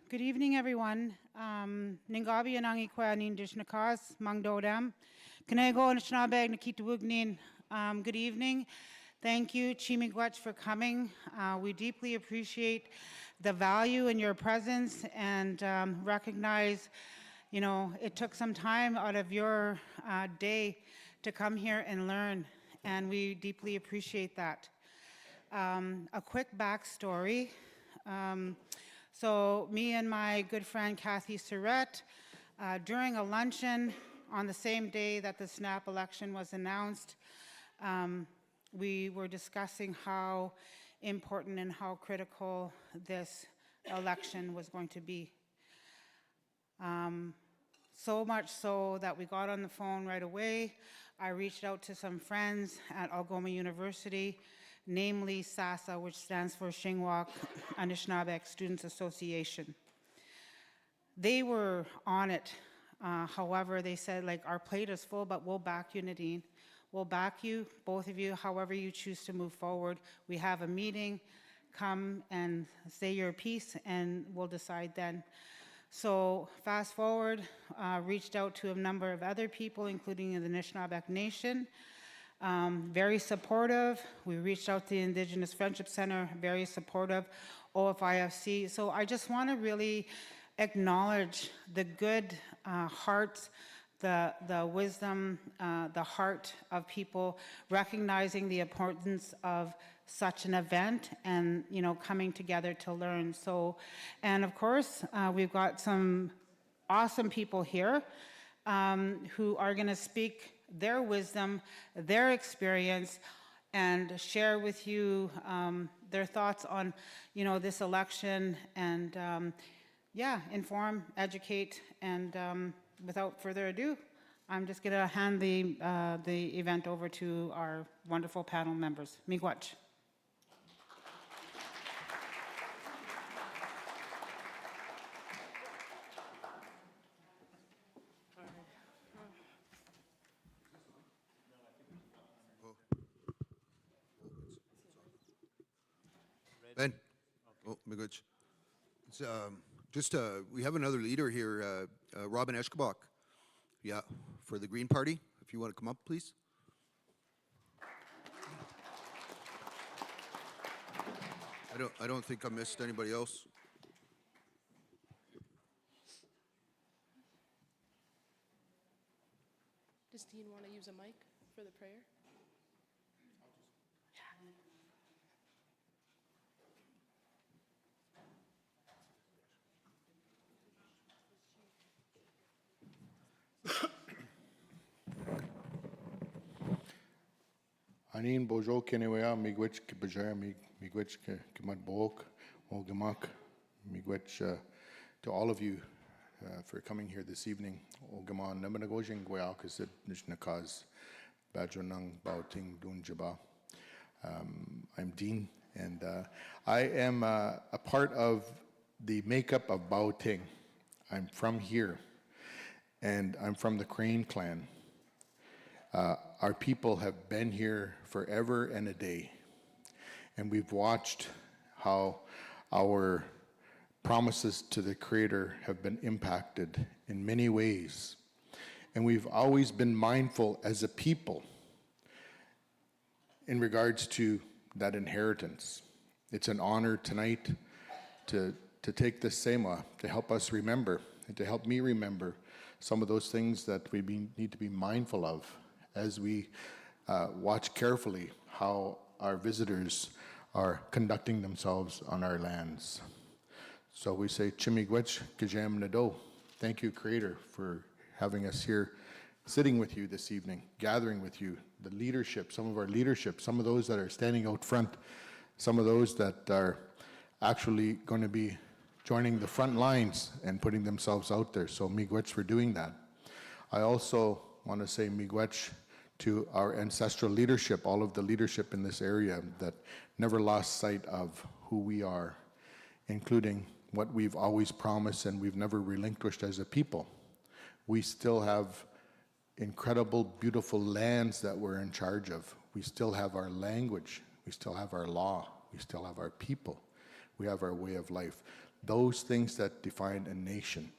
Good evening, everyone. Ningabi and Angikwa Nindishnakas, Mangdodam. Kanego and Shnabeg Nakitawugnin. Good evening. Thank you, Chimigwach, for coming. We deeply appreciate the value in your presence and recognize, you know, it took some time out of your day to come here and learn, and we deeply appreciate that. A quick backstory. So me and my good friend Kathy Surrett, during a luncheon on the same day that the SNAP election was announced, we were discussing how important and how critical this election was going to be. So much so that we got on the phone right away. I reached out to some friends at Algoma University, namely SASA, which stands for Shingwak Anishinaabeg Students Association. They were on it. However, they said, like, our plate is full, but we'll back you, Nadine. We'll back you, both of you, however you choose to move forward. We have a meeting. Come and say your piece, and we'll decide then. So fast forward, reached out to a number of other people, including the Anishinaabe Nation. Very supportive. We reached out to the Indigenous Friendship Center, very supportive, OFIFC. So I just want to really acknowledge the good hearts, the wisdom, the heart of people recognizing the importance of such an event and, you know, coming together to learn. So, and of course, we've got some awesome people here who are going to speak their wisdom, their experience, and share with you their thoughts on, you know, this election and, yeah, inform, educate, and without further ado, I'm just going to hand the event over to our wonderful panel members. Miigwech. Ben? Oh, Miigwech. It's we have another leader here, Robin Eshkabach. Yeah, for the Green Party. If you want to come up, please. I don't think I missed anybody else. Does Dean want to use a mic for the prayer? Anin bojo kenewea miigwech kibajaya miigwech kimat book ogamak miigwech to all of you for coming here this evening. Ogaman namanagojing gwayakisid nishnakaz bajonang Baawaating dunjaba. I'm Dean, and I am a part of the makeup of Baawaating. I'm from here, and I'm from the Crane clan. Our people have been here forever and a day, and we've watched how our promises to the Creator have been impacted in many ways. And we've always been mindful as a people in regards to that inheritance. It's an honor tonight to take this Sema to help us remember and to help me remember some of those things that we need to be mindful of as we watch carefully how our visitors are conducting themselves on our lands. So we say, Chimigwech Kajam Nado. Thank you, Creator, for having us here, sitting with you this evening, gathering with you, the leadership, some of our leadership, some of those that are standing out front, some of those that are actually going to be joining the front lines and putting themselves out there. So miigwech for doing that. I also want to say miigwech to our ancestral leadership, all of the leadership in this area that never lost sight of who we are, including what we've always promised and we've never relinquished as a people. We still have incredible, beautiful lands that we're in charge of. We still have our language. We still have our law. We still have our people. We have our way of life. those things that define a nation.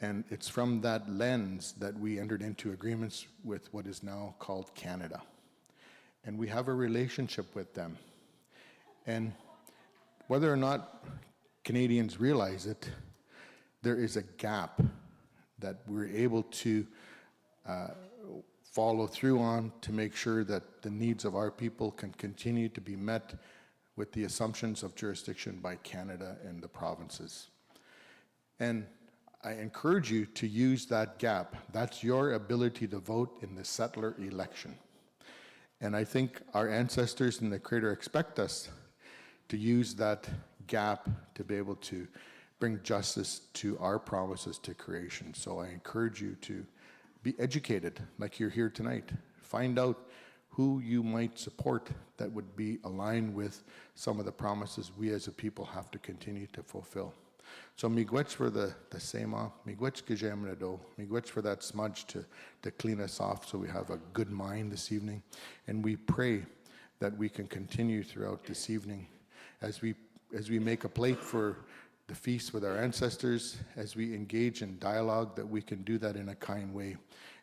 And it's from that lens that we entered into agreements with what is now called Canada. And we have a relationship with them. And whether or not Canadians realize it, there is a gap that we're able to follow through on to make sure that the needs of our people can continue to be met with the assumptions of jurisdiction by Canada and the provinces. And I encourage you to use that gap. That's your ability to vote in the settler election. And I think our ancestors in the Crater expect us to use that gap to be able to bring justice to our promises to creation. So I encourage you to be educated like you're here tonight. Find out who you might support that would be aligned with some of the promises we as a people have to continue to fulfill. So miigwech for the sema, miigwech gajamnado, miigwech for that smudge to clean us off so we have a good mind this evening. And we pray that we can continue throughout this evening as we make a plate for the feast with our ancestors, as we engage in dialogue, that we can do that in a kind way.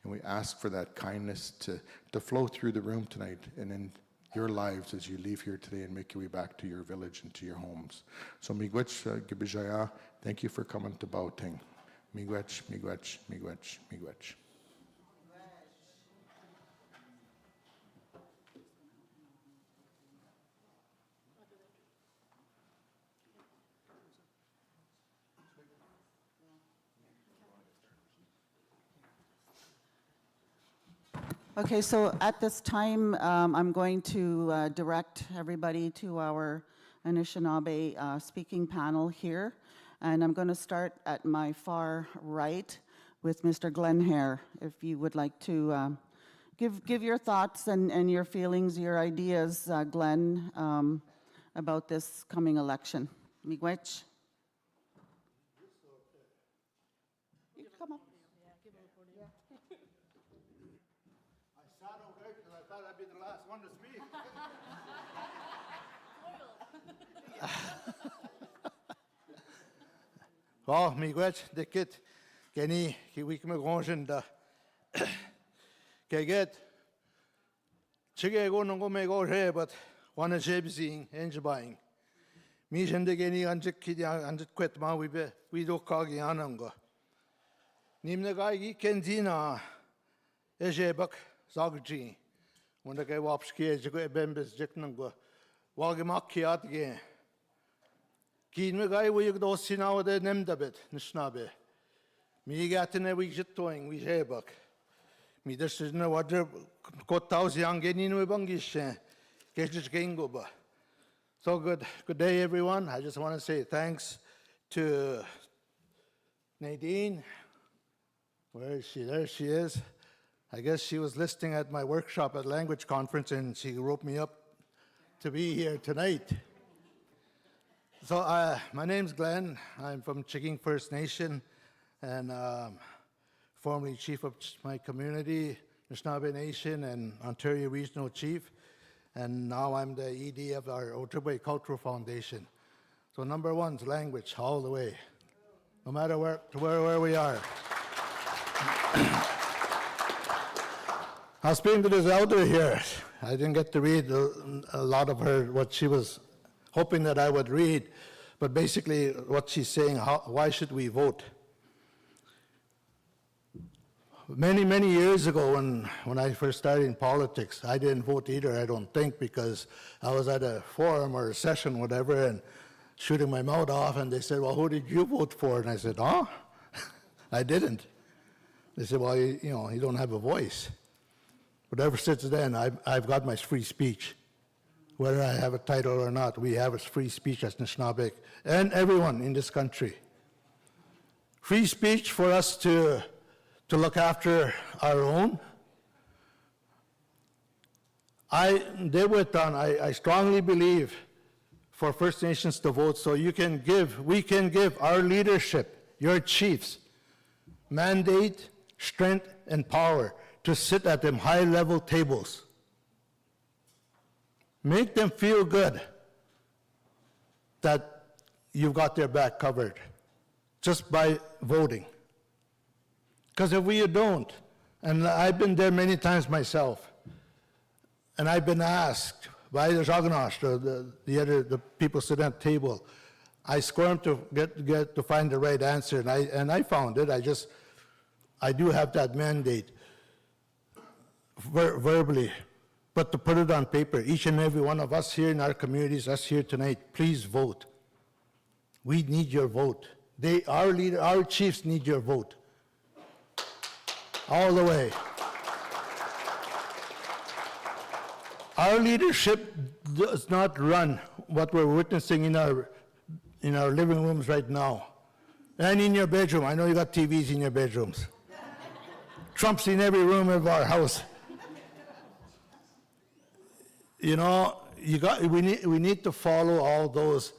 And we ask for that kindness to flow through the room tonight and in your lives as you leave here today and make your way back to your village and to your homes. So miigwech gibijaya, thank you for coming to Baawaating. Miigwech, miigwech, miigwech, miigwech. Okay, so at this time, I'm going to direct everybody to our Anishinaabe speaking panel here. And I'm going to start at my far right with Mr. Glenn Hare. If you would like to give your thoughts and your feelings, your ideas, Glenn, about this coming election. Miigwech. You can come up. I sat over there because I thought I'd be the last one to speak. Oh, miigwech dikit keni kiwik me gonjenda keget chige go no go me go he but one jebsing enjbaing mi jende geni anjik kidi anjik kwet ma we do kagi ananga nimne gai gi kenzina ejebak zagji wanda ke wapski ejgo bembes jeknango wagi makiat ge Keen guy we go see now the name David Nishnabe. Me got in a week jittoing, we hebuk. Me this is no water got 1,000 young getting in Bangish. Get this gangoba. So good day everyone. I just want to say thanks to Nadine. Where is she? There she is. I guess she was listening at my workshop at language conference and she roped me up to be here tonight. So my name's Glenn. I'm from Chiking First Nation and formerly chief of my community, Anishinaabe Nation and Ontario Regional Chief. And now I'm the ED of our Ojibwe Cultural Foundation. So number one's language all the way, no matter where we are. I was speaking to this elder here. I didn't get to read a lot of her, what she was hoping that I would read, but basically what she's saying, why should we vote? Many, many years ago when I first started in politics, I didn't vote either, I don't think, because I was at a forum or a session, whatever, and shooting my mouth off, and they said, well, who did you vote for? And I said, huh? I didn't. They said, well, you don't have a voice. But ever since then, I've got my free speech. Whether I have a title or not, we have a free speech as Anishinaabe and everyone in this country. Free speech for us to look after our own. I strongly believe for First Nations to vote so we can give our leadership, your chiefs, mandate, strength, and power to sit at them high-level tables. Make them feel good that you've got their back covered just by voting. Because if you don't, and I've been there many times myself, and I've been asked by the Jaganash, the people sitting at the table, I squirmed to get to find the right answer, and I found it. I do have that mandate verbally, but to put it on paper, each and every one of us here in our communities, us here tonight, please vote. We need your vote. Our chiefs need your vote. All the way. Our leadership does not run what we're witnessing in our living rooms right now. And in your bedroom. I know you got TVs in your bedrooms. Trump's in every room of our house. You know, we need to follow all those.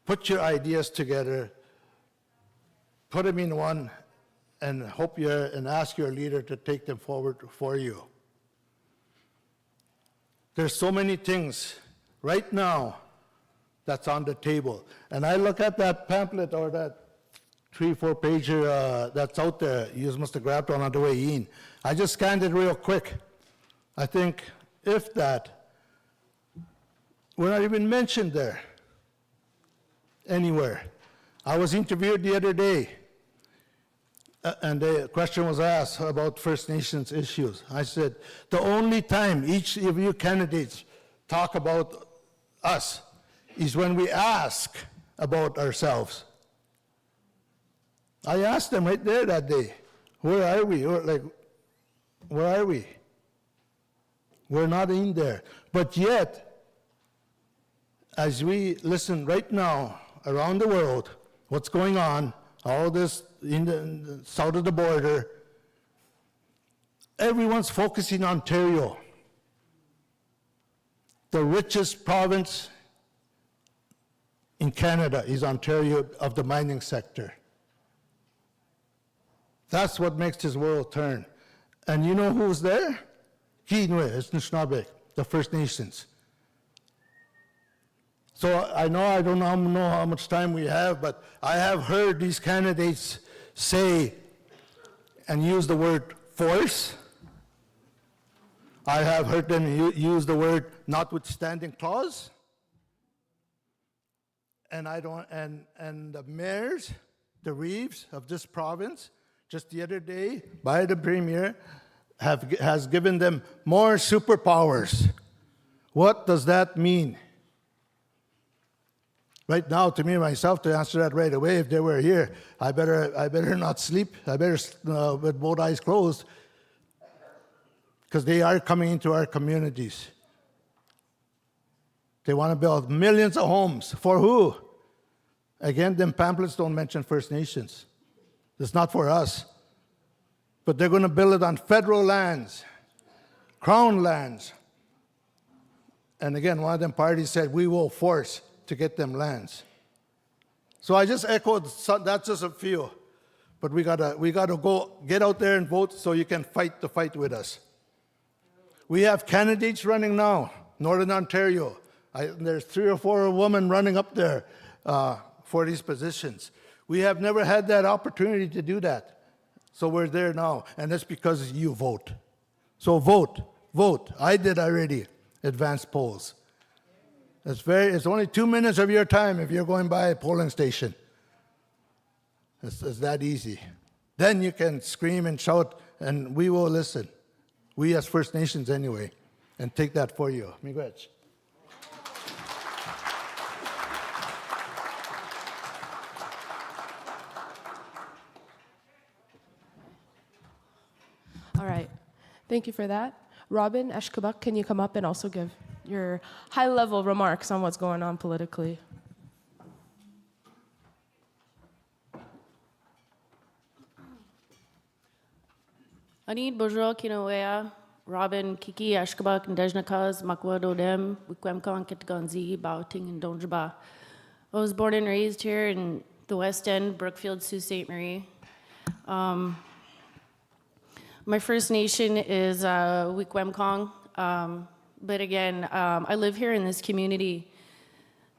Put your ideas together, put them in one, and and ask your leader to take them forward for you. There's so many things right now that's on the table. And I look at that pamphlet or that 3-4 pager that's out there. You must have grabbed one on the way in. I just scanned it real quick. I think if that, we're not even mentioned there anywhere. I was interviewed the other day, and the question was asked about First Nations issues. I said, the only time each of you candidates talk about us is when we ask about ourselves. I asked them right there that day, where are we? Where are we? We're not in there. But yet, as we listen right now around the world, what's going on, all this in the south of the border, everyone's focusing on Ontario. The richest province in Canada is Ontario of the mining sector. That's what makes this world turn. And you know who's there? Anishinaabe, the First Nations. So I don't know how much time we have, but I have heard these candidates say and use the word force. I have heard them use the word notwithstanding clause. And the mayors, the reeves of this province, just the other day, by the premier, has given them more superpowers. What does that mean? Right now, to me, myself, to answer that right away, if they were here, I better not sleep. I better, with both eyes closed, because they are coming into our communities. They want to build millions of homes. For who? Again, them pamphlets don't mention First Nations. It's not for us. But they're going to build it on federal lands, crown lands. And again, one of them parties said, we will force to get them lands. So I just echoed, that's just a few. But we gotta go get out there and vote so you can fight the fight with us. We have candidates running now, Northern Ontario. There's 3 or 4 women running up there for these positions. We have never had that opportunity to do that. So we're there now, and that's because you vote. So vote. I did already advanced polls. It's only 2 minutes of your time if you're going by a polling station. It's that easy. Then you can scream and shout, and we will listen. We as First Nations anyway, and take that for you. Miigwech. All right. Thank you for that. Robin Eshkabak, can you come up and also give your high-level remarks on what's going on politically? Anid bonjour kinawea, Robin Kiki Ashkabak and Dejnakas, Makwa Dodem, Wikwemkan Kitganzi, Baawaating and Donjaba. I was born and raised here in the West End, Brookfield, Sault Ste. Marie. My First Nation is Wikwemkong, but again, I live here in this community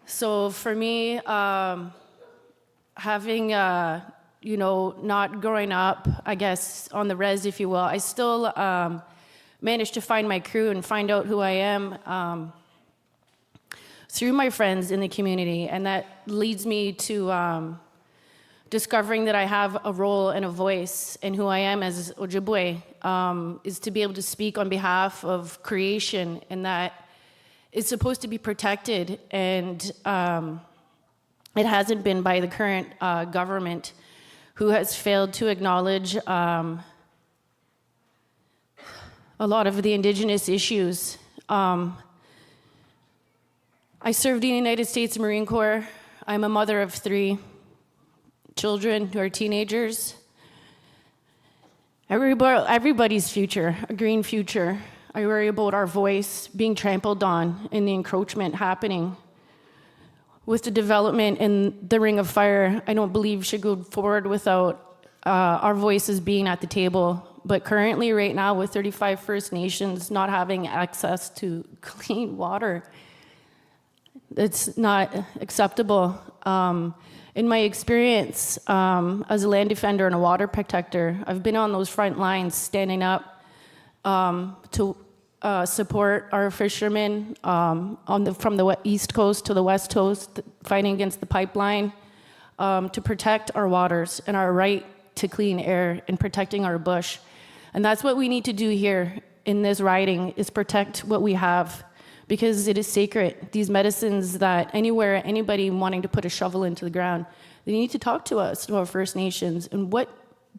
So for me, having, not growing up, I guess, on the res, if you will, I still managed to find my crew and find out who I am through my friends in the community. And that leads me to discovering that I have a role and a voice, and who I am as Ojibwe is to be able to speak on behalf of creation, and that it's supposed to be protected, and it hasn't been by the current government, who has failed to acknowledge a lot of the Indigenous issues. I served in the United States Marine Corps. I'm a mother of 3 children who are teenagers. I worry about everybody's future, a green future. I worry about our voice being trampled on and the encroachment happening. With the development in the Ring of Fire, I don't believe should go forward without our voices being at the table. But currently, right now, with 35 First Nations not having access to clean water, it's not acceptable. In my experience as a land defender and a water protector, I've been on those front lines standing up to support our fishermen from the east coast to the west coast, fighting against the pipeline, to protect our waters and our right to clean air and protecting our bush. And that's what we need to do here in this riding, is protect what we have, because it is sacred. These medicines that anybody wanting to put a shovel into the ground, they need to talk to us, to our First Nations, and what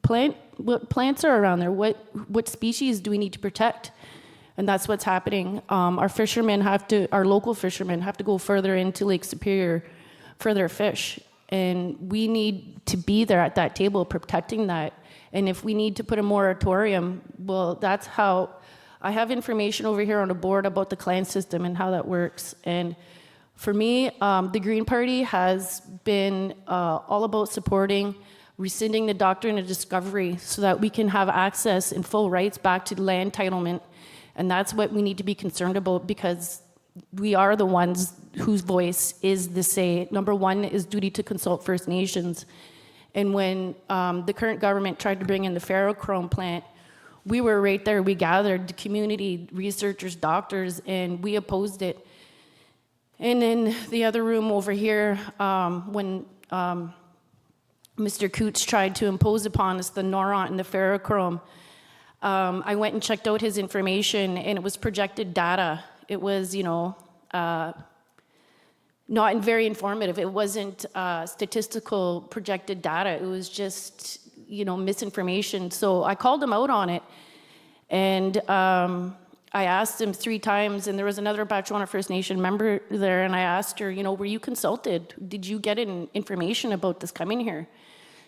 plants are around there, what species do we need to protect? And that's what's happening. Our local fishermen have to go further into Lake Superior for their fish. And we need to be there at that table protecting that. And if we need to put a moratorium, well, that's how. I have information over here on the board about the clan system and how that works. And for me, the Green Party has been all about supporting rescinding the doctrine of discovery so that we can have access and full rights back to land entitlement. And that's what we need to be concerned about, because we are the ones whose voice is the say. Number one is duty to consult First Nations. And when the current government tried to bring in the ferrochrome plant, we were right there. We gathered the community, researchers, doctors, and we opposed it. And in the other room over here, when Mr. Coots tried to impose upon us the Noront and the ferrochrome, I went and checked out his information, and it was projected data. It was, not very informative. It wasn't statistical projected data. It was just, misinformation. So I called him out on it, and I asked him 3 times, and there was another Batchewana First Nation member there, and I asked her, were you consulted? Did you get information about this coming here?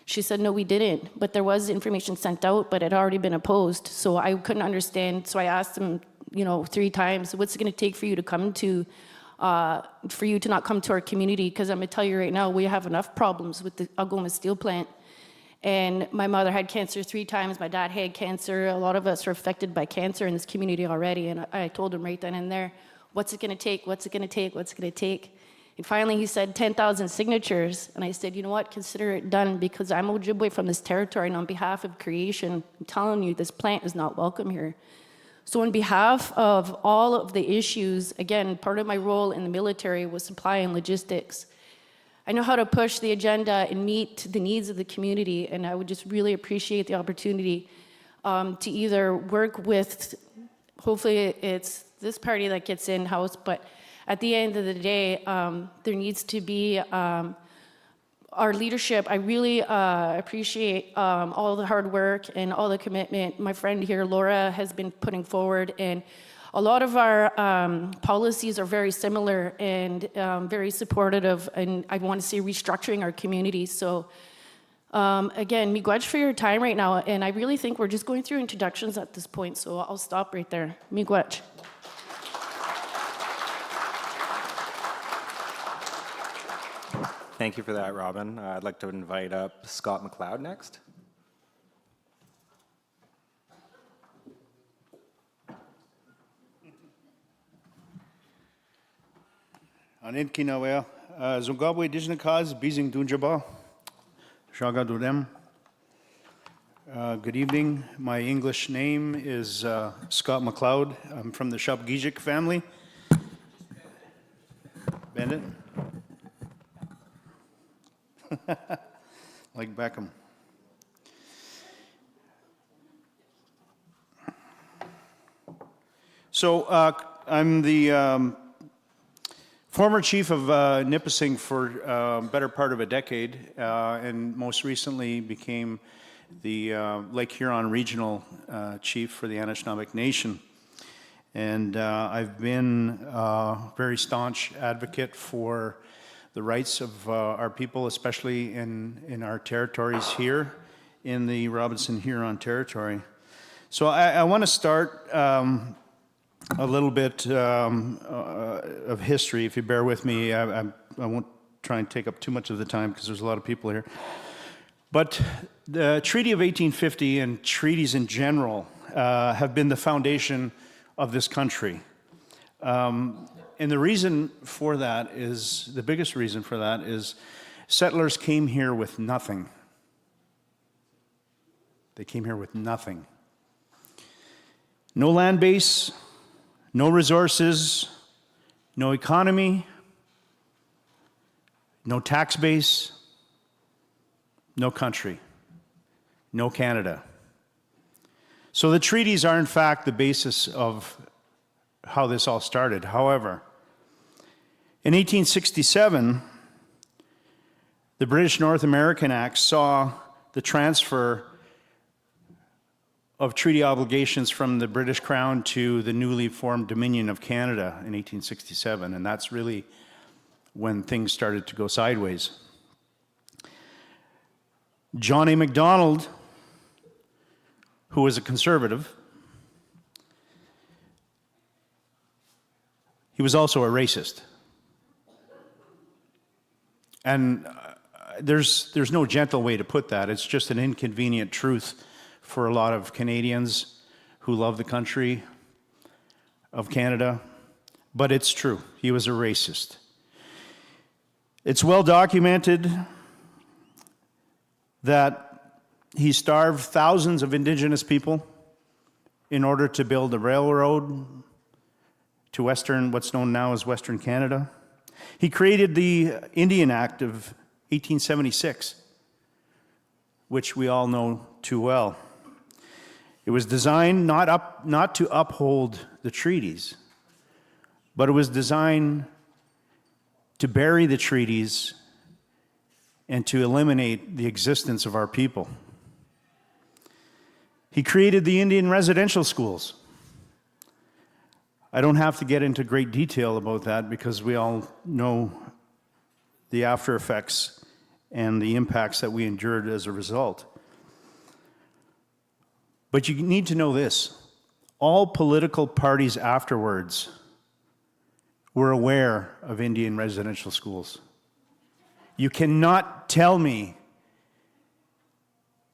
She said, no, we didn't, but there was information sent out, but it had already been opposed, so I couldn't understand. So I asked him, 3 times, what's it going to take for you to come to, for you to not come to our community? Because I'm going to tell you right now, we have enough problems with the Algoma steel plant. And my mother had cancer 3 times, my dad had cancer. A lot of us are affected by cancer in this community already. And I told him right then and there, what's it going to take? What's it going to take? What's it going to take? And finally he said 10,000 signatures. And I said, you know what, consider it done, because I'm Ojibwe from this territory, and on behalf of creation, I'm telling you, this plant is not welcome here. So on behalf of all of the issues, again, part of my role in the military was supply and logistics. I know how to push the agenda and meet the needs of the community, and I would just really appreciate the opportunity to either work with, hopefully it's this party that gets in-house, but at the end of the day, there needs to be our leadership. I really appreciate all the hard work and all the commitment my friend here, Laura, has been putting forward, and a lot of our policies are very similar and very supportive, and I want to see restructuring our community. So again, miigwech for your time right now, and I really think we're just going through introductions at this point, so I'll stop right there. Miigwech. Thank you for that, Robin. I'd like to invite up Scott McLeod next. An Inkinawa, Zimbabwe Indigenous cause, Bizing Dunjaba, Shaga Dudem. Good evening. My English name is Scott McLeod. I'm from the Shopgijik family. Bandit? Like Beckham. So I'm the former chief of Nipissing for better part of a decade, and most recently became the Lake Huron Regional Chief for the Anishinaabe Nation. And I've been a very staunch advocate for the rights of our people, especially in our territories here in the Robinson Huron Territory. So I want to start a little bit of history, if you bear with me. I won't try and take up too much of the time because there's a lot of people here. But the Treaty of 1850 and treaties in general have been the foundation of this country. And the reason for that is, the biggest reason for that is settlers came here with nothing. They came here with nothing. No land base, no resources, no economy, no tax base, no country, no Canada. So the treaties are in fact the basis of how this all started. However, in 1867, the British North American Act saw the transfer of treaty obligations from the British Crown to the newly formed Dominion of Canada in 1867, and that's really when things started to go sideways. John A. Macdonald, who was a conservative, he was also a racist. And there's no gentle way to put that. It's just an inconvenient truth for a lot of Canadians who love the country of Canada. But it's true. He was a racist. It's well documented that he starved thousands of Indigenous people in order to build a railroad to what's known now as Western Canada. He created the Indian Act of 1876, which we all know too well. It was designed not to uphold the treaties, but it was designed to bury the treaties and to eliminate the existence of our people. He created the Indian residential schools. I don't have to get into great detail about that because we all know the after effects and the impacts that we endured as a result. But you need to know this. All political parties afterwards were aware of Indian residential schools. You cannot tell me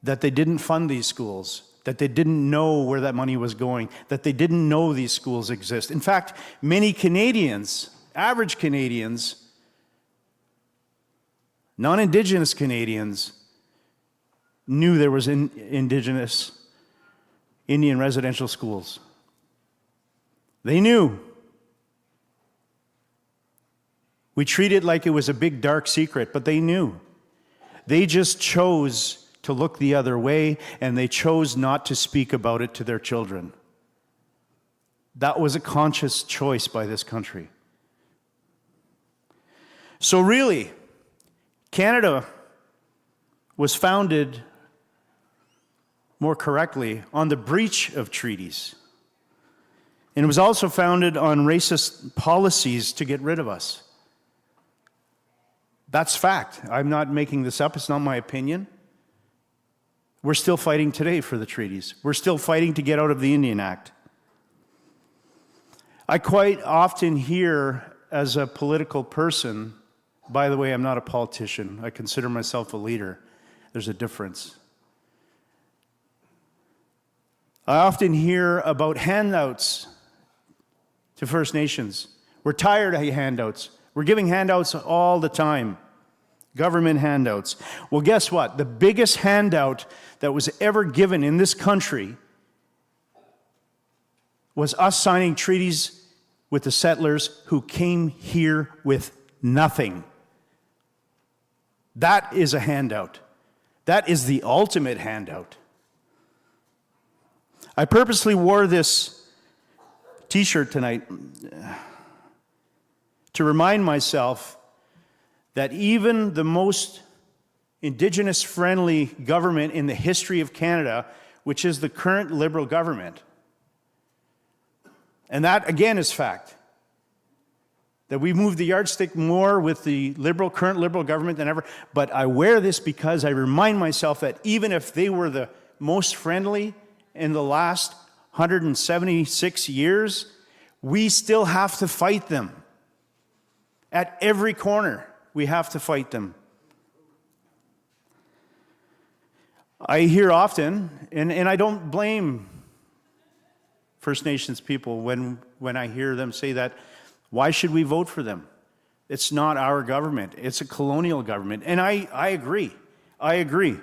that they didn't fund these schools, that they didn't know where that money was going, that they didn't know these schools exist. In fact, many Canadians, average Canadians, non-Indigenous Canadians, knew there was Indian residential schools. They knew. We treat it like it was a big dark secret, but they knew. They just chose to look the other way, and they chose not to speak about it to their children. That was a conscious choice by this country. So really, Canada was founded, more correctly, on the breach of treaties. And it was also founded on racist policies to get rid of us. That's fact. I'm not making this up. It's not my opinion. We're still fighting today for the treaties. We're still fighting to get out of the Indian Act. I quite often hear, as a political person, by the way, I'm not a politician. I consider myself a leader. There's a difference. I often hear about handouts to First Nations. We're tired of handouts. We're giving handouts all the time, government handouts. Well, guess what? The biggest handout that was ever given in this country was us signing treaties with the settlers who came here with nothing. That is a handout. That is the ultimate handout. I purposely wore this t-shirt tonight to remind myself that even the most Indigenous-friendly government in the history of Canada, which is the current Liberal government, and that, again, is fact, that we've moved the yardstick more with the current Liberal government than ever. But I wear this because I remind myself that even if they were the most friendly in the last 176 years, we still have to fight them. At every corner, we have to fight them. I hear often, and I don't blame First Nations people when I hear them say that, why should we vote for them? It's not our government. It's a colonial government. And I agree. I agree.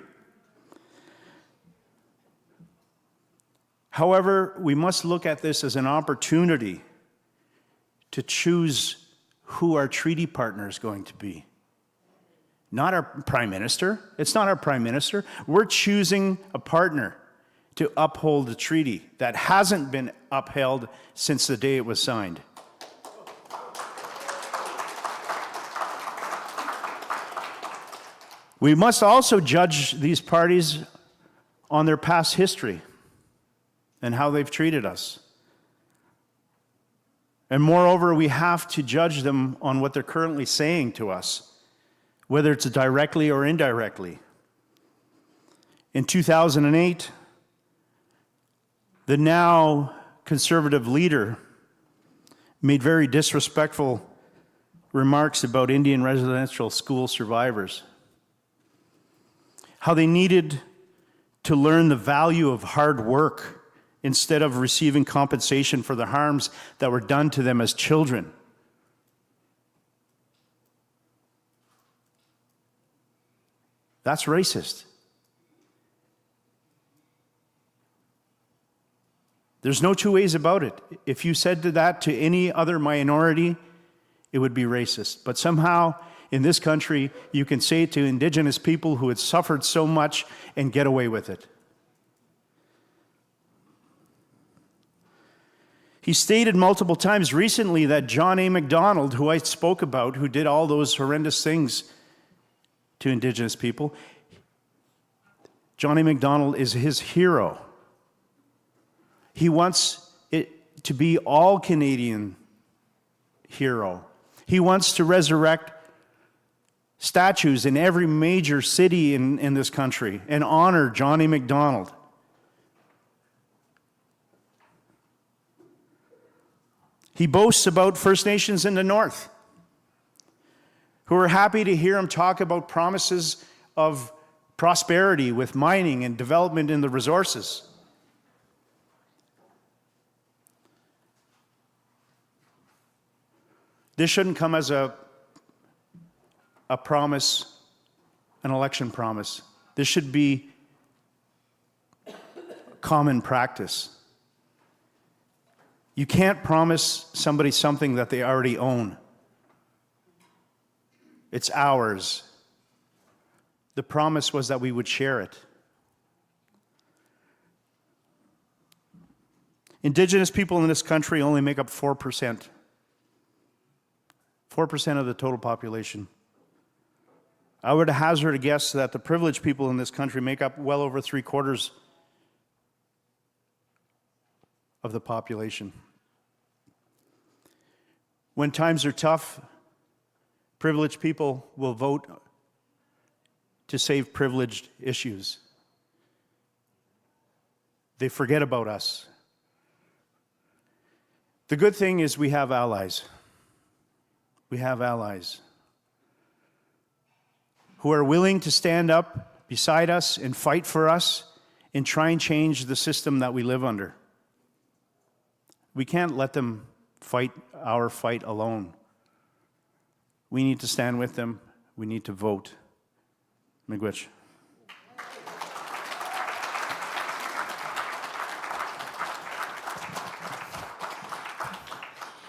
However, we must look at this as an opportunity to choose who our treaty partner is going to be. Not our prime minister. It's not our prime minister. We're choosing a partner to uphold the treaty that hasn't been upheld since the day it was signed. We must also judge these parties on their past history and how they've treated us. And moreover, we have to judge them on what they're currently saying to us, whether it's directly or indirectly. In 2008, the now conservative leader made very disrespectful remarks about Indian residential school survivors. How they needed to learn the value of hard work instead of receiving compensation for the harms that were done to them as children. That's racist. There's no two ways about it. If you said that to any other minority, it would be racist. But somehow, in this country, you can say it to Indigenous people who had suffered so much and get away with it. He stated multiple times recently that John A. Macdonald, who I spoke about, who did all those horrendous things to Indigenous people, John A. Macdonald is his hero. He wants it to be all Canadian hero. He wants to resurrect statues in every major city in this country and honor John A. Macdonald. He boasts about First Nations in the North, who are happy to hear him talk about promises of prosperity with mining and development in the resources. This shouldn't come as a promise, an election promise. This should be common practice. You can't promise somebody something that they already own. It's ours. The promise was that we would share it. Indigenous people in this country only make up 4%. 4% of the total population. I would hazard a guess that the privileged people in this country make up well over 3/4 of the population. When times are tough, privileged people will vote to save privileged issues. They forget about us. The good thing is we have allies. We have allies who are willing to stand up beside us and fight for us and try and change the system that we live under. We can't let them fight our fight alone. We need to stand with them. We need to vote. Miigwech.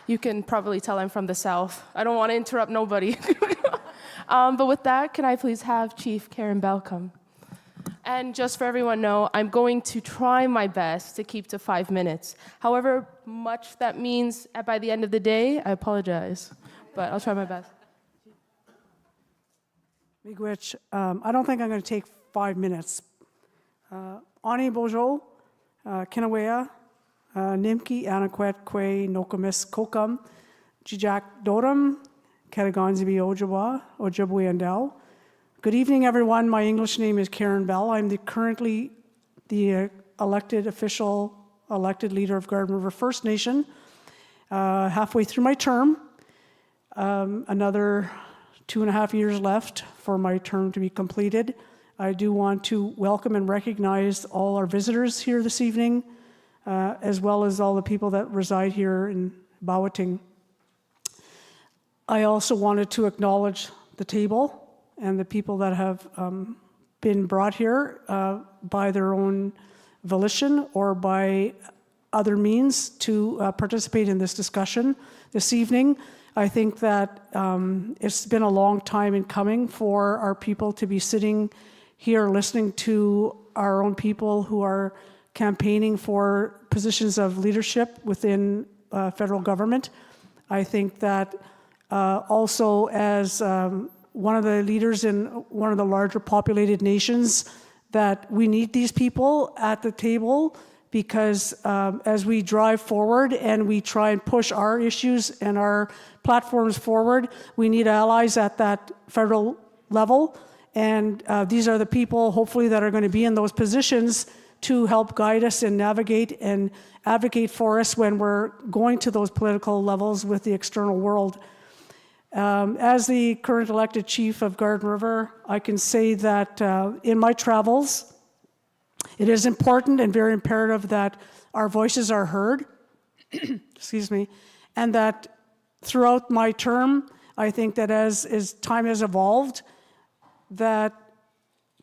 You can probably tell I'm from the South. I don't want to interrupt nobody. But with that, can I please have Chief Karen Bell come? And just for everyone know, I'm going to try my best to keep to 5 minutes. However much that means by the end of the day, I apologize. But I'll try my best. Miigwech, I don't think I'm going to take 5 minutes. Ani Bojo, Kinawea, Nimki, Anaquet, Kwe, Nokomis, Kokam, Jijak Doram, Kataganzibi Ojibwa, Ojibwe Andel. Good evening, everyone. My English name is Karen Bell. I'm currently the elected leader of Garden River First Nation. Halfway through my term, another 2.5 years left for my term to be completed. I do want to welcome and recognize all our visitors here this evening, as well as all the people that reside here in Baawaating. I also wanted to acknowledge the table and the people that have been brought here by their own volition or by other means to participate in this discussion this evening. I think that it's been a long time in coming for our people to be sitting here listening to our own people who are campaigning for positions of leadership within federal government. I think that also as one of the leaders in one of the larger populated nations, that we need these people at the table because as we drive forward and we try and push our issues and our platforms forward, we need allies at that federal level. And these are the people, hopefully, that are going to be in those positions to help guide us and navigate and advocate for us when we're going to those political levels with the external world. As the current elected chief of Garden River, I can say that in my travels, it is important and very imperative that our voices are heard, excuse me, and that throughout my term, I think that as time has evolved, that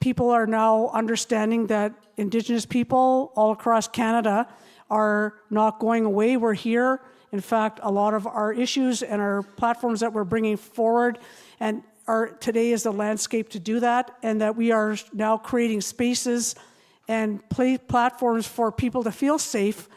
people are now understanding that Indigenous people all across Canada are not going away. We're here. In fact, a lot of our issues and our platforms that we're bringing forward and today is the landscape to do that, and that we are now creating spaces and platforms for people to feel safe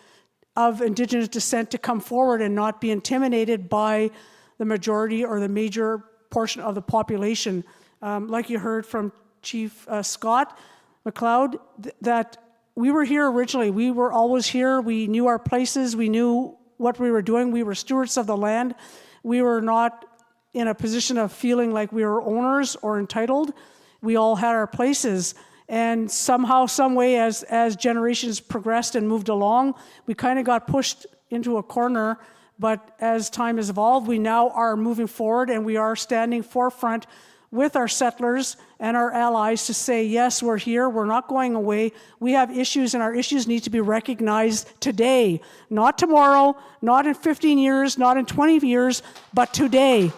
of Indigenous descent to come forward and not be intimidated by the majority or the major portion of the population. Like you heard from Chief Scott McLeod, that we were here originally. We were always here. We knew our places. We knew what we were doing. We were stewards of the land. We were not in a position of feeling like we were owners or entitled. We all had our places. And somehow, some way, as generations progressed and moved along, we kind of got pushed into a corner. But as time has evolved, we now are moving forward and we are standing forefront with our settlers and our allies to say, yes, we're here, we're not going away, we have issues and our issues need to be recognized today, not tomorrow, not in 15 years, not in 20 years, but today.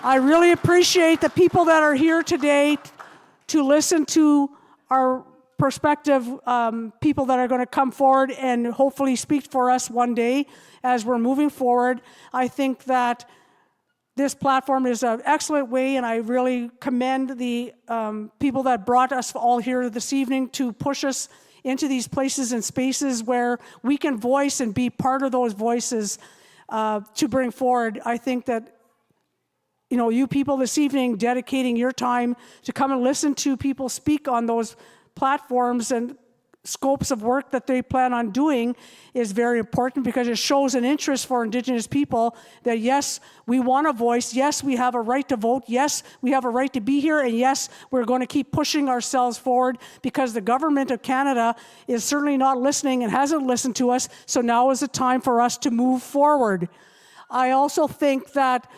I really appreciate the people that are here today to listen to our prospective people that are going to come forward and hopefully speak for us one day as we're moving forward. I think that this platform is an excellent way, and I really commend the people that brought us all here this evening to push us into these places and spaces where we can voice and be part of those voices to bring forward. I think that, you know, you people this evening dedicating your time to come and listen to people speak on those platforms and scopes of work that they plan on doing is very important because it shows an interest for Indigenous people that yes, we want a voice, yes, we have a right to vote, yes, we have a right to be here, and yes, we're going to keep pushing ourselves forward because the government of Canada is certainly not listening and hasn't listened to us, so now is the time for us to move forward. I also think that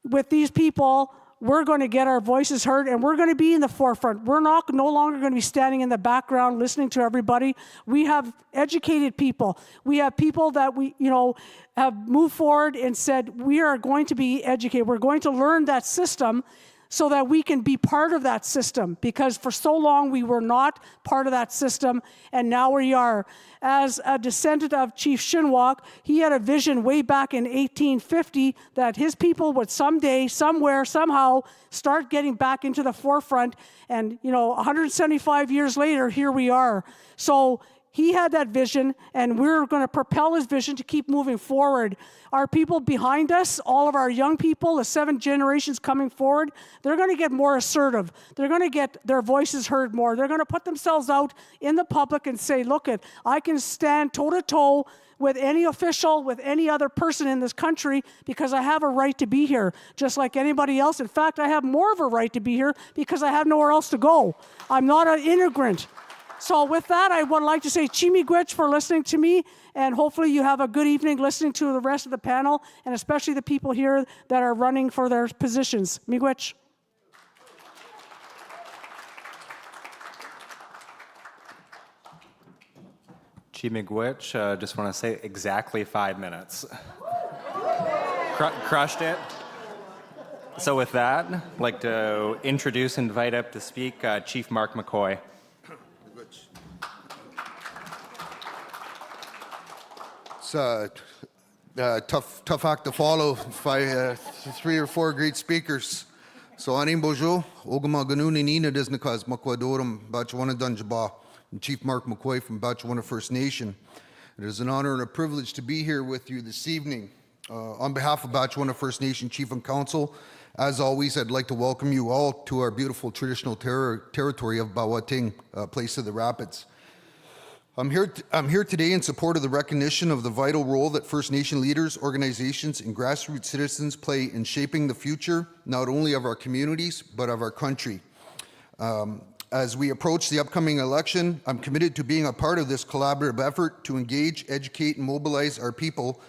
with these people, we're going to get our voices heard, and we're going to be in the forefront. We're no longer going to be standing in the background listening to everybody. We have educated people. We have people that have moved forward and said, we are going to be educated. We're going to learn that system so that we can be part of that system, because for so long we were not part of that system, and now we are. As a descendant of Chief Shinwalk, he had a vision way back in 1850 that his people would someday, somewhere, somehow start getting back into the forefront, and 175 years later, here we are. So he had that vision, and we're going to propel his vision to keep moving forward. Our people behind us, all of our young people, the 7 generations coming forward, they're going to get more assertive. They're going to get their voices heard more. They're going to put themselves out in the public and say, look, I can stand toe-to-toe with any official, with any other person in this country, because I have a right to be here, just like anybody else. In fact, I have more of a right to be here because I have nowhere else to go. I'm not an immigrant. So with that, I would like to say Chimigwech for listening to me, and hopefully you have a good evening listening to the rest of the panel, and especially the people here that are running for their positions. Miigwech. Chimigwech, just want to say exactly 5 minutes. Crushed it. So with that, I'd like to invite up to speak Chief Mark McCoy. It's a tough act to follow by 3 or 4 great speakers. So anim bojo, ogama ganuni nina desnakas makwadorum Baawaating Dunjaba, and Chief Mark McCoy from Baawaating First Nation. It is an honor and a privilege to be here with you this evening. On behalf of Baawaating First Nation Chief and Council, as always, I'd like to welcome you all to our beautiful traditional territory of Baawaating, place of the Rapids. I'm here today in support of the recognition of the vital role that First Nation leaders, organizations, and grassroots citizens play in shaping the future, not only of our communities, but of our country. As we approach the upcoming election, I'm committed to being a part of this collaborative effort to engage, educate, and mobilize our people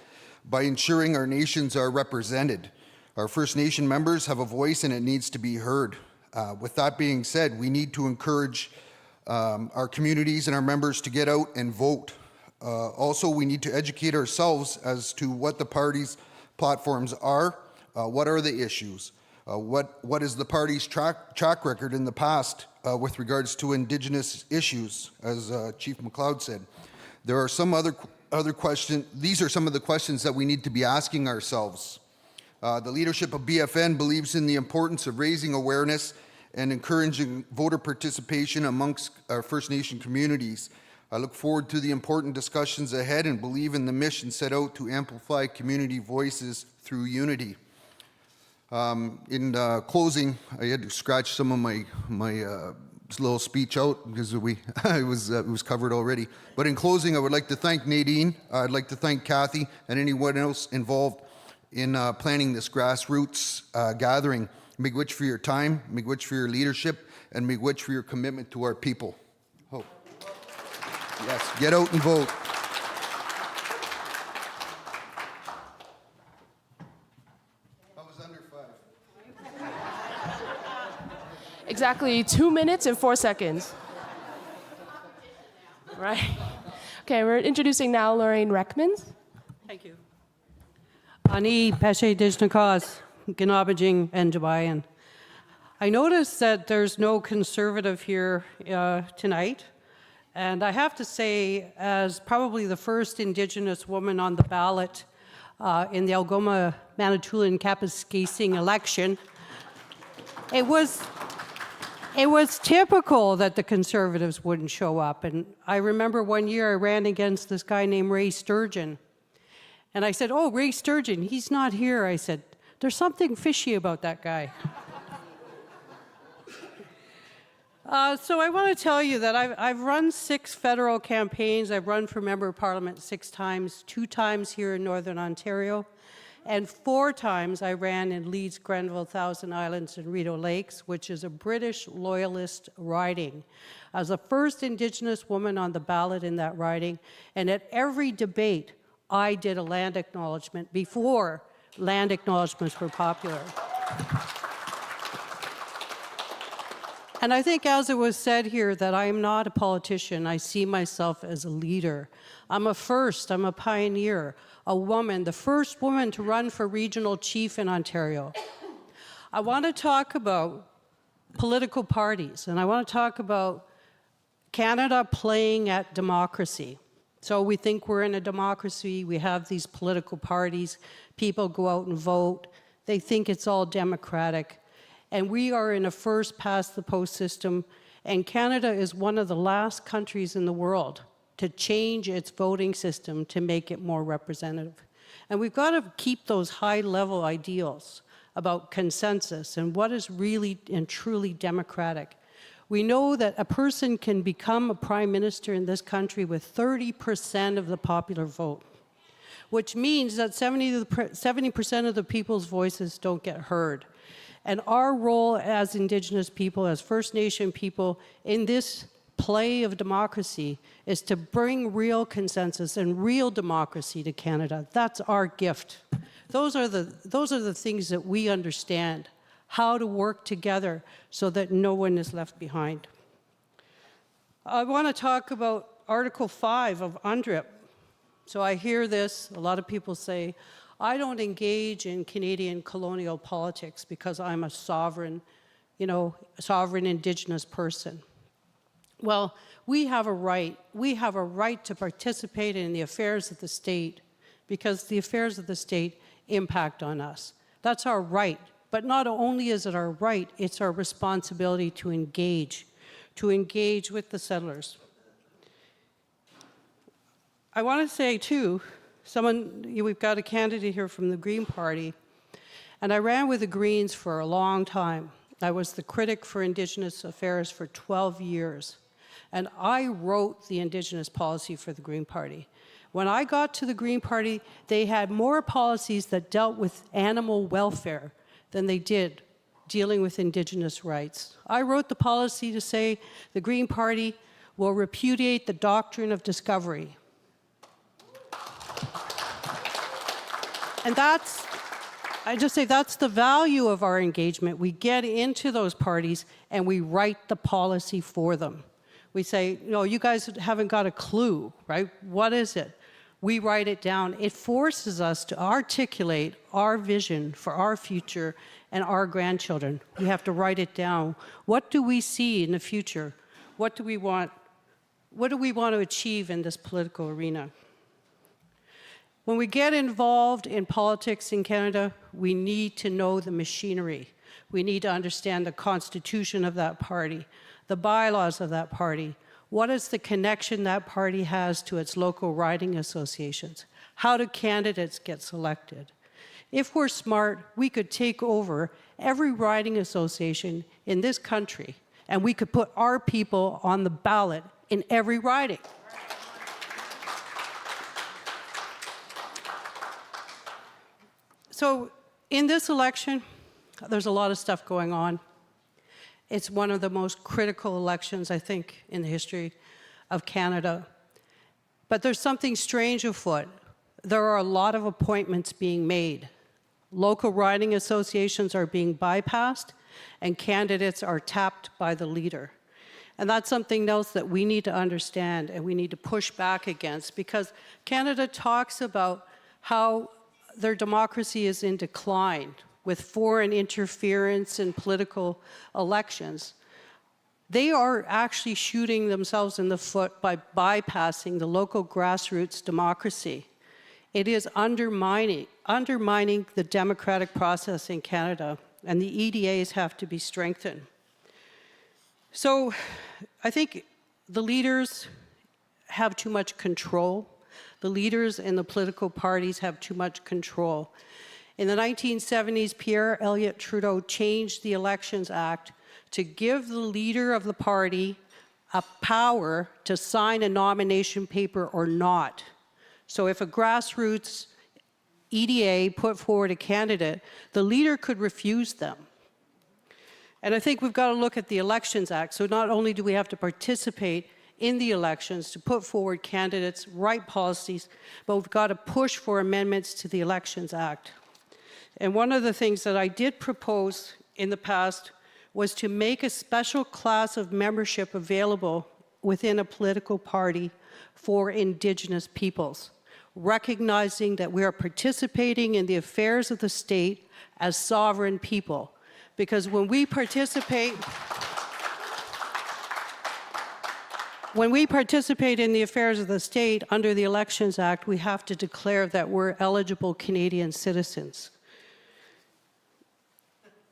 by ensuring our nations are represented. Our First Nation members have a voice, and it needs to be heard. With that being said, we need to encourage our communities and our members to get out and vote. Also, we need to educate ourselves as to what the party's platforms are, what are the issues, what is the party's track record in the past with regards to Indigenous issues, as Chief McLeod said. There are some other questions. These are some of the questions that we need to be asking ourselves. The leadership of BFN believes in the importance of raising awareness and encouraging voter participation amongst our First Nation communities. I look forward to the important discussions ahead and believe in the mission set out to amplify community voices through unity. In closing, I had to scratch some of my little speech out because it was covered already. But in closing, I would like to thank Nadine, I'd like to thank Kathy, and anyone else involved in planning this grassroots gathering. Miigwech for your time, miigwech for your leadership, and miigwech for your commitment to our people. Oh. Yes, get out and vote. I was under 5. Exactly 2 minutes and 4 seconds. Right. Okay, we're introducing now Lorraine Reckmans. Thank you. Ani Peshe Dijnakas, Ginabajing and Jabayan. I noticed that there's no conservative here tonight. And I have to say, as probably the first Indigenous woman on the ballot in the Algoma Manitoulin Kapuskasing election, it was typical that the Conservatives wouldn't show up. And I remember one year I ran against this guy named Ray Sturgeon. And I said, oh, Ray Sturgeon, he's not here. I said, there's something fishy about that guy. So I want to tell you that I've run 6 federal campaigns. I've run for Member of Parliament 6 times, 2 times here in Northern Ontario, and 4 times I ran in Leeds, Grenville, Thousand Islands, and Rideau Lakes, which is a British Loyalist riding. I was the first Indigenous woman on the ballot in that riding, and at every debate, I did a land acknowledgement before land acknowledgements were popular. And I think, as it was said here, that I am not a politician. I see myself as a leader. I'm a first, I'm a pioneer, a woman, the first woman to run for regional chief in Ontario. I want to talk about political parties, and I want to talk about Canada playing at democracy. So we think we're in a democracy, we have these political parties, people go out and vote, they think it's all democratic. And we are in a first-past-the-post system, and Canada is one of the last countries in the world to change its voting system to make it more representative. And we've got to keep those high-level ideals about consensus and what is really and truly democratic. We know that a person can become a prime minister in this country with 30% of the popular vote, which means that 70% of the people's voices don't get heard. And our role as Indigenous people, as First Nation people, in this play of democracy is to bring real consensus and real democracy to Canada. That's our gift. Those are the things that we understand, how to work together so that no one is left behind. I want to talk about Article 5 of UNDRIP. So I hear this, a lot of people say, I don't engage in Canadian colonial politics because I'm a sovereign, sovereign Indigenous person. Well, we have a right. We have a right to participate in the affairs of the state because the affairs of the state impact on us. That's our right. But not only is it our right, it's our responsibility to engage with the settlers. I want to say, too, we've got a candidate here from the Green Party, and I ran with the Greens for a long time. I was the critic for Indigenous affairs for 12 years, and I wrote the Indigenous policy for the Green Party. When I got to the Green Party, they had more policies that dealt with animal welfare than they did dealing with Indigenous rights. I wrote the policy to say the Green Party will repudiate the doctrine of discovery. And that's the value of our engagement. We get into those parties and we write the policy for them. We say, no, you guys haven't got a clue, right? What is it? We write it down. It forces us to articulate our vision for our future and our grandchildren. We have to write it down. What do we see in the future? What do we want? What do we want to achieve in this political arena? When we get involved in politics in Canada, we need to know the machinery. We need to understand the constitution of that party, the bylaws of that party. What is the connection that party has to its local riding associations? How do candidates get selected? If we're smart, we could take over every riding association in this country, and we could put our people on the ballot in every riding. So in this election, there's a lot of stuff going on. It's one of the most critical elections, I think, in the history of Canada. But there's something strange afoot. There are a lot of appointments being made. Local riding associations are being bypassed, and candidates are tapped by the leader. And that's something else that we need to understand and we need to push back against, because Canada talks about how their democracy is in decline with foreign interference in political elections. They are actually shooting themselves in the foot by bypassing the local grassroots democracy. It is undermining the democratic process in Canada, and the EDAs have to be strengthened. So I think the leaders have too much control. The leaders in the political parties have too much control. In the 1970s, Pierre Elliott Trudeau changed the Elections Act to give the leader of the party a power to sign a nomination paper or not. So if a grassroots EDA put forward a candidate, the leader could refuse them. And I think we've got to look at the Elections Act. So not only do we have to participate in the elections to put forward candidates, write policies, but we've got to push for amendments to the Elections Act. And one of the things that I did propose in the past was to make a special class of membership available within a political party for Indigenous peoples, recognizing that we are participating in the affairs of the state as sovereign people. Because when we participate in the affairs of the state under the Elections Act, we have to declare that we're eligible Canadian citizens.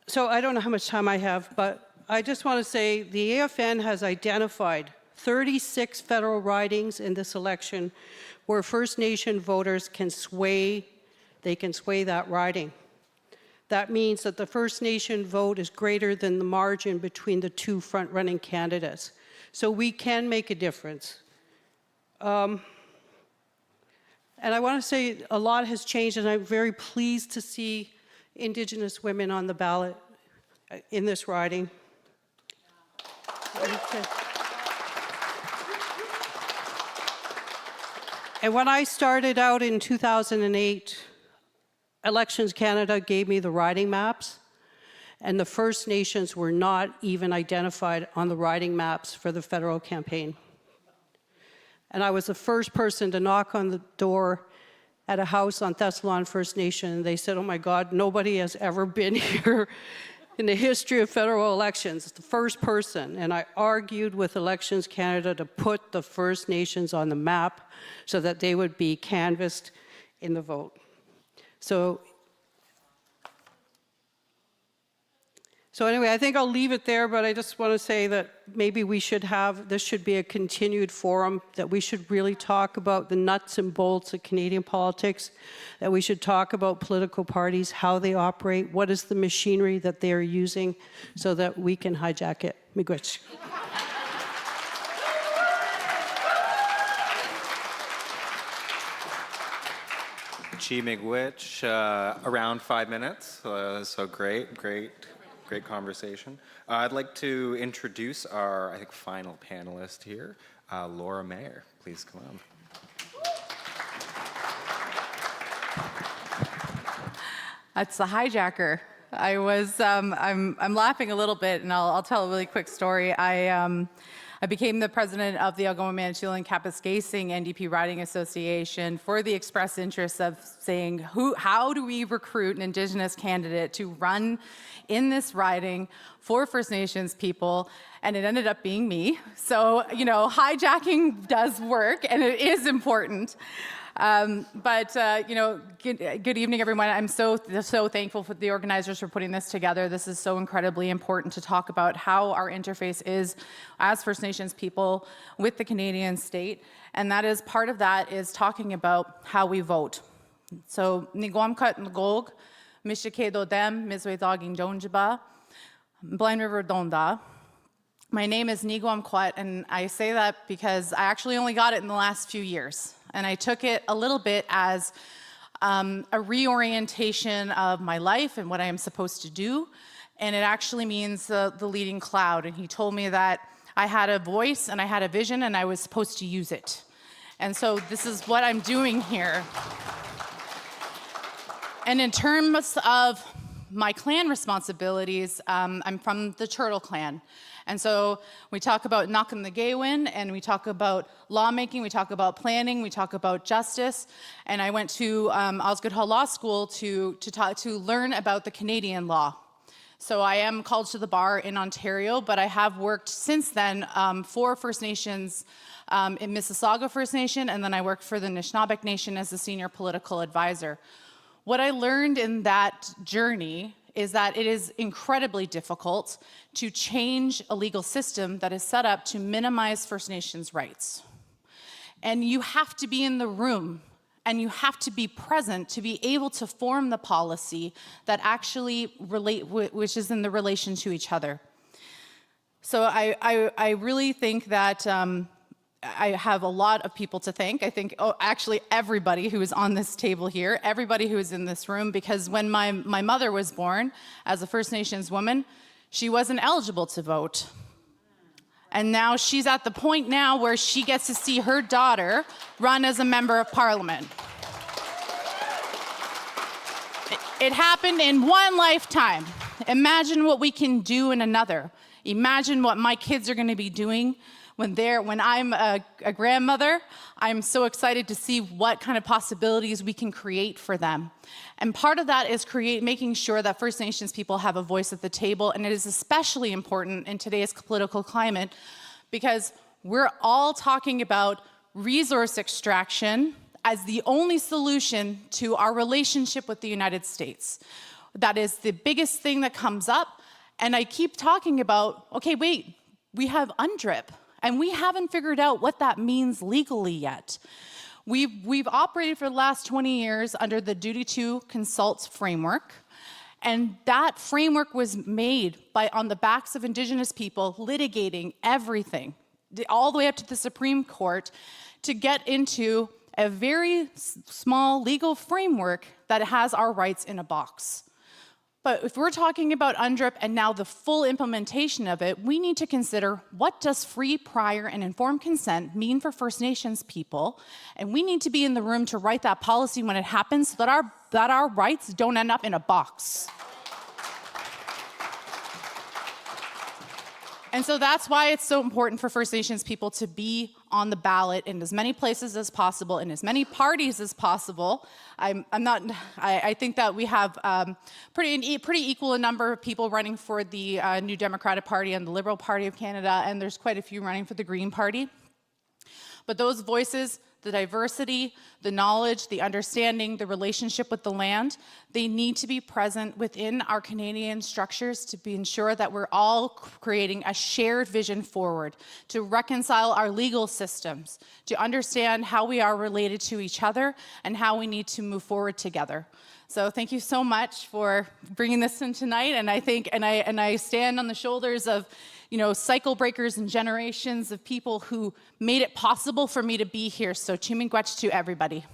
So I don't know how much time I have, but I just want to say the AFN has identified 36 federal ridings in this election where First Nation voters can sway that riding. That means that the First Nation vote is greater than the margin between the two front-running candidates. So we can make a difference. And I want to say a lot has changed, and I'm very pleased to see Indigenous women on the ballot in this riding. And when I started out in 2008, Elections Canada gave me the riding maps, and the First Nations were not even identified on the riding maps for the federal campaign. And I was the first person to knock on the door at a house on Thessalon First Nation, and they said, oh my God, nobody has ever been here in the history of federal elections. It's the first person. And I argued with Elections Canada to put the First Nations on the map so that they would be canvassed in the vote. So anyway, I think I'll leave it there, but I just want to say that maybe we should have, this should be a continued forum, that we should really talk about the nuts and bolts of Canadian politics, that we should talk about political parties, how they operate, what is the machinery that they are using, so that we can hijack it. Miigwech. Chi Miigwech, around 5 minutes, so great conversation. I'd like to introduce our, I think, final panelist here, Laura Mayer. Please come on. That's the hijacker. I'm laughing a little bit, and I'll tell a really quick story. I became the president of the Algoma Manitoulin Kapuskasing NDP Riding Association for the express interest of saying, how do we recruit an Indigenous candidate to run in this riding for First Nations people? And it ended up being me. So, you know, hijacking does work, and it is important. You know, good evening, everyone. I'm so thankful for the organizers for putting this together. This is so incredibly important to talk about how our interface is as First Nations people with the Canadian state. And that is, part of that is talking about how we vote. So, Niguamkat Ngog, Mishikedo Dem, Mizwedoging Donjiba, Blind River Donda. My name is Niguamkwat, and I say that because I actually only got it in the last few years. And I took it a little bit as a reorientation of my life and what I am supposed to do. And it actually means the leading cloud. And he told me that I had a voice and I had a vision and I was supposed to use it. And so this is what I'm doing here. And in terms of my clan responsibilities, I'm from the Turtle Clan. And so we talk about Nakan the Gaywin, and we talk about lawmaking, we talk about planning, we talk about justice. And I went to Osgoode Hall Law School to learn about the Canadian law. So I am called to the bar in Ontario, but I have worked since then for First Nations in Mississauga First Nation, and then I worked for the Anishinaabeg Nation as a senior political advisor. What I learned in that journey is that it is incredibly difficult to change a legal system that is set up to minimize First Nations rights. And you have to be in the room, and you have to be present to be able to form the policy that actually which is in the relation to each other. So I really think that I have a lot of people to thank. I think, actually everybody who is on this table here, everybody who is in this room, because when my mother was born as a First Nations woman, she wasn't eligible to vote. And now she's at the point now where she gets to see her daughter run as a member of parliament. It happened in one lifetime. Imagine what we can do in another. Imagine what my kids are going to be doing when I'm a grandmother. I'm so excited to see what kind of possibilities we can create for them. And part of that is making sure that First Nations people have a voice at the table, and it is especially important in today's political climate because we're all talking about resource extraction as the only solution to our relationship with the United States. That is the biggest thing that comes up, and I keep talking about, okay, wait, we have UNDRIP, and we haven't figured out what that means legally yet. We've operated for the last 20 years under the Duty to Consult framework, and that framework was made on the backs of Indigenous people litigating everything, all the way up to the Supreme Court, to get into a very small legal framework that has our rights in a box. But if we're talking about UNDRIP and now the full implementation of it, we need to consider what does free, prior, and informed consent mean for First Nations people, and we need to be in the room to write that policy when it happens so that our rights don't end up in a box. And so that's why it's so important for First Nations people to be on the ballot in as many places as possible, in as many parties as possible. I think that we have pretty equal a number of people running for the New Democratic Party and the Liberal Party of Canada, and there's quite a few running for the Green Party. But those voices, the diversity, the knowledge, the understanding, the relationship with the land, they need to be present within our Canadian structures to ensure that we're all creating a shared vision forward, to reconcile our legal systems, to understand how we are related to each other and how we need to move forward together. So thank you so much for bringing this in tonight, and I stand on the shoulders of cycle breakers and generations of people who made it possible for me to be here. So Chimingwech to everybody.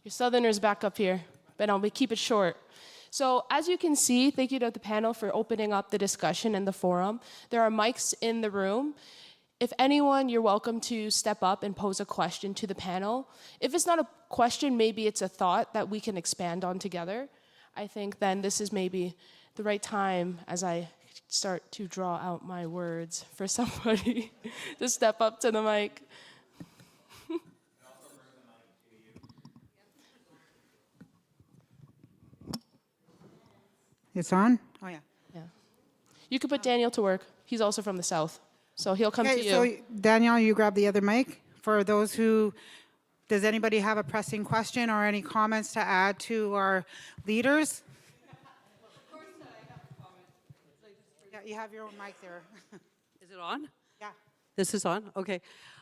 Your Southerners back up here, but I'll keep it short. So as you can see, thank you to the panel for opening up the discussion and the forum. There are mics in the room. If anyone, you're welcome to step up and pose a question to the panel. If it's not a question, maybe it's a thought that we can expand on together. I think then this is maybe the right time as I start to draw out my words for somebody to step up to the mic. It's on? Oh, yeah. Yeah. You could put Daniel to work. He's also from the South, so he'll come to you. So Daniel, you grab the other mic. For those who, does anybody have a pressing question or any comments to add to our leaders? Of course, I have a comment. Yeah, you have your own mic there. Is it on? Yeah. This is on? Okay.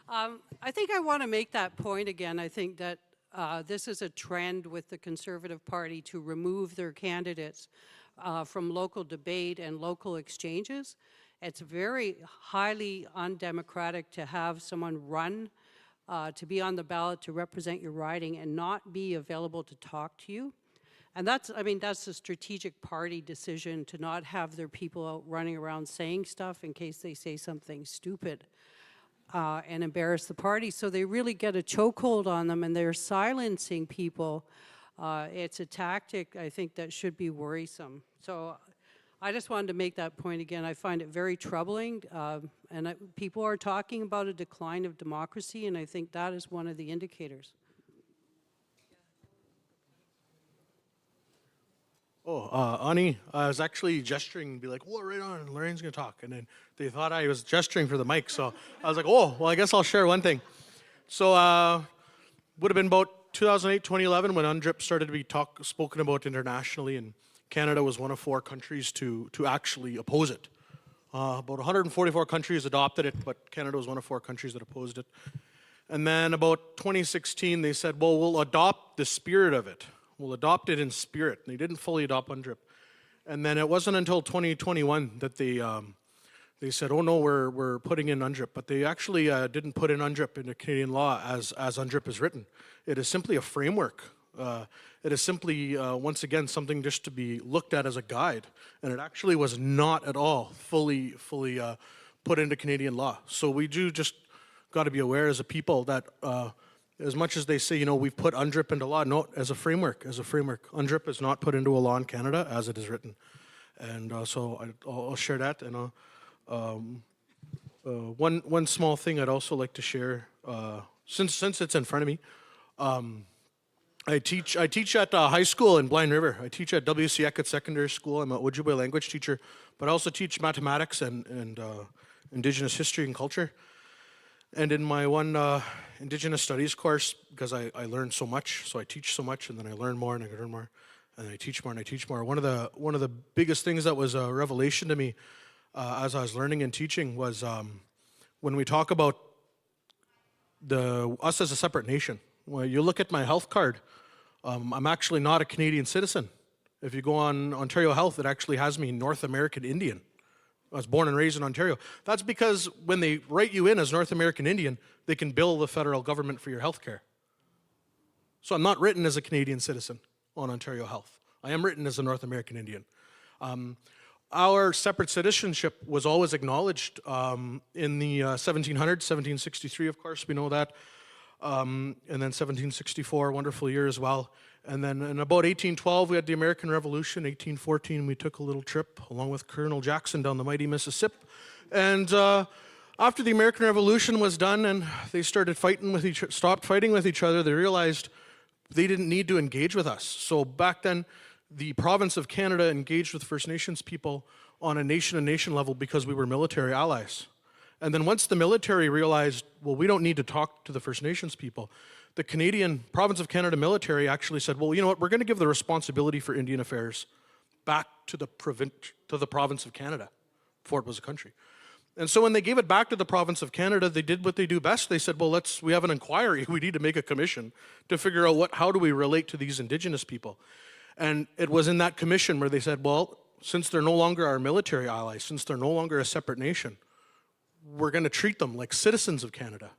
I think I want to make that point again. I think that this is a trend with the Conservative Party to remove their candidates from local debate and local exchanges. It's very highly undemocratic to have someone run to be on the ballot to represent your riding and not be available to talk to you. And that's a strategic party decision to not have their people out running around saying stuff in case they say something stupid and embarrass the party. So they really get a chokehold on them and they're silencing people. It's a tactic, I think, that should be worrisome. So I just wanted to make that point again. I find it very troubling, people are talking about a decline of democracy, and I think that is one of the indicators. Ani, I was actually gesturing, be like, "Whoa, right on, Lorraine's gonna talk," and then they thought I was gesturing for the mic, so I was like, "Oh, well, I guess I'll share one thing." So, would have been about 2008, 2011 when UNDRIP started to be spoken about internationally, and Canada was one of 4 countries to actually oppose it. About 144 countries adopted it, but Canada was one of 4 countries that opposed it. And then about 2016, they said, well, we'll adopt the spirit of it. We'll adopt it in spirit. And they didn't fully adopt UNDRIP. And then it wasn't until 2021 that they they said, oh no, we're putting in UNDRIP, but they actually didn't put in UNDRIP into Canadian law as UNDRIP is written. It is simply a framework. It is simply, once again, something just to be looked at as a guide, and it actually was not at all fully put into Canadian law. So we do just got to be aware as a people that as much as they say, you know, we've put UNDRIP into law, no, as a framework. UNDRIP is not put into a law in Canada as it is written. And so I'll share that. And one small thing I'd also like to share, since it's in front of me, I teach at high school in Blind River. I teach at W.C. Eckett Secondary School. I'm an Ojibwe language teacher, but I also teach mathematics and Indigenous history and culture. And in my one Indigenous studies course, because I learned so much, so I teach so much, and then I learn more and I learn more, and I teach more and I teach more. One of the biggest things that was a revelation to me as I was learning and teaching was when we talk about us as a separate nation. When you look at my health card, I'm actually not a Canadian citizen. If you go on Ontario Health, it actually has me North American Indian. I was born and raised in Ontario. That's because when they write you in as North American Indian, they can bill the federal government for your health care. So I'm not written as a Canadian citizen on Ontario Health. I am written as a North American Indian. Our separate citizenship was always acknowledged in the 1700s, 1763, of course, we know that. And then 1764, wonderful year as well. And then in about 1812, we had the American Revolution. 1814, we took a little trip along with Colonel Jackson down the mighty Mississippi. And after the American Revolution was done and they started stopped fighting with each other, they realized they didn't need to engage with us. So back then, the province of Canada engaged with First Nations people on a nation-to-nation level because we were military allies. And then once the military realized, well, we don't need to talk to the First Nations people, the Canadian Province of Canada military actually said, well, you know what, we're going to give the responsibility for Indian affairs back to the province of Canada before it was a country. And so when they gave it back to the province of Canada, they did what they do best. They said, well, we have an inquiry. We need to make a commission to figure out how do we relate to these Indigenous people. And it was in that commission where they said, well, since they're no longer our military allies, since they're no longer a separate nation, we're going to treat them like citizens of Canada.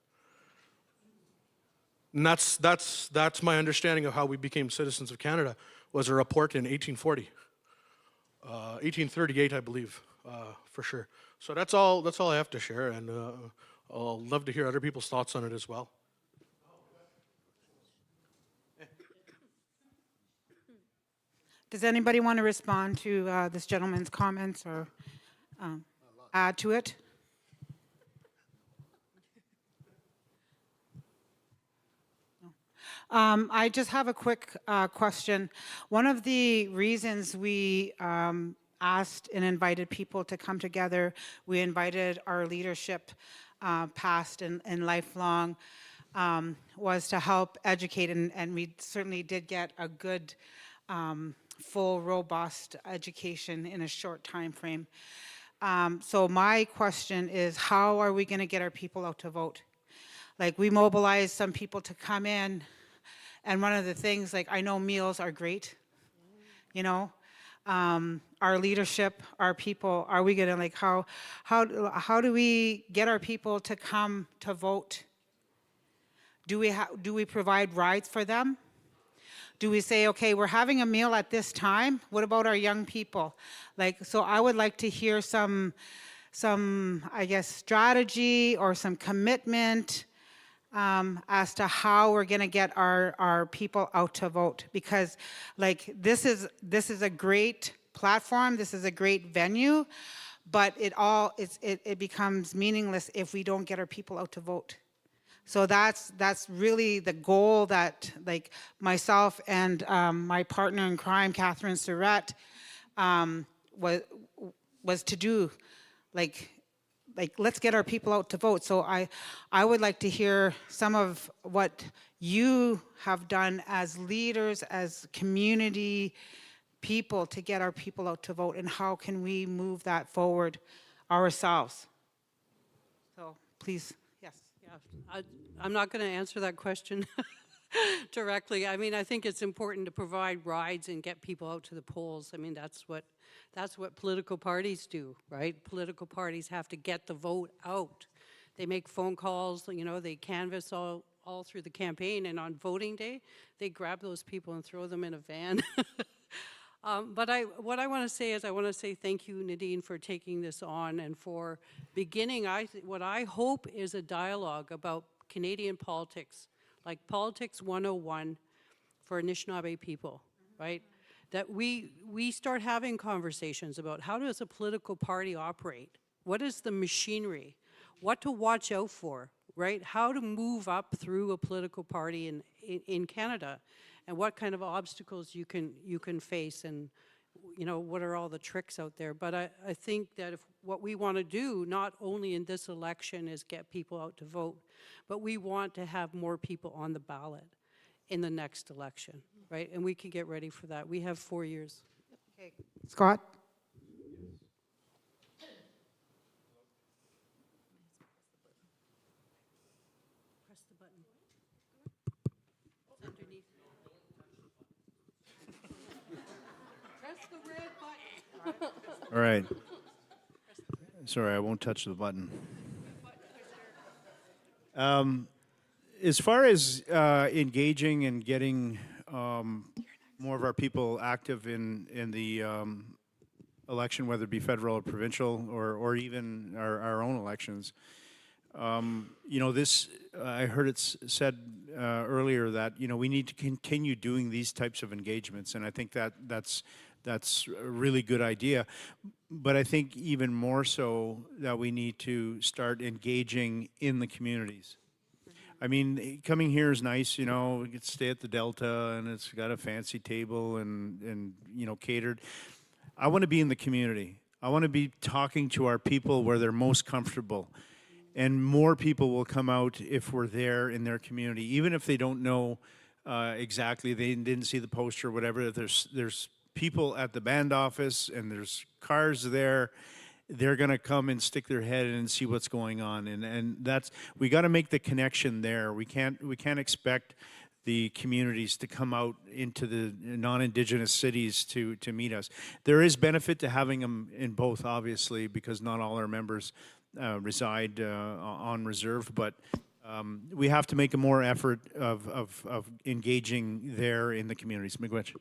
And that's my understanding of how we became citizens of Canada, was a report in 1840. 1838, I believe, for sure. So that's all I have to share, and I'll love to hear other people's thoughts on it as well. Does anybody want to respond to this gentleman's comments or add to it? I just have a quick question. One of the reasons we asked and invited people to come together, we invited our leadership, past and lifelong, was to help educate, and we certainly did get a good, full, robust education in a short time frame. So my question is, how are we going to get our people out to vote? Like, we mobilized some people to come in, and one of the things, like, I know meals are great, you know, our leadership, our people, are we gonna, like, how do we get our people to come to vote? Do we provide rides for them? Do we say, okay, we're having a meal at this time, what about our young people? Like, so I would like to hear some, I guess, strategy or some commitment as to how we're going to get our people out to vote, because, like, this is a great platform, this is a great venue, but it becomes meaningless if we don't get our people out to vote. So that's really the goal that, like, myself and my partner in crime, Catherine Surratt, was to do, like, let's get our people out to vote. So I would like to hear some of what you have done as leaders, as community people, to get our people out to vote, and how can we move that forward ourselves? So please, yes. Yeah, I'm not going to answer that question directly. I mean, I think it's important to provide rides and get people out to the polls. I mean, that's what political parties do, right? Political parties have to get the vote out. They make phone calls, you know, they canvass all through the campaign, and on voting day, they grab those people and throw them in a van. But what I want to say is I want to say thank you, Nadine, for taking this on and for beginning, what I hope is a dialogue about Canadian politics, like Politics 101 for Anishinaabe people, right? That we start having conversations about how does a political party operate? What is the machinery? What to watch out for, right? How to move up through a political party in Canada, and what kind of obstacles you can face, and you know, what are all the tricks out there. But I think that if what we want to do, not only in this election, is get people out to vote, but we want to have more people on the ballot in the next election, right? And we can get ready for that. We have 4 years. Okay. Scott? Press the button. It's underneath. Press the red button. All right. Sorry, I won't touch the button. As far as engaging and getting more of our people active in the election, whether it be federal or provincial or even our own elections, you know, this, I heard it said earlier that, you know, we need to continue doing these types of engagements, and I think that's a really good idea. But I think even more so that we need to start engaging in the communities. I mean, coming here is nice, you know, we could stay at the Delta and it's got a fancy table and you know, catered. I want to be in the community. I want to be talking to our people where they're most comfortable. And more people will come out if we're there in their community, even if they don't know exactly, they didn't see the poster or whatever. There's people at the band office and there's cars there. They're going to come and stick their head in and see what's going on, and that's, we got to make the connection there. We can't expect the communities to come out into the non-Indigenous cities to meet us. There is benefit to having them in both, obviously, because not all our members reside on reserve, but we have to make a more effort of engaging there in the communities. Miigwech.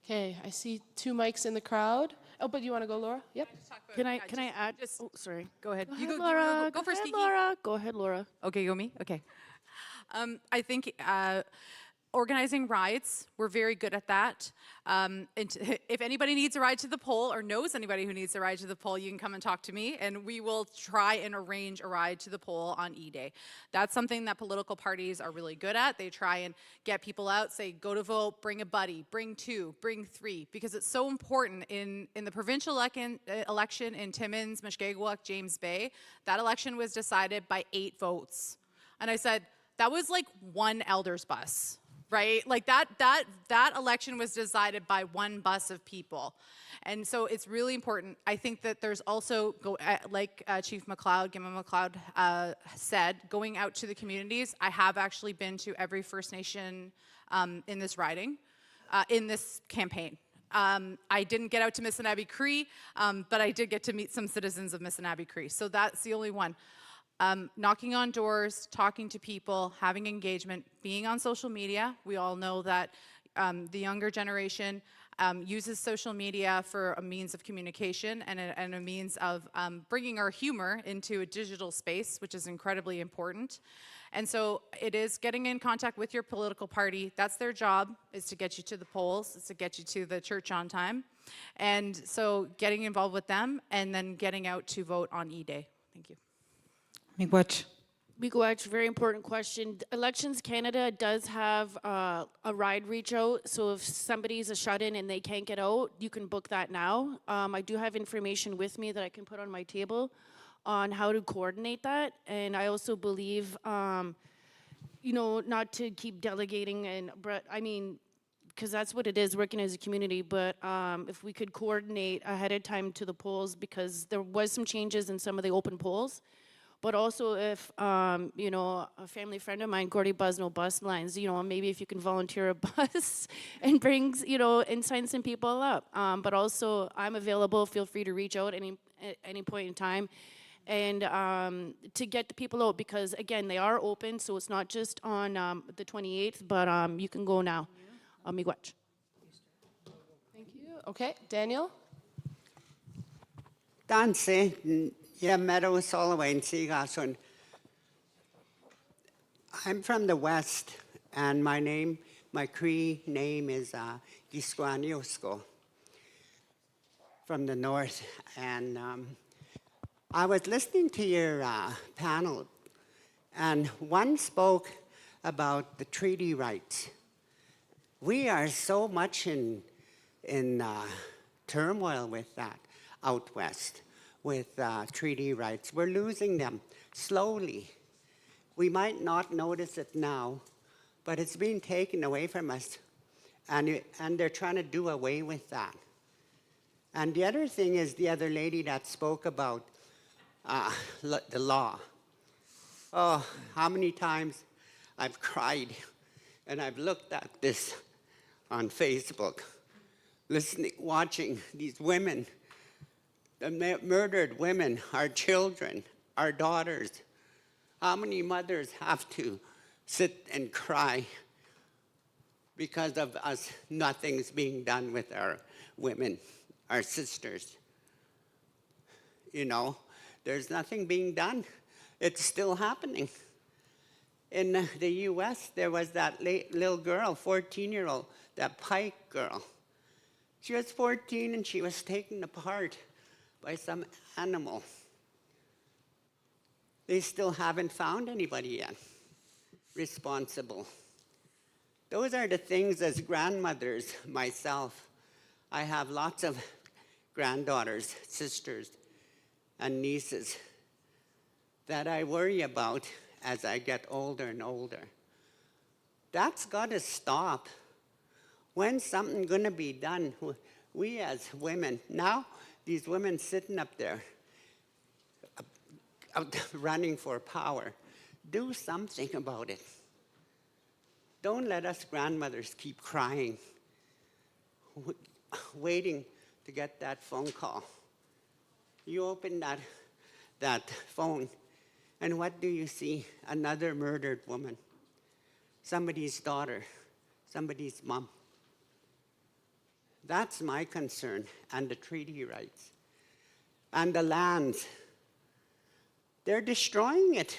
Okay, I see 2 mics in the crowd. Oh, but you want to go, Laura? Yep. Can I add? Oh, sorry. Go ahead. Go You ahead, go, Laura. go first, ahead, Kiki. Laura. Go ahead, Laura. Okay, go me? Okay. I think organizing rides, we're very good at that. And if anybody needs a ride to the poll or knows anybody who needs a ride to the poll, you can come and talk to me, and we will try and arrange a ride to the poll on E-Day. That's something that political parties are really good at. They try and get people out, say, go to vote, bring a buddy, bring 2, bring 3, because it's so important in the provincial election in Timmins, Mushkegowuk, James Bay. That election was decided by 8 votes. And I said, that was like 1 Elders bus. Right? Like that election was decided by 1 bus of people. And so it's really important. I think that there's also, like Chief McLeod, Gimma McLeod said, going out to the communities. I have actually been to every First Nation in this riding, in this campaign. I didn't get out to Missinabee Cree, but I did get to meet some citizens of Missinabee Cree. So that's the only one. Knocking on doors, talking to people, having engagement, being on social media. We all know that the younger generation uses social media for a means of communication and a means of bringing our humor into a digital space, which is incredibly important. And so it is getting in contact with your political party. That's their job, is to get you to the polls, is to get you to the church on time. And so getting involved with them and then getting out to vote on E-Day. Thank you. Miigwech. Miigwech, very important question. Elections Canada does have a ride reach out, so if somebody's a shut-in and they can't get out, you can book that now. I do have information with me that I can put on my table on how to coordinate that, and I also believe, you know, not to keep delegating, but I mean, because that's what it is, working as a community, but if we could coordinate ahead of time to the polls, because there was some changes in some of the open polls. But also if, you know, a family friend of mine, Gordy Buzz, no bus lines, you know, maybe if you can volunteer a bus and brings, you know, and sign some people up. But also I'm available, feel free to reach out at any point in time. And to get the people out, because again, they are open, so it's not just on the 28th, but you can go now. Miigwech. Thank you. Okay, Daniel? Danse, yeah, Meadow Soloway and Seagason. I'm from the West, and my Cree name is Gisquaniosko from the North. And I was listening to your panel, and one spoke about the treaty rights. We are so much in turmoil with that out West, with treaty rights. We're losing them slowly. We might not notice it now, but it's being taken away from us, and they're trying to do away with that. And the other thing is the other lady that spoke about the law. Oh, how many times I've cried and I've looked at this on Facebook, listening, watching these women, the murdered women, our children, our daughters. How many mothers have to sit and cry because of us, nothing's being done with our women, our sisters? You know, there's nothing being done. It's still happening. In the US, there was that little girl, 14-year-old, that Pike girl. She was 14 and she was taken apart by some animal. They still haven't found anybody yet responsible. Those are the things as grandmothers, myself. I have lots of granddaughters, sisters, and nieces that I worry about as I get older and older. That's got to stop. When's something going to be done? We as women, now these women sitting up there running for power, do something about it. Don't let us grandmothers keep crying, waiting to get that phone call. You open that phone, and what do you see? Another murdered woman, somebody's daughter, somebody's mom. That's my concern, and the treaty rights. And the lands, they're destroying it,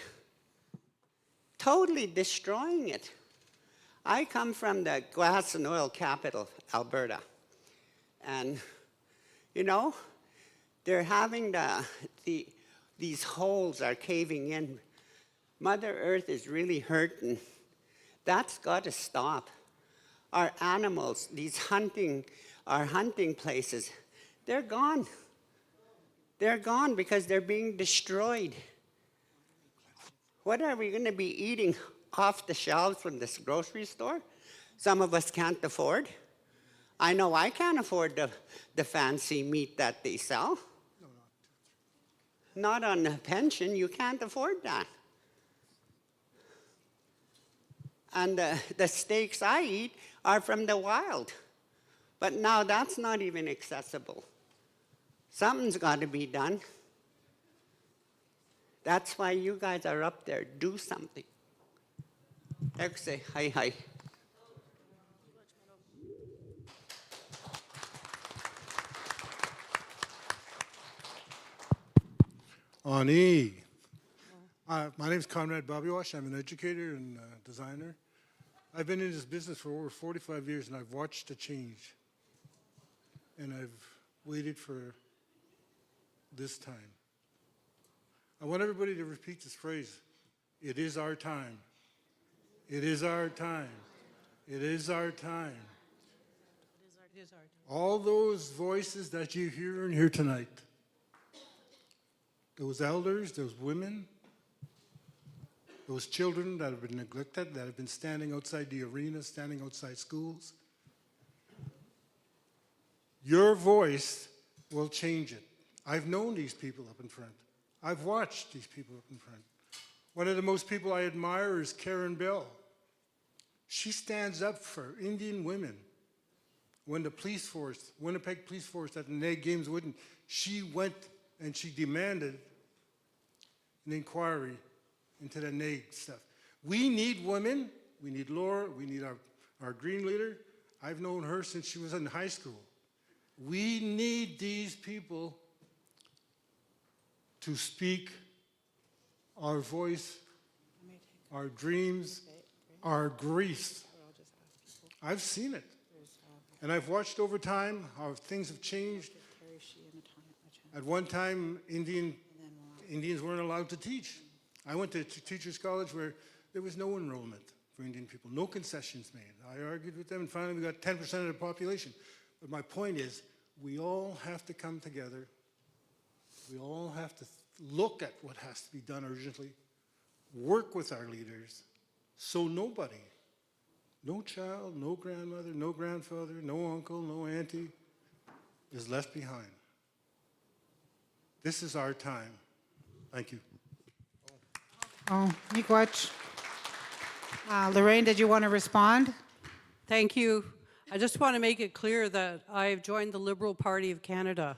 totally destroying it. I come from the glass and oil capital, Alberta, and you know, they're having these holes are caving in. Mother Earth is really hurting. That's got to stop. Our animals, our hunting places, they're gone. They're gone because they're being destroyed. What are we going to be eating off the shelves from this grocery store? Some of us can't afford. I know I can't afford the fancy meat that they sell. Not on a pension, you can't afford that. And the steaks I eat are from the wild. But now that's not even accessible. Something's got to be done. That's why you guys are up there. Do something. Say hi, hi. Ani. My name is Conrad Babiwash. I'm an educator and designer. I've been in this business for over 45 years, and I've watched the change. And I've waited for this time. I want everybody to repeat this phrase. It is our time. It is our time. It is our time. It is our time. All those voices that you hear in here tonight, those elders, those women, those children that have been neglected, that have been standing outside the arena, standing outside schools, your voice will change it. I've known these people up in front. I've watched these people up in front. One of the most people I admire is Karen Bell. She stands up for Indian women. When the police force, Winnipeg police force at the NAG Games wouldn't, she went and she demanded an inquiry into the NAG stuff. We need women. We need Laura. We need our green leader. I've known her since she was in high school. We need these people to speak our voice, our dreams, our grief. I've seen it. And I've watched over time how things have changed. At one time, Indians weren't allowed to teach. I went to teachers' college where there was no enrollment for Indian people, no concessions made. I argued with them, and finally we got 10% of the population. But my point is, we all have to come together. We all have to look at what has to be done urgently, work with our leaders, so nobody, no child, no grandmother, no grandfather, no uncle, no auntie is left behind. This is our time. Thank you. Oh, miigwech. Lorraine, did you want to respond? Thank you. I just want to make it clear that I've joined the Liberal Party of Canada.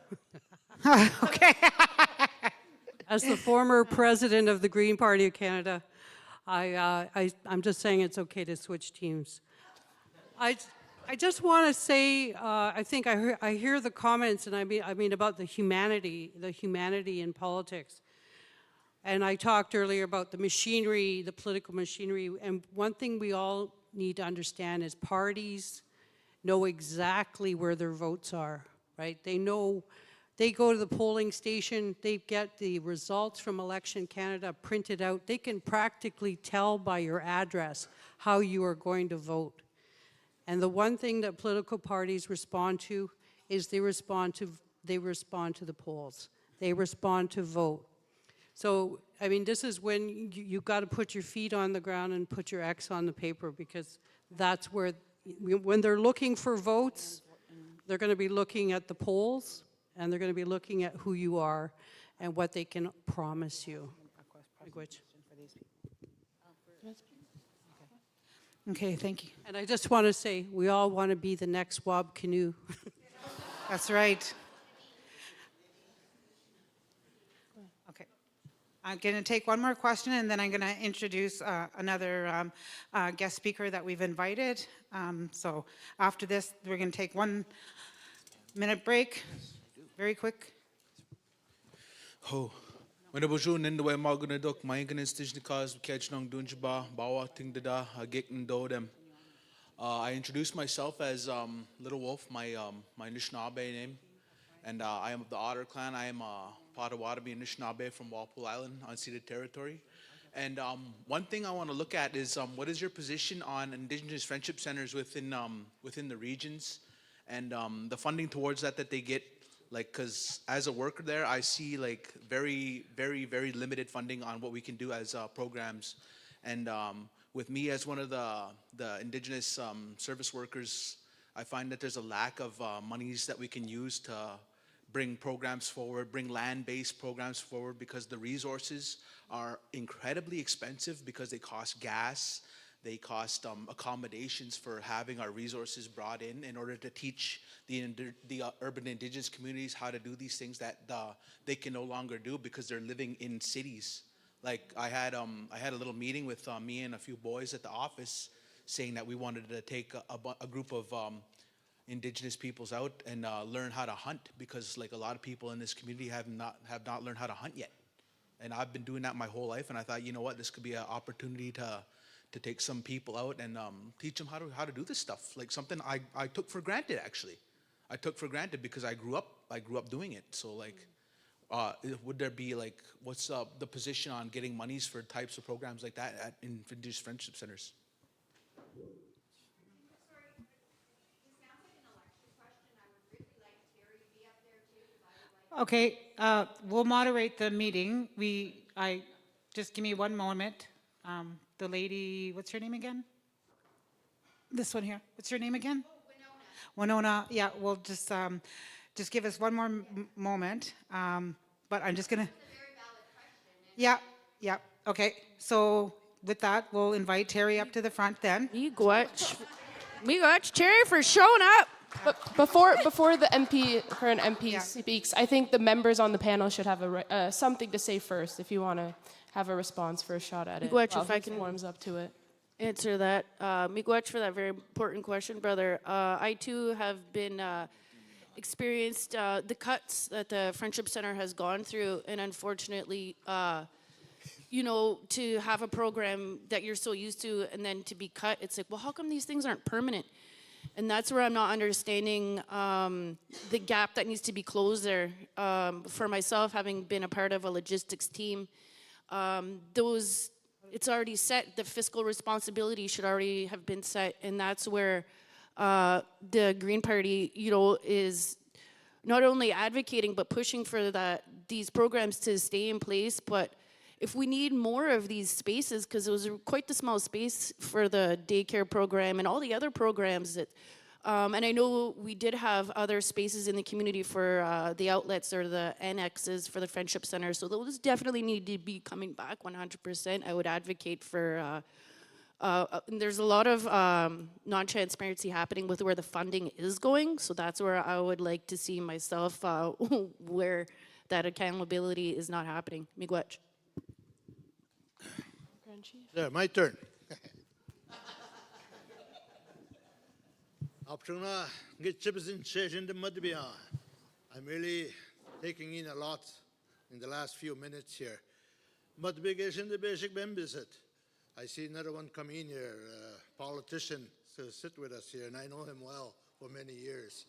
Okay. As the former president of the Green Party of Canada, I'm just saying it's okay to switch teams. I just want to say, I think I hear the comments, and I mean about the humanity in politics. And I talked earlier about the machinery, the political machinery, and one thing we all need to understand is parties know exactly where their votes are, right? They know, they go to the polling station, they get the results from Election Canada printed out. They can practically tell by your address how you are going to vote. And the one thing that political parties respond to is they respond to the polls. They respond to vote. So, I mean, this is when you've got to put your feet on the ground and put your X on the paper, because that's where, when they're looking for votes, they're going to be looking at the polls, and they're going to be looking at who you are and what they can promise you. Okay, thank you. And I just want to say, we all want to be the next Wab Canoe. That's right. Okay. I'm going to take one more question, and then I'm going to introduce another guest speaker that we've invited. So after this, we're going to take 1 minute break. Very quick. Ho. When bonjour nende we maguna dok my INDIGENOUS Kejnong Dunjba Baawaating dada Agik Dodem. I introduced myself as Little Wolf, my Anishinaabe name, and I am of the Otter clan. I am a Potawatomi Anishinaabe from Walpole Island, unceded territory. And one thing I want to look at is what is your position on Indigenous friendship centers within the regions, and the funding towards that they get. Like, because as a worker there, I see like very, very, very limited funding on what we can do as programs. And with me as one of the Indigenous service workers, I find that there's a lack of monies that we can use to bring programs forward, bring land-based programs forward, because the resources are incredibly expensive because they cost gas, they cost accommodations for having our resources brought in order to teach the urban Indigenous communities how to do these things that they can no longer do because they're living in cities. Like I had a little meeting with me and a few boys at the office saying that we wanted to take a group of Indigenous peoples out and learn how to hunt, because like a lot of people in this community have not learned how to hunt yet. And I've been doing that my whole life, and I thought, you know what, this could be an opportunity to take some people out and teach them how to do this stuff. Like something I took for granted, actually. I took for granted because I grew up doing it. So like, would there be like, what's the position on getting monies for types of programs like that at Indigenous friendship centers? Okay, we'll moderate the meeting. Just give me 1 moment. The lady, what's her name again? This one here. What's your name again? Winona. Yeah, we'll just give us one more moment. But I'm just gonna. Yeah, yeah, okay. So with that, we'll invite Terry up to the front then. Miigwech, Cherry for showing up. But before the current MP speaks, I think the members on the panel should have something to say first if you want to have a response for a shot at it. Miigwech, while if I he can warms up to it. answer that. Miigwech for that very important question, brother. I too have been experienced the cuts that the Friendship Center has gone through, and unfortunately, you know, to have a program that you're so used to and then to be cut, it's like, well, how come these things aren't permanent? And that's where I'm not understanding the gap that needs to be closed there. For myself, having been a part of a logistics team, it's already set. The fiscal responsibility should already have been set, and that's where the Green Party, you know, is not only advocating but pushing for these programs to stay in place. But if we need more of these spaces, because it was quite the small space for the daycare program and all the other programs that, and I know we did have other spaces in the community for the outlets or the annexes for the Friendship Center, so those definitely need to be coming back 100%. I would advocate for, there's a lot of non-transparency happening with where the funding is going, so that's where I would like to see myself where that accountability is not happening. Miigwech. There, my turn. I'm really taking in a lot in the last few minutes here. I see another one come in here, a politician to sit with us here, and I know him well for many years.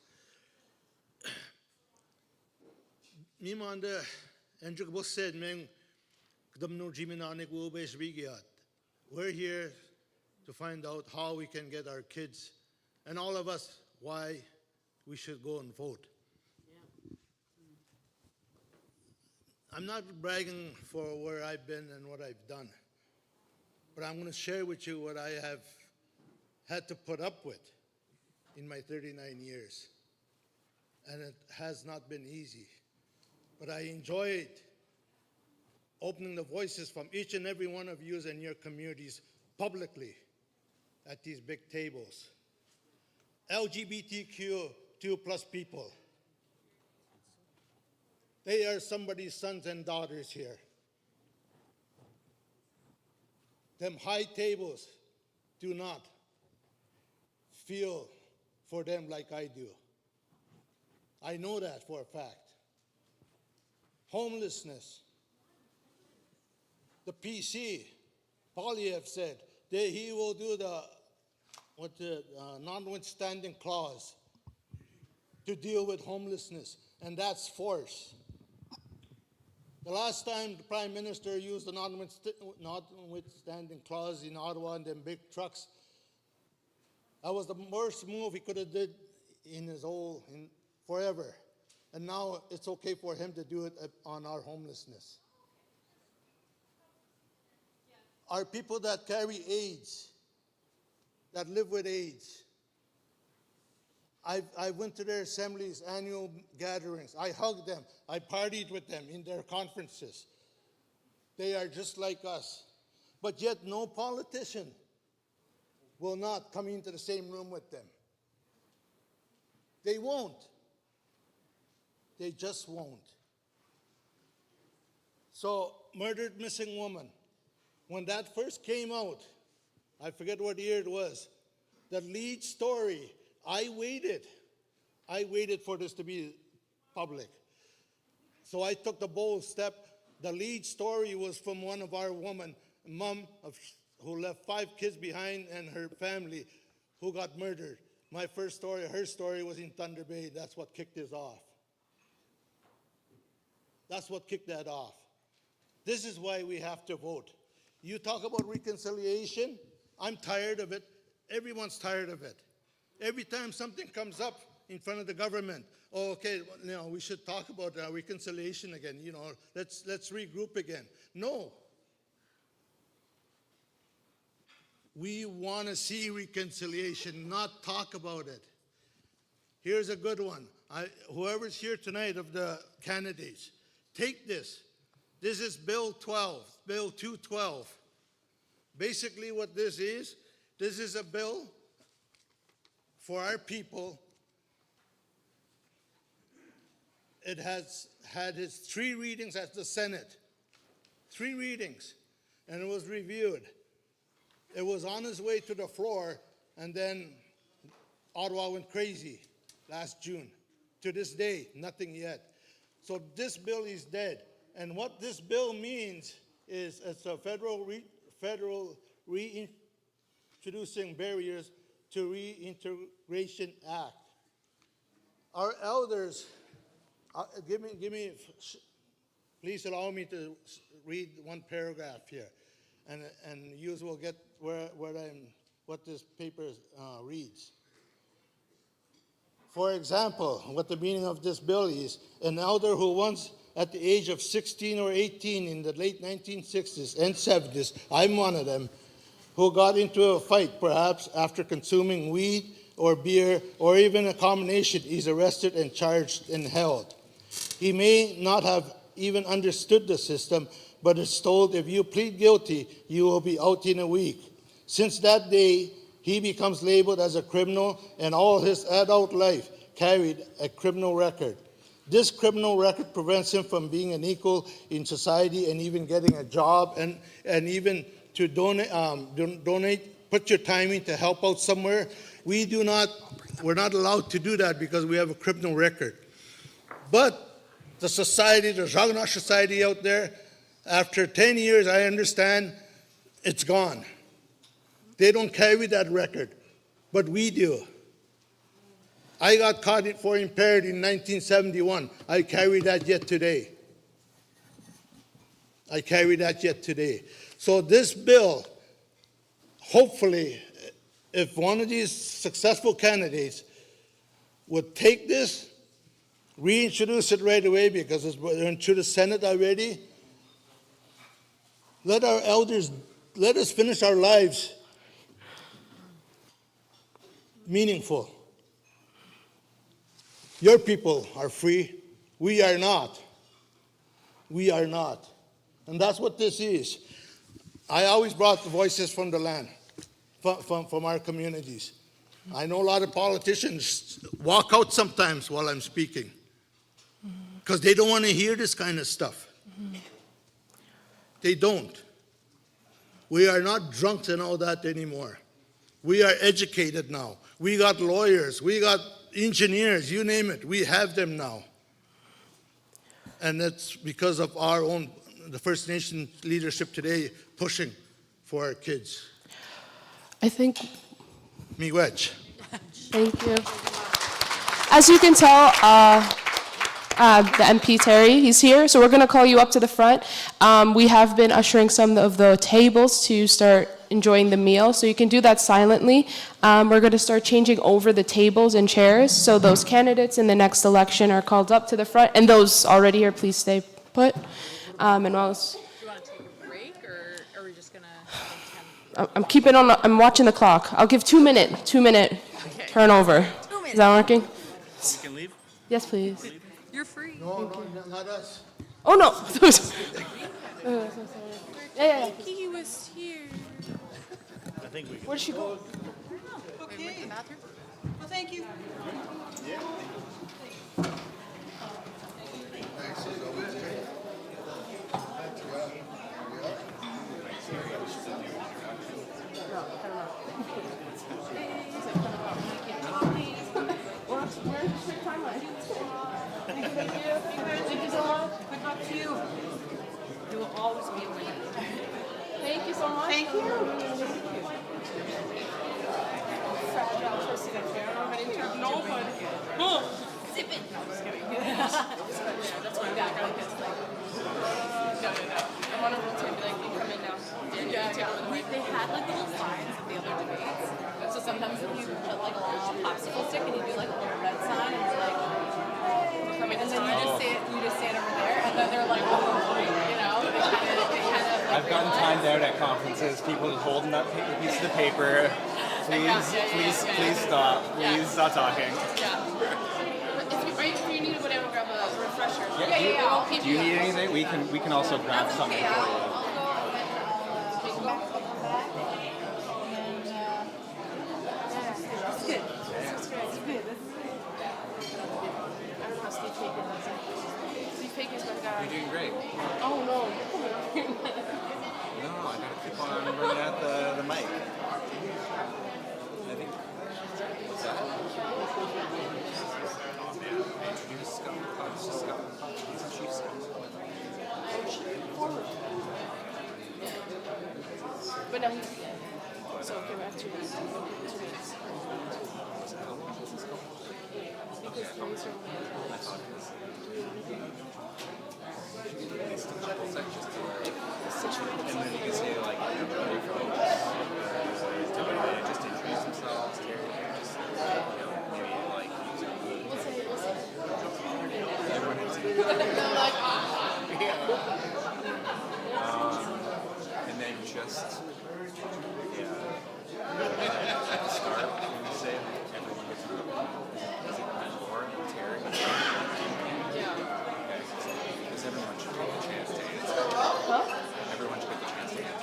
We're here to find out how we can get our kids and all of us why we should go and vote. I'm not bragging for where I've been and what I've done, but I'm going to share with you what I have had to put up with in my 39 years. And it has not been easy, but I enjoyed opening the voices from each and every one of you in your communities publicly at these big tables. LGBTQ2 plus people. They are somebody's sons and daughters here. Them high tables do not feel for them like I do. I know that for a fact. Homelessness. The PC, Polyev said, that he will do the notwithstanding clause to deal with homelessness, and that's force. The last time the Prime Minister used the notwithstanding clause in Ottawa and them big trucks, that was the worst move he could have did in forever. And now it's okay for him to do it on our homelessness. Our people that carry AIDS, that live with AIDS. I went to their assemblies, annual gatherings. I hugged them. I partied with them in their conferences. They are just like us. But yet no politician will not come into the same room with them. They won't. They just won't. So, murdered missing woman. When that first came out, I forget what year it was, the lead story, I waited for this to be public. So I took the bold step. The lead story was from one of our women, mom who left 5 kids behind and her family who got murdered. My first story, her story was in Thunder Bay. That's what kicked this off. That's what kicked that off. This is why we have to vote. You talk about reconciliation, I'm tired of it. Everyone's tired of it. Every time something comes up in front of the government, oh, okay, we should talk about reconciliation again, let's regroup again. No. We want to see reconciliation, not talk about it. Here's a good one. Whoever's here tonight of the candidates, take this. This is Bill 12, Bill 212. Basically what this is a bill for our people. It has had its 3 readings at the Senate. 3 readings, and it was reviewed. It was on its way to the floor, and then Ottawa went crazy last June. To this day, nothing yet. So this bill is dead. And what this bill means is it's a federal reintroducing barriers to Reintegration Act. Our elders, please allow me to read one paragraph here, and you will get what this paper reads. For example, what the meaning of this bill is, an elder who once at the age of 16 or 18 in the late 1960s and 70s, I'm one of them, who got into a fight perhaps after consuming weed or beer or even a combination, is arrested and charged and held. He may not have even understood the system, but is told if you plead guilty, you will be out in a week. Since that day, he becomes labeled as a criminal, and all his adult life carried a criminal record. This criminal record prevents him from being an equal in society and even getting a job, and even to donate, put your time in to help out somewhere. We're not allowed to do that because we have a criminal record. But the society, the Jagannath society out there, after 10 years, I understand, it's gone. They don't carry that record, but we do. I got caught for impaired in 1971. I carry that yet today. I carry that yet today. So this bill, hopefully, if one of these successful candidates would take this, reintroduce it right away because it's went through the Senate already, let our elders, let us finish our lives meaningful. Your people are free. We are not. We are not. And that's what this is. I always brought the voices from the land, from our communities. I know a lot of politicians walk out sometimes while I'm speaking because they don't want to hear this kind of stuff. They don't. We are not drunks and all that anymore. We are educated now. We got lawyers. We got engineers. You name it. We have them now. And that's because of our own, the First Nation leadership today pushing for our kids. I think. Miigwech. Thank you. As you can tell, the MP Terry, he's here, so we're going to call you up to the front. We have been ushering some of the tables to start enjoying the meal, so you can do that silently. We're going to start changing over the tables and chairs, so those candidates in the next election are called up to the front, and those already here, please stay put. And while Do you want to take a break, or are we just going to? I'm watching the clock. I'll give 2 minute turnover. 2 minutes. Is that working? You can leave? Yes, please. You're free. No, not us. Oh, no. Yeah. He was here. I think we can. Where'd she go? Okay. Well, thank you. Thank you so much. Good luck to you. You will always be a winner. Thank you so much. Thank you. Fragile for signature. I don't have any term. Nobody. Zip it. No, I'm just kidding. That's why I'm back. No. I want to rotate, be like, you come in now. They had like little signs at the other debates. So sometimes if you put like a little popsicle stick and you do like a little red sign and you're like, hey. And then you just stand over there and then they're like, you know, they kind of like, I've gotten timed out at conferences. People just holding up piece of the paper. Please stop. Please stop talking. If you need whatever, grab a refresher. Do you need anything? We can also grab something for you. You're doing great. Oh no. No, I gotta keep on bringing out the mic. I think. What's that? Oh man, I introduced Scott. Oh, it's just Scott. He's the chief Scott. But no, he's so okay, we have 2 minutes. 2 minutes. Because things are I thought it was. It's a couple sections to and then you can say like everybody from just introduce themselves, Terry, just maybe like and then just at the start when you say everyone gets is it Laura and Terry? Okay. Because everyone should get a chance to answer. Huh? Everyone should get the chance to answer.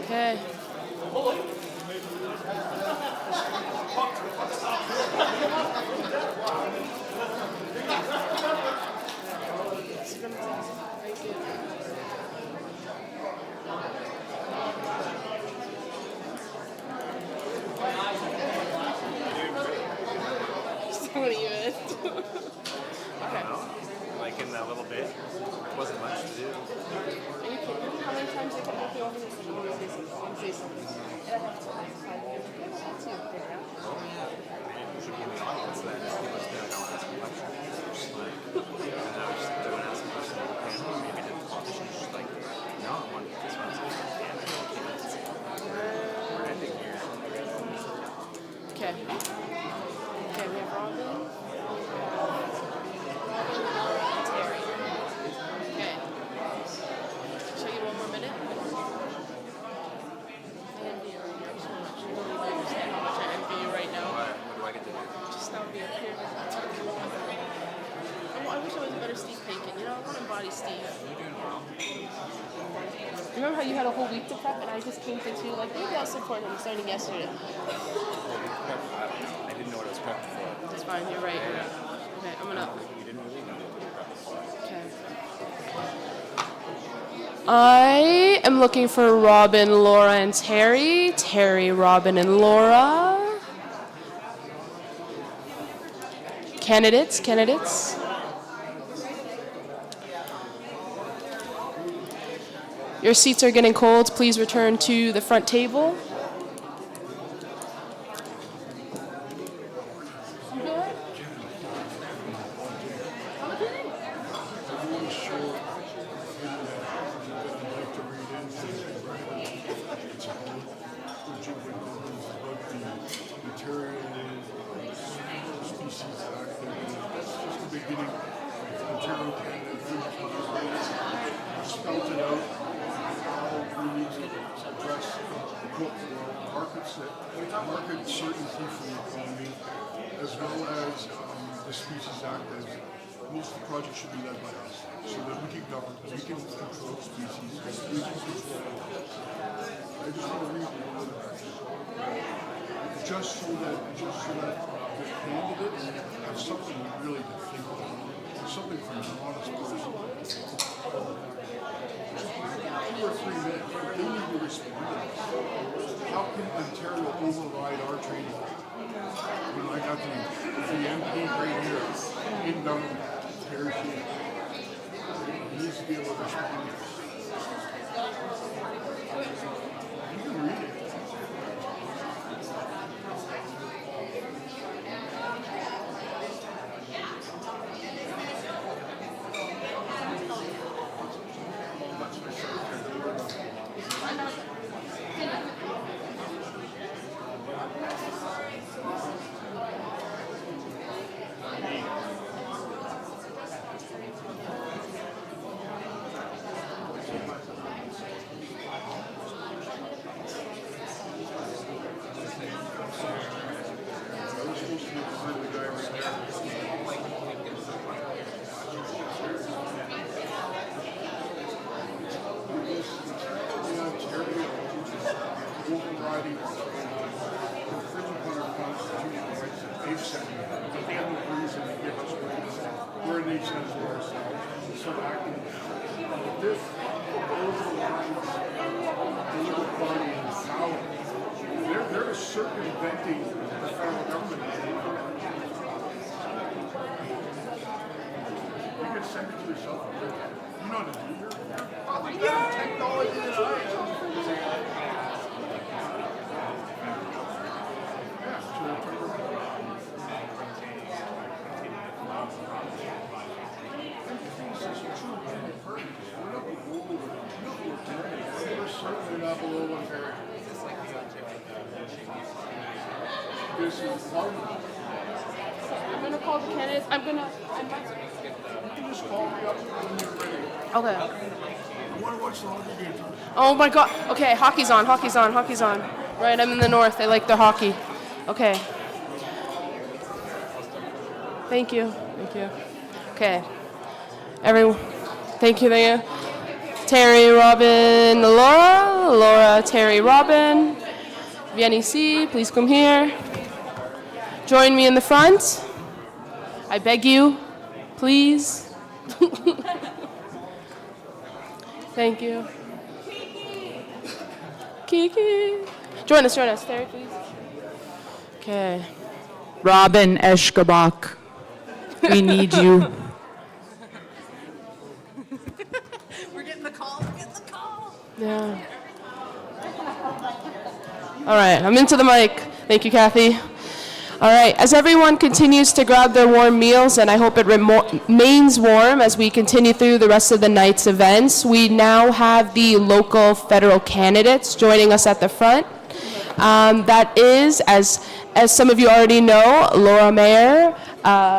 Okay. Like in that little bit, wasn't much to do. Are you kidding me? How many times they come up over this and I want to say something? I want to say something. And I have to like 5 years. That's you. Oh yeah. Maybe you should be in the audience then. People just be like, I want to ask a question. Just like, and I was just doing ask a question on the panel. Maybe the politician's just like, no, I want this one's like, damn it, we're ending here. Okay. Okay, we have Robin. Remember how you had a whole week to prep and I just came to you like, maybe I'll support him starting yesterday. I didn't know what I was prepping for. That's fine, you're right. Okay, I'm gonna. You didn't really know what you were prepping for. Okay. I am looking for Robin, Laura, and Terry. Terry, Robin, and Laura. Candidates. Your seats are getting cold. Please return to the front table. Market certainty for the economy, as well as the Species Act, as most of the projects should be led by us, so that we can govern, we can control species, we can control. I just want to read one other just so that the candidates have something really to think about, something from an honest person. 2 or 3 minutes, but they need to respond to this. how can Ontario override our training? You know, I got the MP right here in government, Terry Sheehan. He needs to be able to respond to this. You can read it. They're circumventing the federal government. You can send it to yourself. You know how to do your technology that I I'm going to call the candidates. I might. just call me up when you're ready. Okay. I want to watch the hockey game. Oh my God. Okay, hockey's on, hockey's on, hockey's on. Right, I'm in the north. They like their hockey. Okay. Thank you. Thank you. Okay. Everyone. Thank you. Thank you. Terry, Robin, Laura. Laura, Terry, Robin. Viens ici. Please come here. Join me in the front. I beg you. Please. Thank you. Kiki. Join us, Terry, please. Okay. Robin Eshkabak, we need you. We're getting the call. We're getting the call. Yeah. All right, I'm into the mic. Thank you, Kathy. All right, as everyone continues to grab their warm meals, and I hope it remains warm as we continue through the rest of the night's events, we now have the local federal candidates joining us at the front. That is, as some of you already know, Laura Mayer.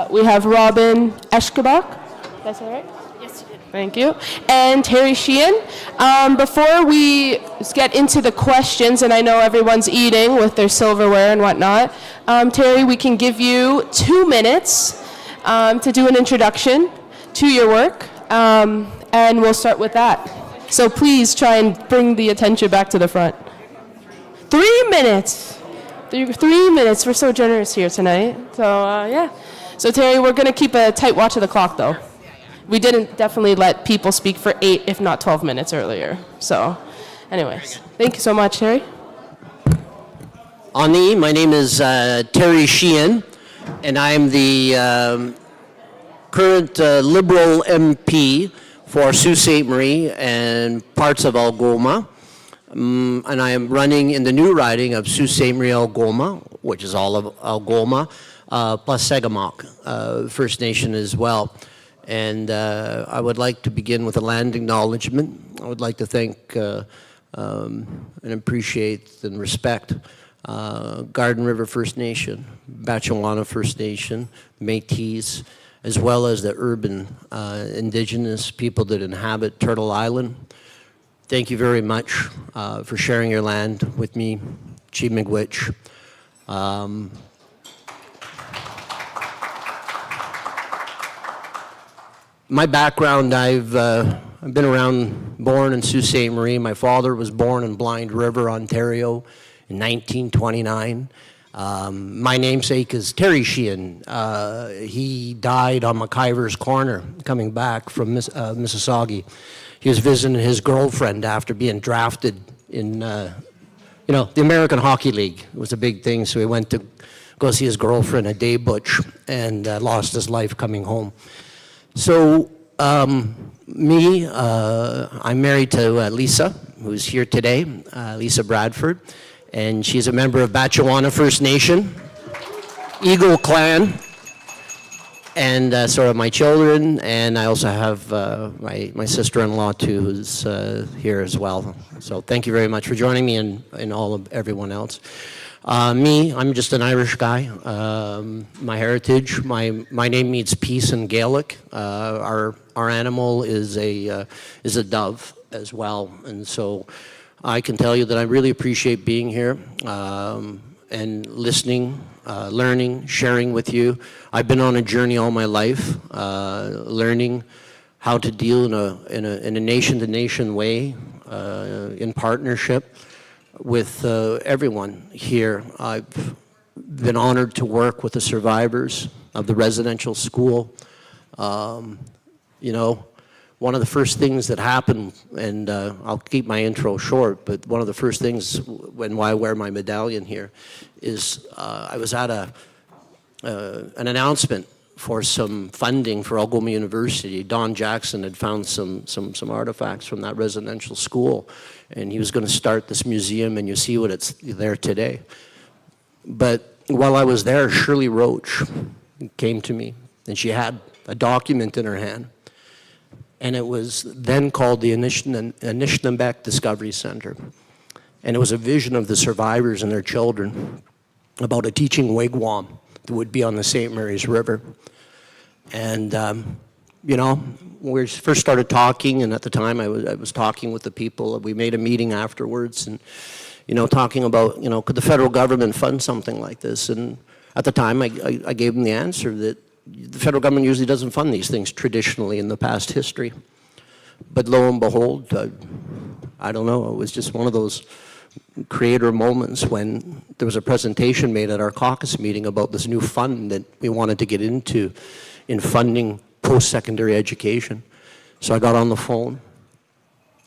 We have Robin Eshkabak. That's all right? Yes, you did. Thank you. And Terry Sheehan. Before we get into the questions, and I know everyone's eating with their silverware and whatnot, Terry, we can give you 2 minutes to do an introduction to your work, and we'll start with that. So please try and bring the attention back to the front. 3 minutes. 3 minutes. We're so generous here tonight. So, yeah. So, Terry, we're going to keep a tight watch of the clock, though. We didn't definitely let people speak for 8, if not 12 minutes earlier. So, anyways, thank you so much, Terry. Ani, my name is Terry Sheehan, and I'm the current Liberal MP for Sault Ste. Marie and parts of Algoma. And I am running in the new riding of Sault Ste. Marie Algoma, which is all of Algoma, plus Sagamok First Nation as well. And I would like to begin with a land acknowledgement. I would like to thank and appreciate and respect Garden River First Nation, Batchewana First Nation, Métis, as well as the urban Indigenous people that inhabit Turtle Island. Thank you very much for sharing your land with me, Chief Miigwech. My background, I've been around, born in Sault Ste. Marie. My father was born in Blind River, Ontario in 1929. My namesake is Terry Sheehan. He died on McIver's Corner coming back from Mississauga. He was visiting his girlfriend after being drafted in you know, the American Hockey League was a big thing, so he went to go see his girlfriend, a day butch, and lost his life coming home. So me, I'm married to Lisa, who's here today, Lisa Bradford, and she's a member of Batchewana First Nation, Eagle Clan, and sort of my children, and I also have my sister-in-law too, who's here as well. So thank you very much for joining me and all of everyone else. Me, I'm just an Irish guy. My heritage, my name means peace in Gaelic. Our animal is a dove as well, and so I can tell you that I really appreciate being here and listening, learning, sharing with you. I've been on a journey all my life, learning how to deal in a nation-to-nation way, in partnership with everyone here. I've been honored to work with the survivors of the residential school. You know, one of the first things that happened, and I'll keep my intro short, but one of the first things why I wear my medallion here is I was at an announcement for some funding for Algoma University. Don Jackson had found some artifacts from that residential school, and he was going to start this museum, and you see what it's there today. But while I was there, Shirley Roach came to me, and she had a document in her hand, and it was then called the Anishinaabeg Discovery Center. And it was a vision of the survivors and their children about a teaching wigwam that would be on the St. Mary's River. And, you know, when we first started talking, and at the time I was talking with the people, we made a meeting afterwards, and, you know, talking about, you know, could the federal government fund something like this? And at the time I gave them the answer that the federal government usually doesn't fund these things traditionally in the past history. But lo and behold, I don't know, it was just one of those creator moments when there was a presentation made at our caucus meeting about this new fund that we wanted to get into in funding post-secondary education. So I got on the phone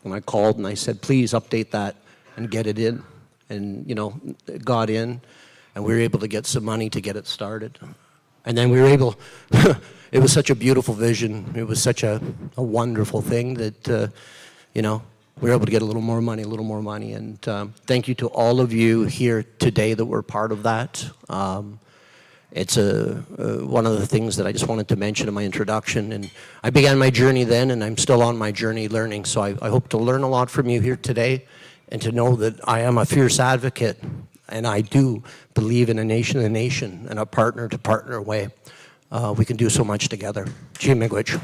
and I called and I said, please update that and get it in. And, you know, it got in, and we were able to get some money to get it started. And then we were able, it was such a beautiful vision. It was such a wonderful thing that, you know, we were able to get a little more money. And thank you to all of you here today that were part of that. It's one of the things that I just wanted to mention in my introduction. And I began my journey then, and I'm still on my journey learning. So I hope to learn a lot from you here today, and to know that I am a fierce advocate, and I do believe in a nation and a partner-to-partner way. We can do so much together. Chi miigwech.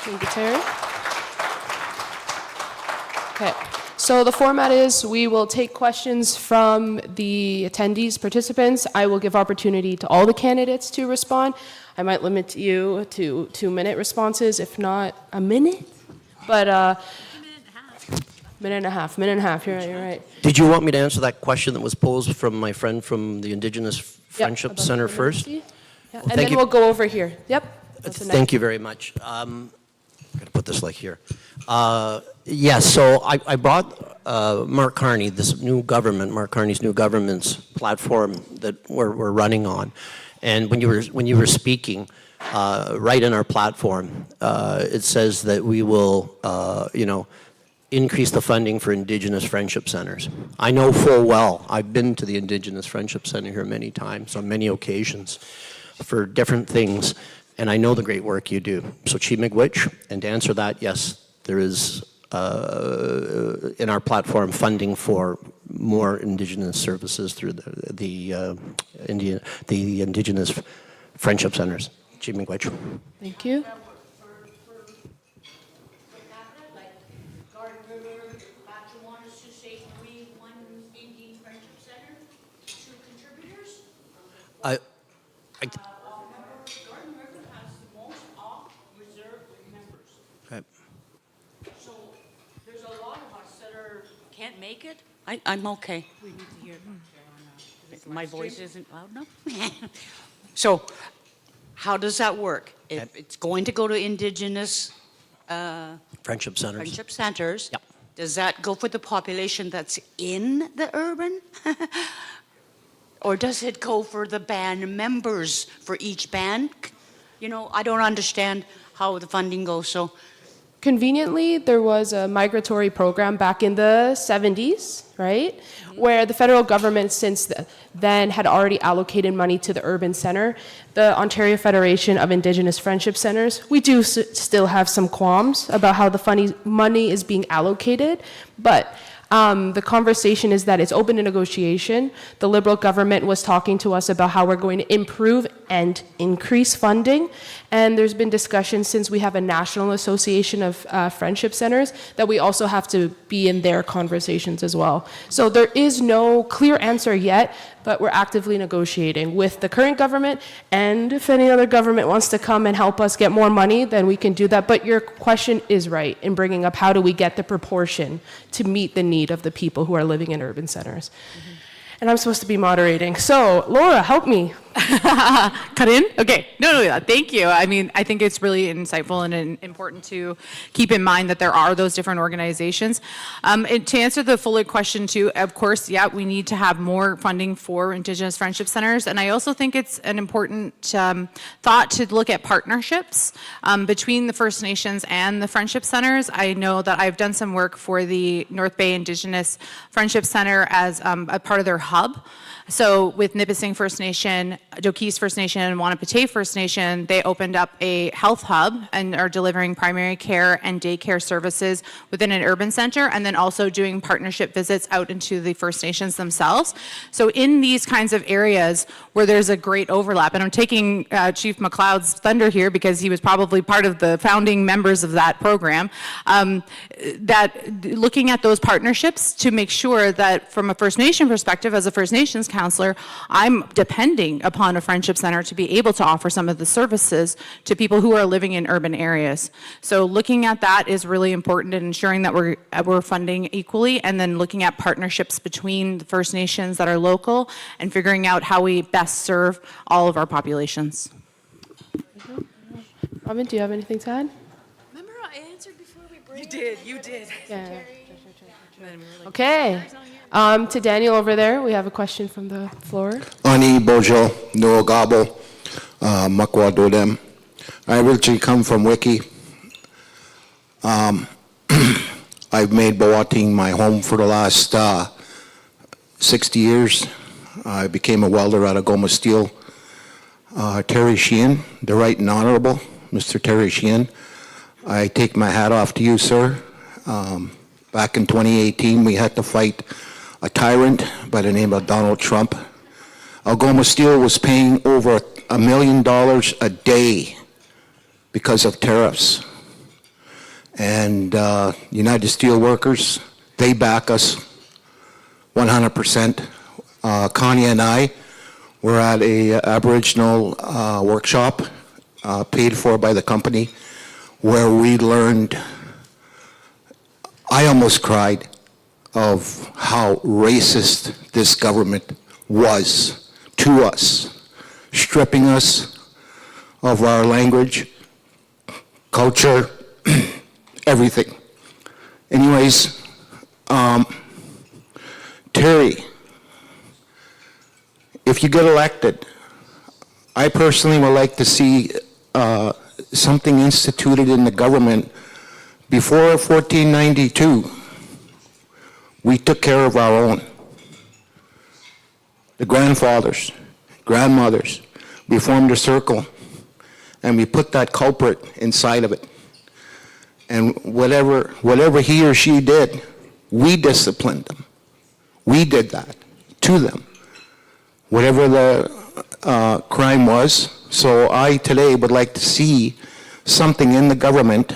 Thank you, Terry. Okay, so the format is we will take questions from the attendees, participants. I will give opportunity to all the candidates to respond. I might limit you to 2-minute responses, if not a minute, but minute and a half, you're right. Did you want me to answer that question that was posed from my friend from the Indigenous Friendship Center first? Yeah. And then we'll go over here. Yep. Thank you very much. I'm going to put this like here. Yes, so I brought Mark Carney, this new government, Mark Carney's new government's platform that we're running on. And when you were speaking, right in our platform, it says that we will, you know, increase the funding for Indigenous Friendship Centers. I know full well, I've been to the Indigenous Friendship Center here many times, on many occasions, for different things, and I know the great work you do. So Chi miigwech, and to answer that, yes, there is in our platform funding for more Indigenous services through the Indigenous Friendship Centers. Chi miigwech. Thank you. Can't make it? I'm okay. We need to hear my voice isn't loud enough. So how does that work? If it's going to go to Indigenous Friendship Centers. Friendship Centers, Yep. does that go for the population that's in the urban? Or does it go for the band members for each band? You know, I don't understand how the funding goes, so. Conveniently, there was a migratory program back in the 70s, right? Where the federal government since then had already allocated money to the urban center. The Ontario Federation of Indigenous Friendship Centers, we do still have some qualms about how the money is being allocated, but the conversation is that it's open to negotiation. The Liberal government was talking to us about how we're going to improve and increase funding. And there's been discussion since we have a national association of friendship centers that we also have to be in their conversations as well. So there is no clear answer yet, but we're actively negotiating with the current government, and if any other government wants to come and help us get more money, then we can do that. But your question is right in bringing up how do we get the proportion to meet the need of the people who are living in urban centers. And I'm supposed to be moderating. So, Laura, help me. Cut in? Okay. No, thank you. I mean, I think it's really insightful and important to keep in mind that there are those different organizations. And to answer the fuller question too, of course, yeah, we need to have more funding for Indigenous Friendship Centers. And I also think it's an important thought to look at partnerships between the First Nations and the Friendship Centers. I know that I've done some work for the North Bay Indigenous Friendship Center as a part of their hub. So with Nipissing First Nation, Doki's First Nation, and Wanapitei First Nation, they opened up a health hub and are delivering primary care and daycare services within an urban center, and then also doing partnership visits out into the First Nations themselves. So in these kinds of areas where there's a great overlap, and I'm taking Chief McLeod's thunder here because he was probably part of the founding members of that program, that looking at those partnerships to make sure that from a First Nation perspective, as a First Nations counselor, I'm depending upon a friendship center to be able to offer some of the services to people who are living in urban areas. So looking at that is really important in ensuring that we're funding equally, and then looking at partnerships between the First Nations that are local and figuring out how we best serve all of our populations. Robin, do you have anything to add? Remember I answered before we break? You did. Yeah. Okay. To Daniel over there, we have a question from the floor. Ani Bojo, Nuogabo, Makwa Dodem. I originally come from Wiki. I've made Baawaating my home for the last 60 years. I became a welder out of Goma Steel. Terry Sheehan, the Right and Honorable, Mr. Terry Sheehan, I take my hat off to you, sir. Back in 2018, we had to fight a tyrant by the name of Donald Trump. Algoma Steel was paying over $1 million a day because of tariffs. And United Steelworkers, they back us 100%. Connie and I were at a Aboriginal workshop paid for by the company where we learned, I almost cried, of how racist this government was to us, stripping us of our language, culture, everything. Anyways, Terry, if you get elected, I personally would like to see something instituted in the government. Before 1492, we took care of our own. The grandfathers, grandmothers, we formed a circle and we put that culprit inside of it. And whatever he or she did, we disciplined them. We did that to them, whatever the crime was. So I today would like to see something in the government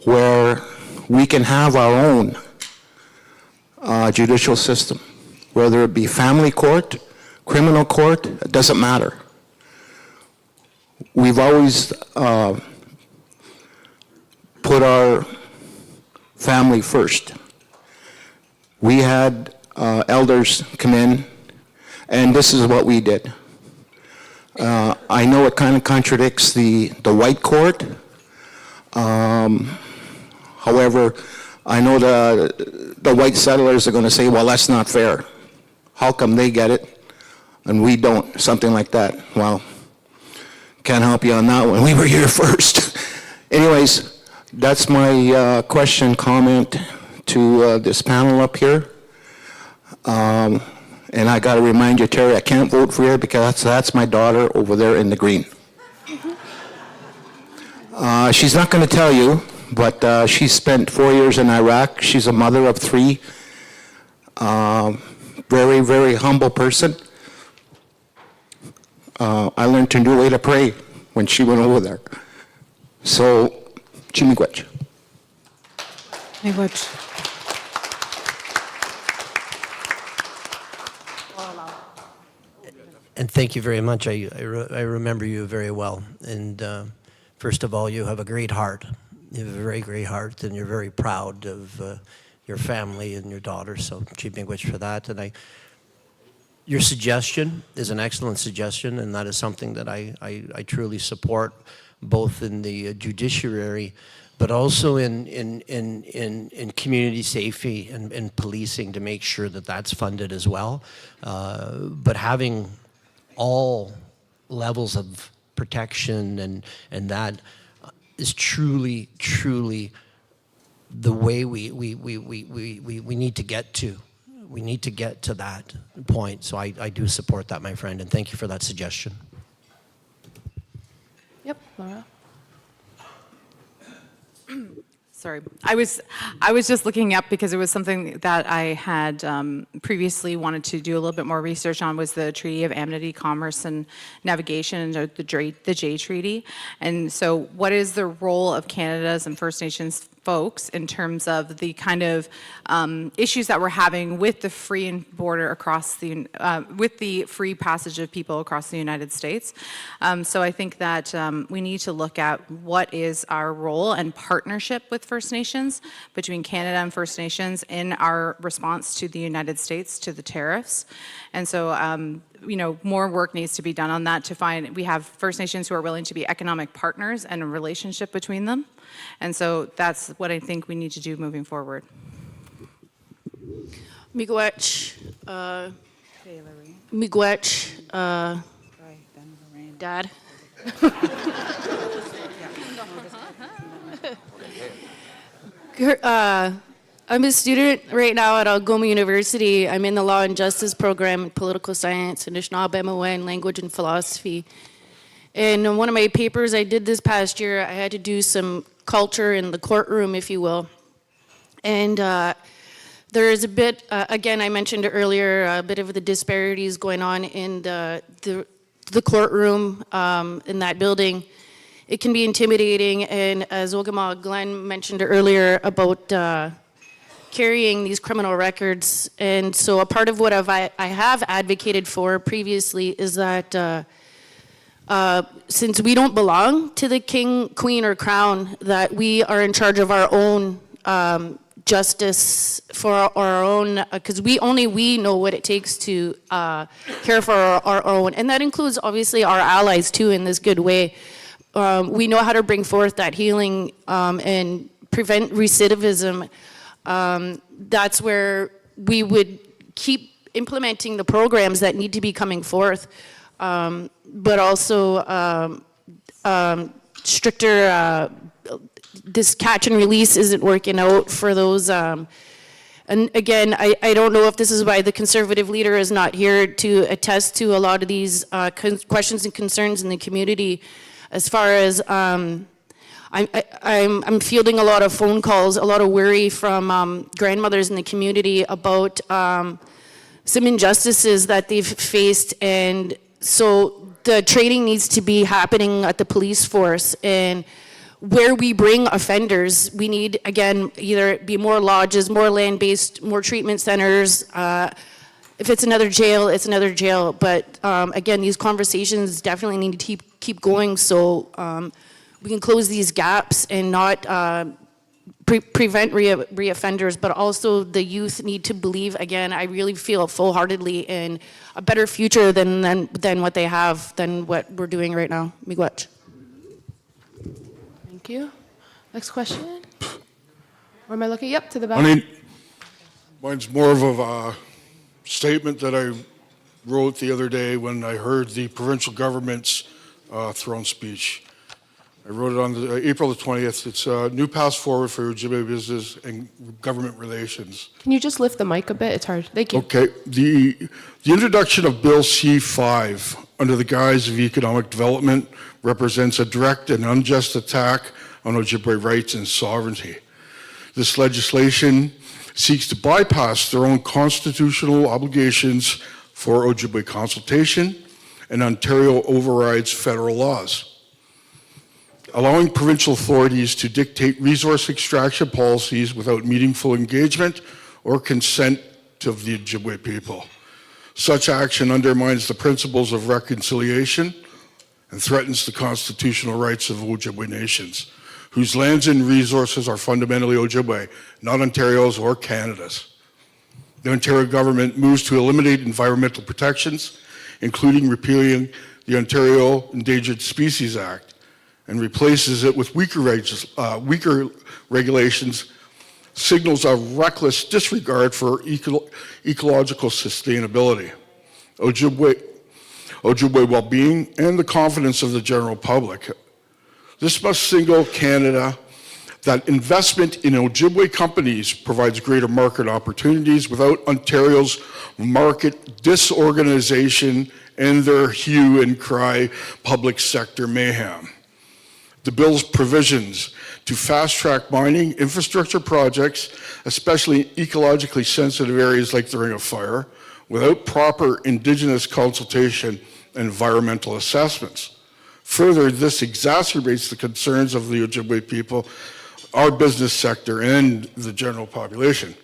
where we can have our own judicial system, whether it be family court, criminal court, it doesn't matter. We've always put our family first. We had elders come in, and this is what we did. I know it kind of contradicts the white court. However, I know the white settlers are going to say, well, that's not fair. How come they get it and we don't? Something like that. Well, can't help you on that one. We were here first. Anyways, that's my question, comment to this panel up here. And I got to remind you, Terry, I can't vote for you because that's my daughter over there in the green. She's not going to tell you, but she spent 4 years in Iraq. She's a mother of 3. Very, very humble person. I learned a new way to pray when she went over there. So, Chimigwech. Miigwech. And thank you very much. I remember you very well. And first of all, you have a great heart. You have a very great heart, and you're very proud of your family and your daughter. So, Chief Miigwech for that. And your suggestion is an excellent suggestion, and that is something that I truly support, both in the judiciary, but also in community safety and policing, to make sure that that's funded as well. But having all levels of protection and that is truly the way we need to get to. We need to get to that point. So I do support that, my friend, and thank you for that suggestion. Yep, Laura. Sorry, I was just looking up because it was something that I had previously wanted to do a little bit more research on, was the Treaty of Amity, Commerce and Navigation, or the J Treaty. And so what is the role of Canada's and First Nations folks in terms of the kind of issues that we're having with the free border across the, with the free passage of people across the United States. So I think that we need to look at what is our role and partnership with First Nations, between Canada and First Nations, in our response to the United States to the tariffs. And so, you know, more work needs to be done on that to find, we have First Nations who are willing to be economic partners and a relationship between them. And so that's what I think we need to do moving forward. Miigwech, Miigwech, Dad. I'm a student right now at Algoma University. I'm in the Law and Justice program in Political Science, Anishinaabe, MON, Language and Philosophy. And in one of my papers I did this past year, I had to do some culture in the courtroom, if you will. And there is a bit, again, I mentioned earlier, a bit of the disparities going on in the courtroom in that building. It can be intimidating, and as Ogama Glenn mentioned earlier about carrying these criminal records. And so a part of what I have advocated for previously is that since we don't belong to the king, queen, or crown, that we are in charge of our own justice for our own, because only we know what it takes to care for our own. And that includes obviously our allies too, in this good way. We know how to bring forth that healing and prevent recidivism. That's where we would keep implementing the programs that need to be coming forth, but also stricter, this catch and release isn't working out for those. And again, I don't know if this is why the Conservative leader is not here to attest to a lot of these questions and concerns in the community. As far as I'm fielding a lot of phone calls, a lot of worry from grandmothers in the community about some injustices that they've faced, and so the training needs to be happening at the police force. And where we bring offenders, we need, again, either be more lodges, more land-based, more treatment centers. If it's another jail, it's another jail. But again, these conversations definitely need to keep going, so we can close these gaps and not prevent reoffenders, but also the youth need to believe, again, I really feel full-heartedly in a better future than what they have, than what we're doing right now. Miigwech. Thank you. Next question. Or am I looking? Yep, to the back. I mean, mine's more of a statement that I wrote the other day when I heard the provincial government's throne speech. I wrote it on April the 20th. It's a new path forward for Ojibwe business and government relations. Can you just lift the mic a bit? It's hard. Thank you. Okay. The introduction of Bill C-5 under the guise of economic development represents a direct and unjust attack on Ojibwe rights and sovereignty. This legislation seeks to bypass their own constitutional obligations for Ojibwe consultation, and Ontario overrides federal laws, allowing provincial authorities to dictate resource extraction policies without meaningful engagement or consent of the Ojibwe people. Such action undermines the principles of reconciliation and threatens the constitutional rights of Ojibwe nations, whose lands and resources are fundamentally Ojibwe, not Ontario's or Canada's. The Ontario government moves to eliminate environmental protections, including repealing the Ontario Endangered Species Act, and replaces it with weaker regulations, signals a reckless disregard for ecological sustainability, Ojibwe well-being, and the confidence of the general public. This must signal Canada that investment in Ojibwe companies provides greater market opportunities without Ontario's market disorganization and their hue and cry public sector mayhem. The bill's provisions to fast-track mining infrastructure projects, especially in ecologically sensitive areas like the Ring of Fire, without proper Indigenous consultation and environmental assessments. Further, this exacerbates the concerns of the Ojibwe people, our business sector, and the general population.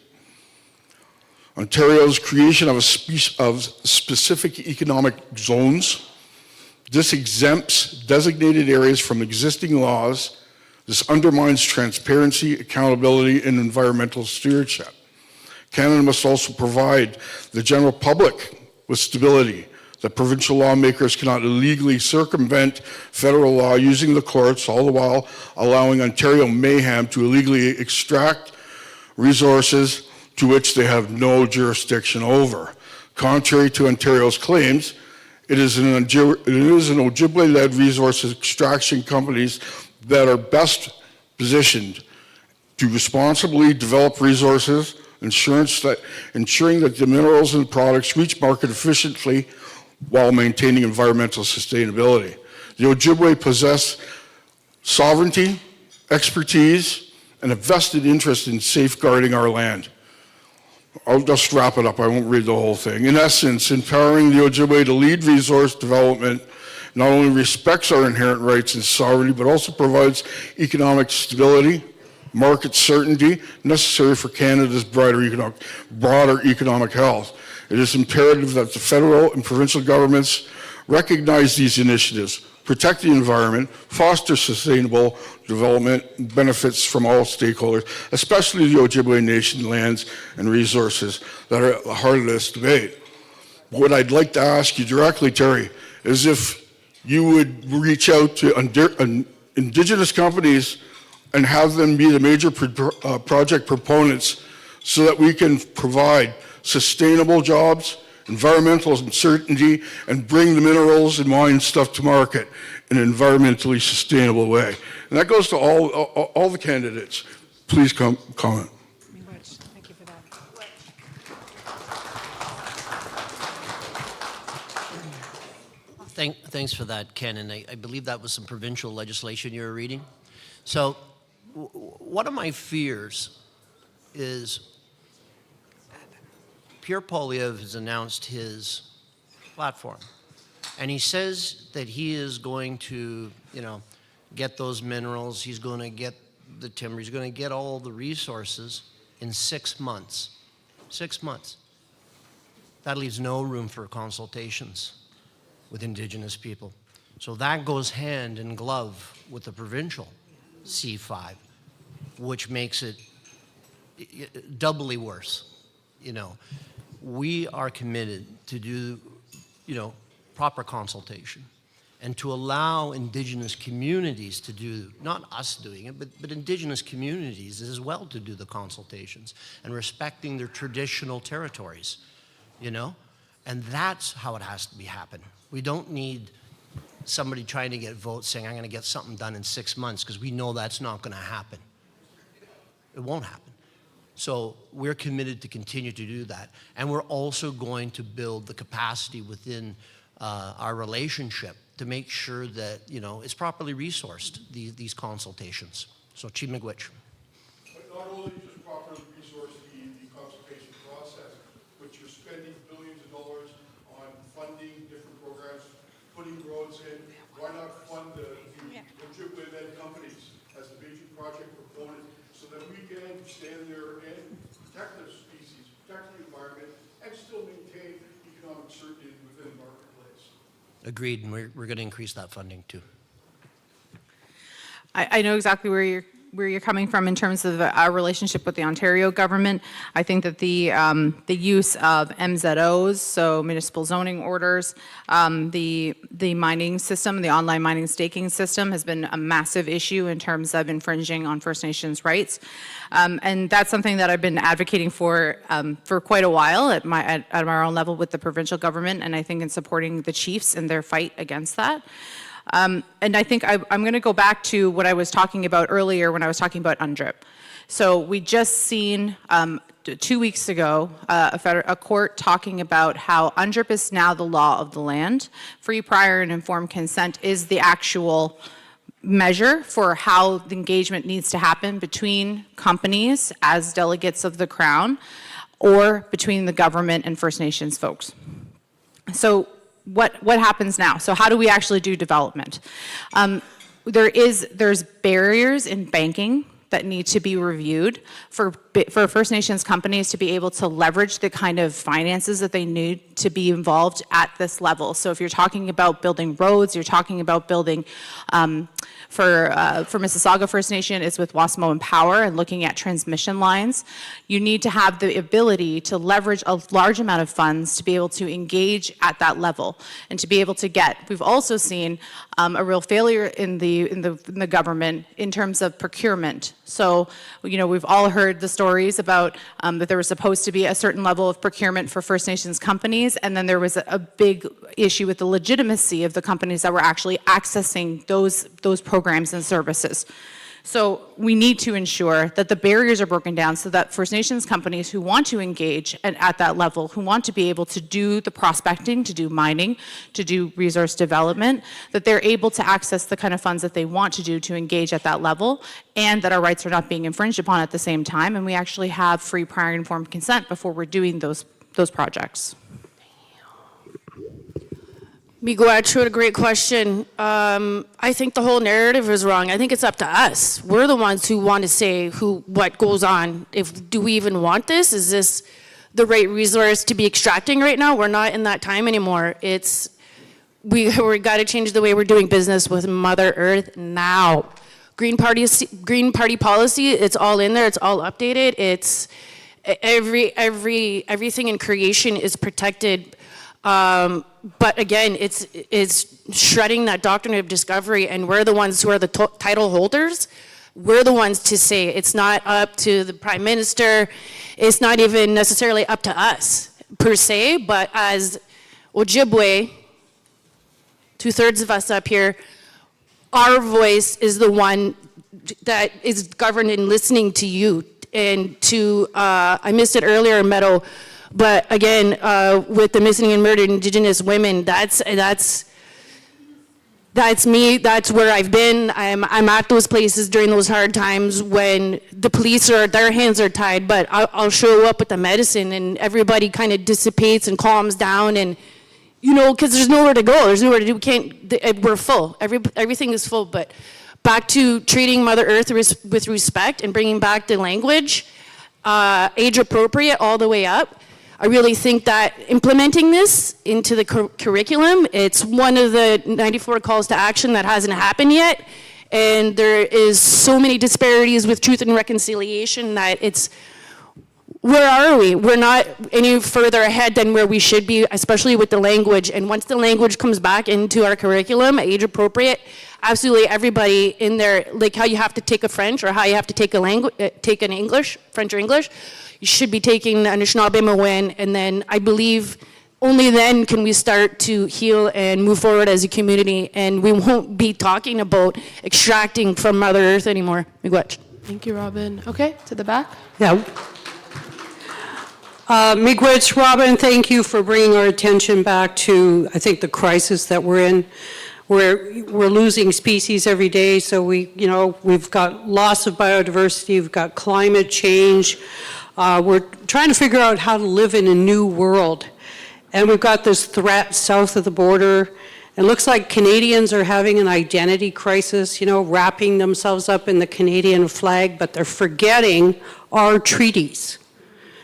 Ontario's creation of specific economic zones. This exempts designated areas from existing laws. This undermines transparency, accountability, and environmental stewardship. Canada must also provide the general public with stability, that provincial lawmakers cannot illegally circumvent federal law using the courts, all the while allowing Ontario mayhem to illegally extract resources to which they have no jurisdiction over. Contrary to Ontario's claims, it is an Ojibwe-led resource extraction companies that are best positioned to responsibly develop resources, ensuring that the minerals and products reach market efficiently while maintaining environmental sustainability. The Ojibwe possess sovereignty, expertise, and a vested interest in safeguarding our land. I'll just wrap it up, I won't read the whole thing. In essence, empowering the Ojibwe to lead resource development not only respects our inherent rights and sovereignty, but also provides economic stability, market certainty necessary for Canada's broader economic health. It is imperative that the federal and provincial governments recognize these initiatives, protect the environment, foster sustainable development, benefits from all stakeholders, especially the Ojibwe Nation lands and resources that are at the heart of this debate. What I'd like to ask you directly, Terry, is if you would reach out to Indigenous companies and have them be the major project proponents so that we can provide sustainable jobs, environmental certainty, and bring the minerals and mine stuff to market in an environmentally sustainable way. And that goes to all the candidates. Please comment. Thank you for that. Thanks for that, Ken, and I believe that was some provincial legislation you were reading. So one of my fears is Pierre Poilievre has announced his platform, and he says that he is going to, get those minerals, he's going to get the timber, he's going to get all the resources in 6 months. 6 months. That leaves no room for consultations with Indigenous people. So that goes hand in glove with the provincial C5, which makes it doubly worse. We are committed to do, proper consultation. and to allow Indigenous communities to do, not us doing it, but Indigenous communities as well to do the consultations and respecting their traditional territories, you know? And that's how it has to be happen. We don't need somebody trying to get votes saying, I'm going to get something done in 6 months, because we know that's not going to happen. It won't happen. So we're committed to continue to do that. And we're also going to build the capacity within our relationship to make sure that, you know, it's properly resourced, these consultations. So, Chief Miigwech. But not only just properly resource the consultation process, but you're spending billions of dollars on funding different programs, putting roads in. Why not fund the Ojibwe-led companies as the major project proponent so that we can stand there and protect the species, protect the environment, and still maintain economic certainty within the marketplace? Agreed, and we're going to increase that funding too. I know exactly where you're coming from in terms of our relationship with the Ontario government. I think that the use of MZOs, so municipal zoning orders, the mining system, the online mining staking system, has been a massive issue in terms of infringing on First Nations rights, and that's something that I've been advocating for quite a while at our own level with the provincial government, and I think in supporting the chiefs in their fight against that. And I think I'm going to go back to what I was talking about earlier when I was talking about UNDRIP. So we just seen 2 weeks ago a court talking about how UNDRIP is now the law of the land. Free, prior, and informed consent is the actual measure for how the engagement needs to happen between companies as delegates of the Crown or between the government and First Nations folks. So what happens now? So how do we actually do development? There's barriers in banking that need to be reviewed for First Nations companies to be able to leverage the kind of finances that they need to be involved at this level. So if you're talking about building roads, you're talking about building, for Mississauga First Nation, it's with Wasmo and Power and looking at transmission lines. You need to have the ability to leverage a large amount of funds to be able to engage at that level and to be able to get. We've also seen a real failure in the government in terms of procurement. So, you know, we've all heard the stories about that there was supposed to be a certain level of procurement for First Nations companies, and then there was a big issue with the legitimacy of the companies that were actually accessing those programs and services. So we need to ensure that the barriers are broken down so that First Nations companies who want to engage at that level, who want to be able to do the prospecting, to do mining, to do resource development, that they're able to access the kind of funds that they want to do to engage at that level, and that our rights are not being infringed upon at the same time, and we actually have free, prior, and informed consent before we're doing those projects. Miigwech, what a great question. I think the whole narrative is wrong. I think it's up to us. We're the ones who want to say what goes on. Do we even want this? Is this the right resource to be extracting right now? We're not in that time anymore. We got to change the way we're doing business with Mother Earth now. Green Party policy, it's all in there. It's all updated. It's everything in creation is protected. But again, it's shredding that doctrine of discovery, and we're the ones who are the title holders. We're the ones to say it's not up to the Prime Minister. It's not even necessarily up to us per se, but as Ojibwe, 2/3 of us up here, our voice is the one that is governed in listening to you. And I missed it earlier, Meadow, but again, with the missing and murdered Indigenous women, that's me. That's where I've been. I'm at those places during those hard times when the police their hands are tied, but I'll show up with the medicine, and everybody kind of dissipates and calms down, and you know, because there's nowhere to go. There's nowhere to do. We're full. Everything is full. But back to treating Mother Earth with respect and bringing back the language, age appropriate all the way up. I really think that implementing this into the curriculum, it's one of the 94 calls to action that hasn't happened yet. And there is so many disparities with truth and reconciliation that where are we? We're not any further ahead than where we should be, especially with the language. And once the language comes back into our curriculum, age appropriate, absolutely everybody in there, like how you have to take a French or how you have to take a language, take an English, French or English, you should be taking the Anishinaabe Mawin, and then I believe only then can we start to heal and move forward as a community, and we won't be talking about extracting from Mother Earth anymore. Miigwech. Thank you, Robin. Okay, to the back. Yeah. Miigwech, Robin, thank you for bringing our attention back to, I think, the crisis that we're in. We're losing species every day, so we've got loss of biodiversity, we've got climate change. We're trying to figure out how to live in a new world. And we've got this threat south of the border. It looks like Canadians are having an identity crisis, wrapping themselves up in the Canadian flag, but they're forgetting our treaties.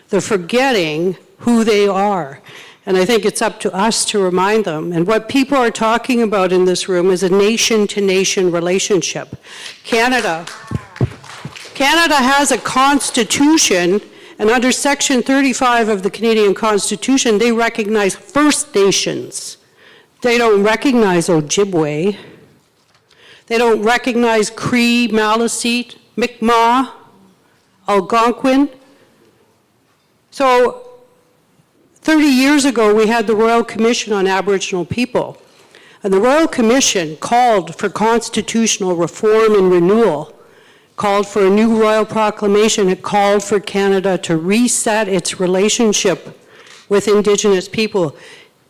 They're forgetting who they are. And I think it's up to us to remind them. And what people are talking about in this room is a nation-to-nation relationship. Canada has a constitution, and under Section 35 of the Canadian Constitution, they recognize First Nations. They don't recognize Ojibwe. They don't recognize Cree, Maliseet, Mi'kmaq, Algonquin. So 30 years ago, we had the Royal Commission on Aboriginal People. And the Royal Commission called for constitutional reform and renewal, called for a new royal proclamation. It called for Canada to reset its relationship with Indigenous people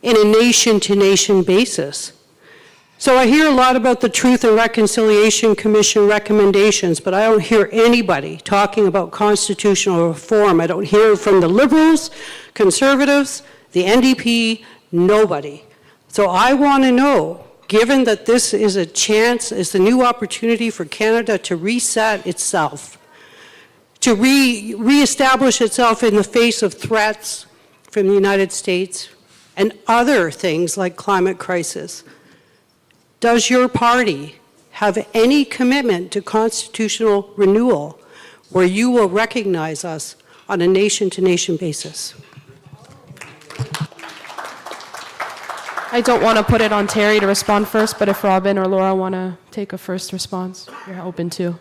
in a nation-to-nation basis. So I hear a lot about the Truth and Reconciliation Commission recommendations, but I don't hear anybody talking about constitutional reform. I don't hear from the Liberals, Conservatives, the NDP, nobody. So I want to know, given that this is a chance, is the new opportunity for Canada to reset itself, to reestablish itself in the face of threats from the United States and other things like climate crisis. Does your party have any commitment to constitutional renewal where you will recognize us on a nation-to-nation basis? I don't want to put it on Terry to respond first, but if Robin or Laura want to take a first response, you're open to.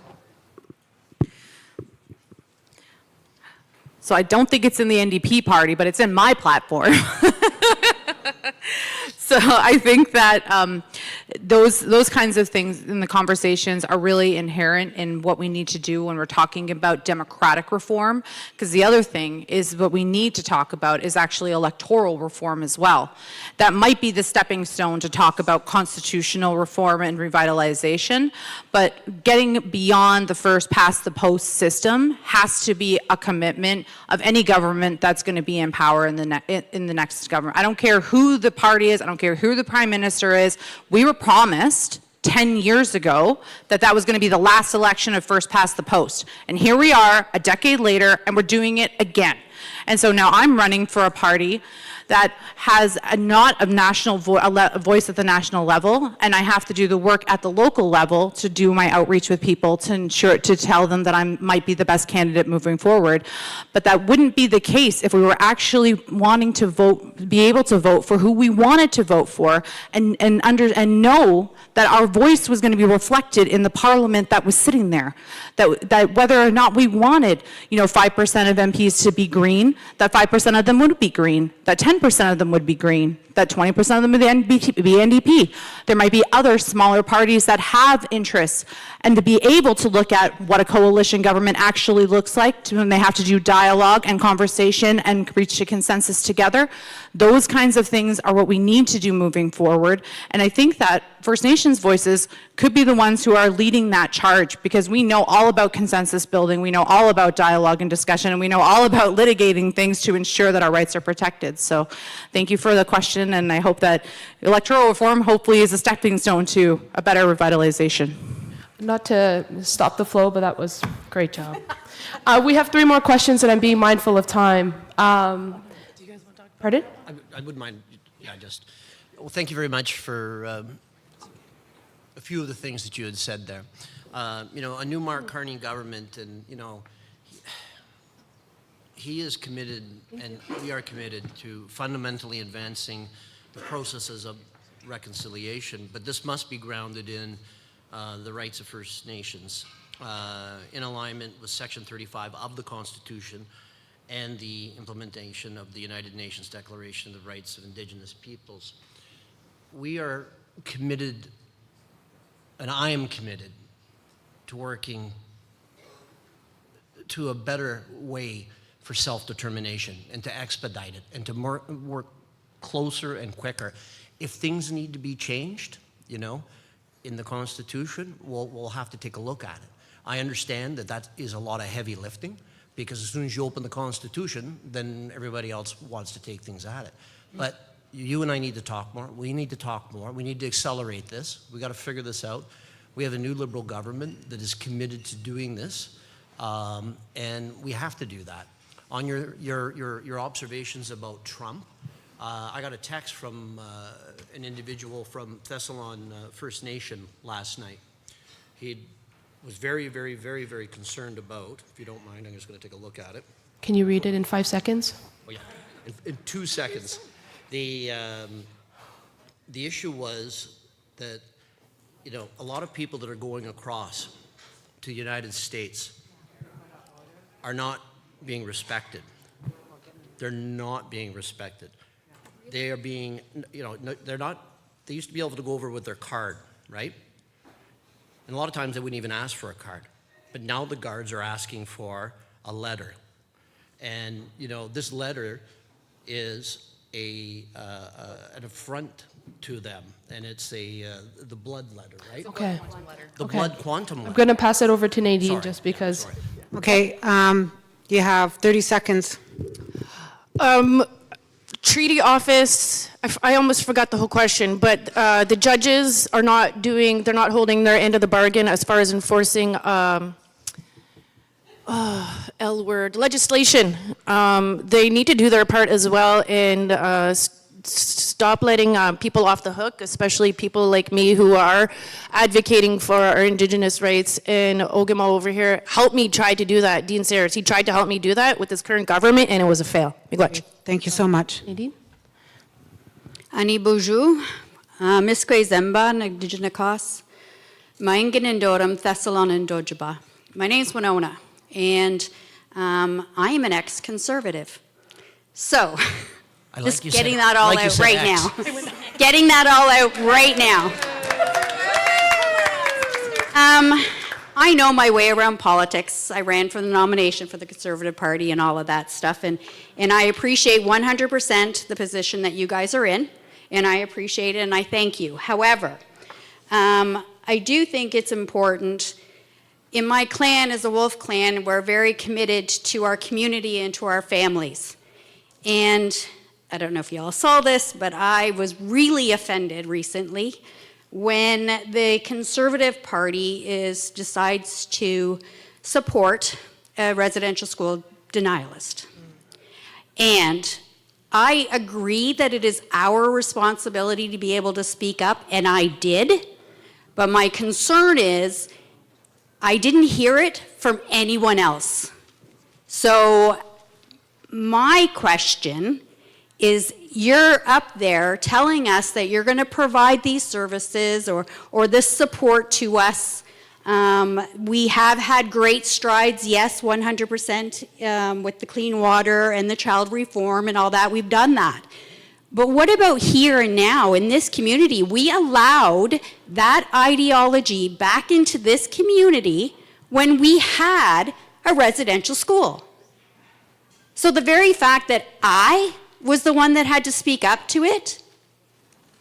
So I don't think it's in the NDP party, but it's in my platform. So I think that those kinds of things in the conversations are really inherent in what we need to do when we're talking about democratic reform, because the other thing is what we need to talk about is actually electoral reform as well. That might be the stepping stone to talk about constitutional reform and revitalization, but getting beyond the first past the post system has to be a commitment of any government that's going to be in power in the next government. I don't care who the party is, I don't care who the prime minister is. We were promised 10 years ago that was going to be the last election of first past the post. And here we are a decade later and we're doing it again. And so now I'm running for a party that has not a national voice at the national level, and I have to do the work at the local level to do my outreach with people to tell them that I might be the best candidate moving forward. But that wouldn't be the case if we were actually wanting to vote, be able to vote for who we wanted to vote for, and know that our voice was going to be reflected in the parliament that was sitting there. That whether or not we wanted, 5% of MPs to be green, that 5% of them would be green, that 10% of them would be green, that 20% of them would be NDP. There might be other smaller parties that have interests, and to be able to look at what a coalition government actually looks like when they have to do dialogue and conversation and reach a consensus together, those kinds of things are what we need to do moving forward. And I think that First Nations voices could be the ones who are leading that charge, because we know all about consensus building, we know all about dialogue and discussion, and we know all about litigating things to ensure that our rights are protected. So thank you for the question, and I hope that electoral reform hopefully is a stepping stone to a better revitalization. Not to stop the flow, but that was a great job. We have 3 more questions, and I'm being mindful of time. Do you guys want to talk? Pardon? I wouldn't mind. Yeah, well, thank you very much for a few of the things that you had said there. A new Mark Carney government, and he is committed, and we are committed to fundamentally advancing the processes of reconciliation, but this must be grounded in the rights of First Nations, in alignment with Section 35 of the Constitution and the implementation of the United Nations Declaration of the Rights of Indigenous Peoples. We are committed, and I am committed, to working to a better way for self-determination and to expedite it and to work closer and quicker. If things need to be changed, you know, in the Constitution, we'll have to take a look at it. I understand that that is a lot of heavy lifting, because as soon as you open the Constitution, then everybody else wants to take things at it. But you and I need to talk more. We need to talk more. We need to accelerate this. We got to figure this out. We have a new Liberal government that is committed to doing this, and we have to do that. On your observations about Trump, I got a text from an individual from Thessalon First Nation last night. He was very, very, very, very concerned about, if you don't mind, I'm just going to take a look at it. Can you read it in 5 seconds? Oh, yeah, in 2 seconds. The issue was that, you know, a lot of people that are going across to the United States are not being respected. They're not being respected. They are being, you know, they're not, they used to be able to go over with their card, right? And a lot of times they wouldn't even ask for a card. But now the guards are asking for a letter. And, you know, this letter is an affront to them. And it's the blood letter, right? Okay. The blood quantum letter. I'm going to pass it over to Nadine Sorry. just because. Sorry. Okay, you have 30 seconds. Treaty office, I almost forgot the whole question, but the judges are not doing, they're not holding their end of the bargain as far as enforcing L word legislation. They need to do their part as well and stop letting people off the hook, especially people like me who are advocating for our Indigenous rights. And Ogama over here helped me try to do that. Dean Sayers, he tried to help me do that with his current government, and it was a fail. Miigwech. Thank you so much. Nadine? Ani bonjour. Miskwe Zemba, Nagdijanakos. Mainganandorum, Thessalon and Dojaba. My name's Winona, and I am an ex-conservative. So, just getting that all out right now. Getting that all out right now. I know my way around politics. I ran for the nomination for the Conservative Party and all of that stuff, and I appreciate 100% the position that you guys are in, and I appreciate it, and I thank you. However, I do think it's important. In my clan, as a Wolf clan, we're very committed to our community and to our families. And I don't know if you all saw this, but I was really offended recently when the Conservative Party decides to support a residential school denialist. And I agree that it is our responsibility to be able to speak up, and I did, but my concern is I didn't hear it from anyone else. So my question is, you're up there telling us that you're going to provide these services or this support to us. We have had great strides, yes, 100% with the clean water and the child reform and all that. We've done that. But what about here and now in this community? We allowed that ideology back into this community when we had a residential school. So the very fact that I was the one that had to speak up to it,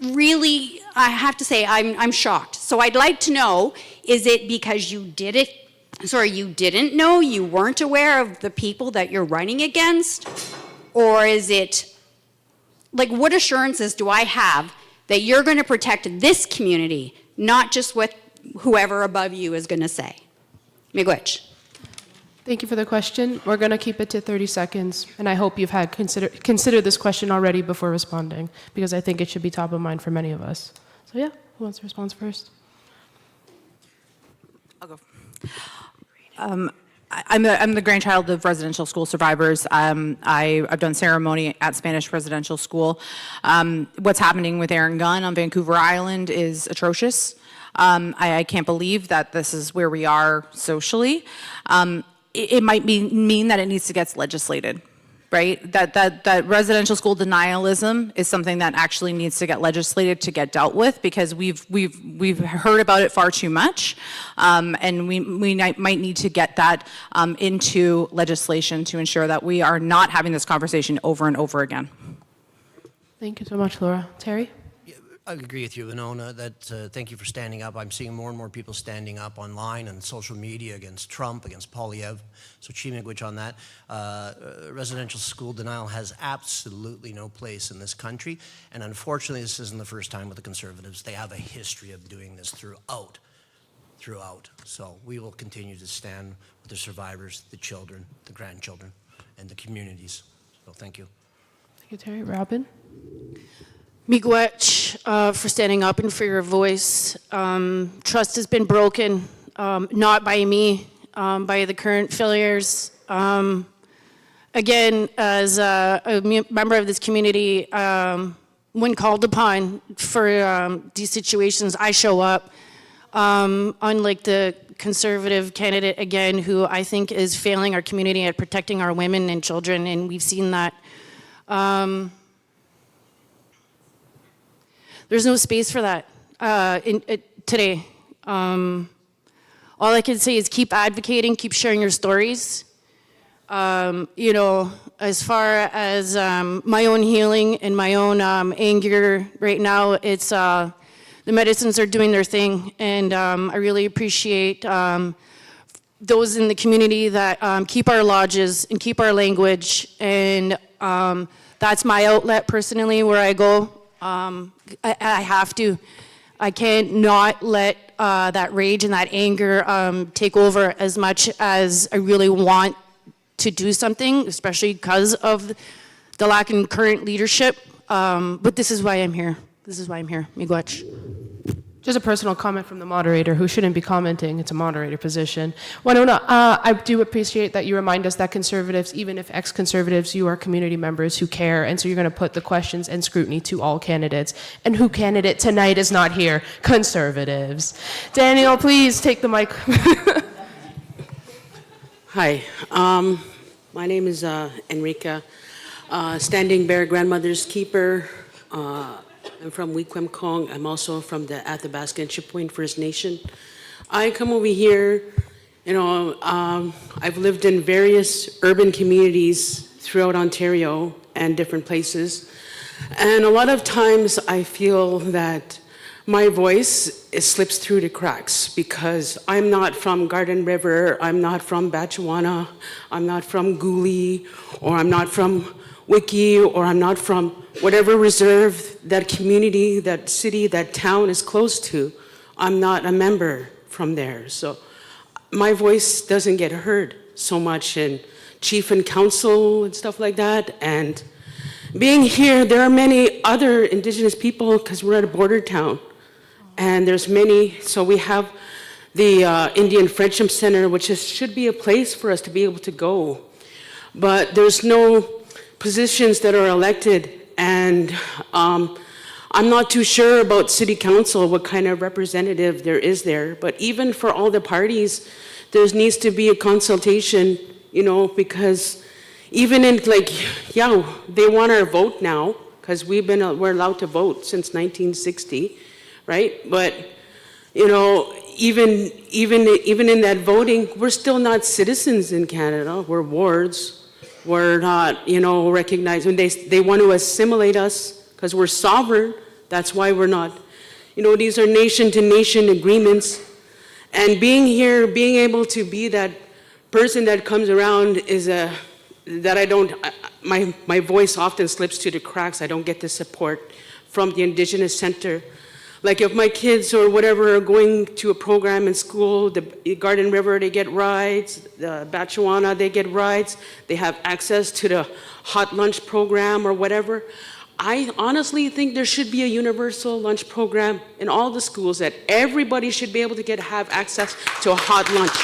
really, I have to say, I'm shocked. So I'd like to know, is it because you didn't know, you weren't aware of the people that you're running against? Or is it, like, what assurances do I have that you're going to protect this community, not just what whoever above you is going to say? Miigwech. Thank you for the question. We're going to keep it to 30 seconds, and I hope you've had considered this question already before responding, because I think it should be top of mind for many of us. So yeah, who wants to respond first? I'll go. I'm the grandchild of residential school survivors. I've done ceremony at Spanish residential school. What's happening with Aaron Gunn on Vancouver Island is atrocious. I can't believe that this is where we are socially. It might mean that it needs to get legislated, right? That residential school denialism is something that actually needs to get legislated to get dealt with, because we've heard about it far too much, and we might need to get that into legislation to ensure that we are not having this conversation over and over again. Thank you so much, Laura. Terry? I agree with you, Winona, that thank you for standing up. I'm seeing more and more people standing up online and social media against Trump, against Polyev. So Chimigwich on that. Residential school denial has absolutely no place in this country. And unfortunately, this isn't the first time with the Conservatives. They have a history of doing this throughout. So we will continue to stand with the survivors, the children, the grandchildren, and the communities. So thank you. Thank you, Terry. Robin? Miigwech, for standing up and for your voice. Trust has been broken, not by me, by the current failures. Again, as a member of this community, when called upon for these situations, I show up. Unlike the Conservative candidate, again, who I think is failing our community at protecting our women and children, and we've seen that. There's no space for that today. All I can say is keep advocating, keep sharing your stories. You know, as far as my own healing and my own anger right now, it's the medicines are doing their thing, and I really appreciate those in the community that keep our lodges and keep our language, and that's my outlet personally where I go. I have to. I can't not let that rage and that anger take over as much as I really want to do something, especially because of the lack in current leadership. But this is why I'm here. Miigwech. Just a personal comment from the moderator, who shouldn't be commenting. It's a moderator position. Winona, I do appreciate that you remind us that Conservatives, even if ex-Conservatives, you are community members who care, and so you're going to put the questions and scrutiny to all candidates. And who candidate tonight is not here? Conservatives. Daniel, please take the mic. Hi, my name is Enrica, Standing Bear Grandmother's Keeper. I'm from Weequampong. I'm also from the Athabasca and Chippewa First Nation. I come over here, you know, I've lived in various urban communities throughout Ontario and different places. And a lot of times I feel that my voice slips through the cracks because I'm not from Garden River, I'm not from Batchewana, I'm not from Gouli, or I'm not from Wiki, or I'm not from whatever reserve that community, that city, that town is close to. I'm not a member from there. So my voice doesn't get heard so much in chief and council and stuff like that. And being here, there are many other Indigenous people because we're at a border town. And there's many, so we have the Indian Friendship Center, which should be a place for us to be able to go. But there's no positions that are elected, and I'm not too sure about city council, what kind of representative there is there, but even for all the parties, there needs to be a consultation, you know, because even in yeah, they want our vote now, because we're allowed to vote since 1960, right? But, you know, even in that voting, we're still not citizens in Canada, we're wards. We're not, you know, recognized. When they want to assimilate us because we're sovereign, that's why we're not. You know, these are nation-to-nation agreements. And being here, being able to be that person that comes around is my voice often slips through the cracks. I don't get the support from the Indigenous Center. Like if my kids or whatever are going to a program in school, the Garden River, they get rides, the Batchewana, they get rides, they have access to the hot lunch program or whatever. I honestly think there should be a universal lunch program in all the schools that everybody should be able to have access to a hot lunch.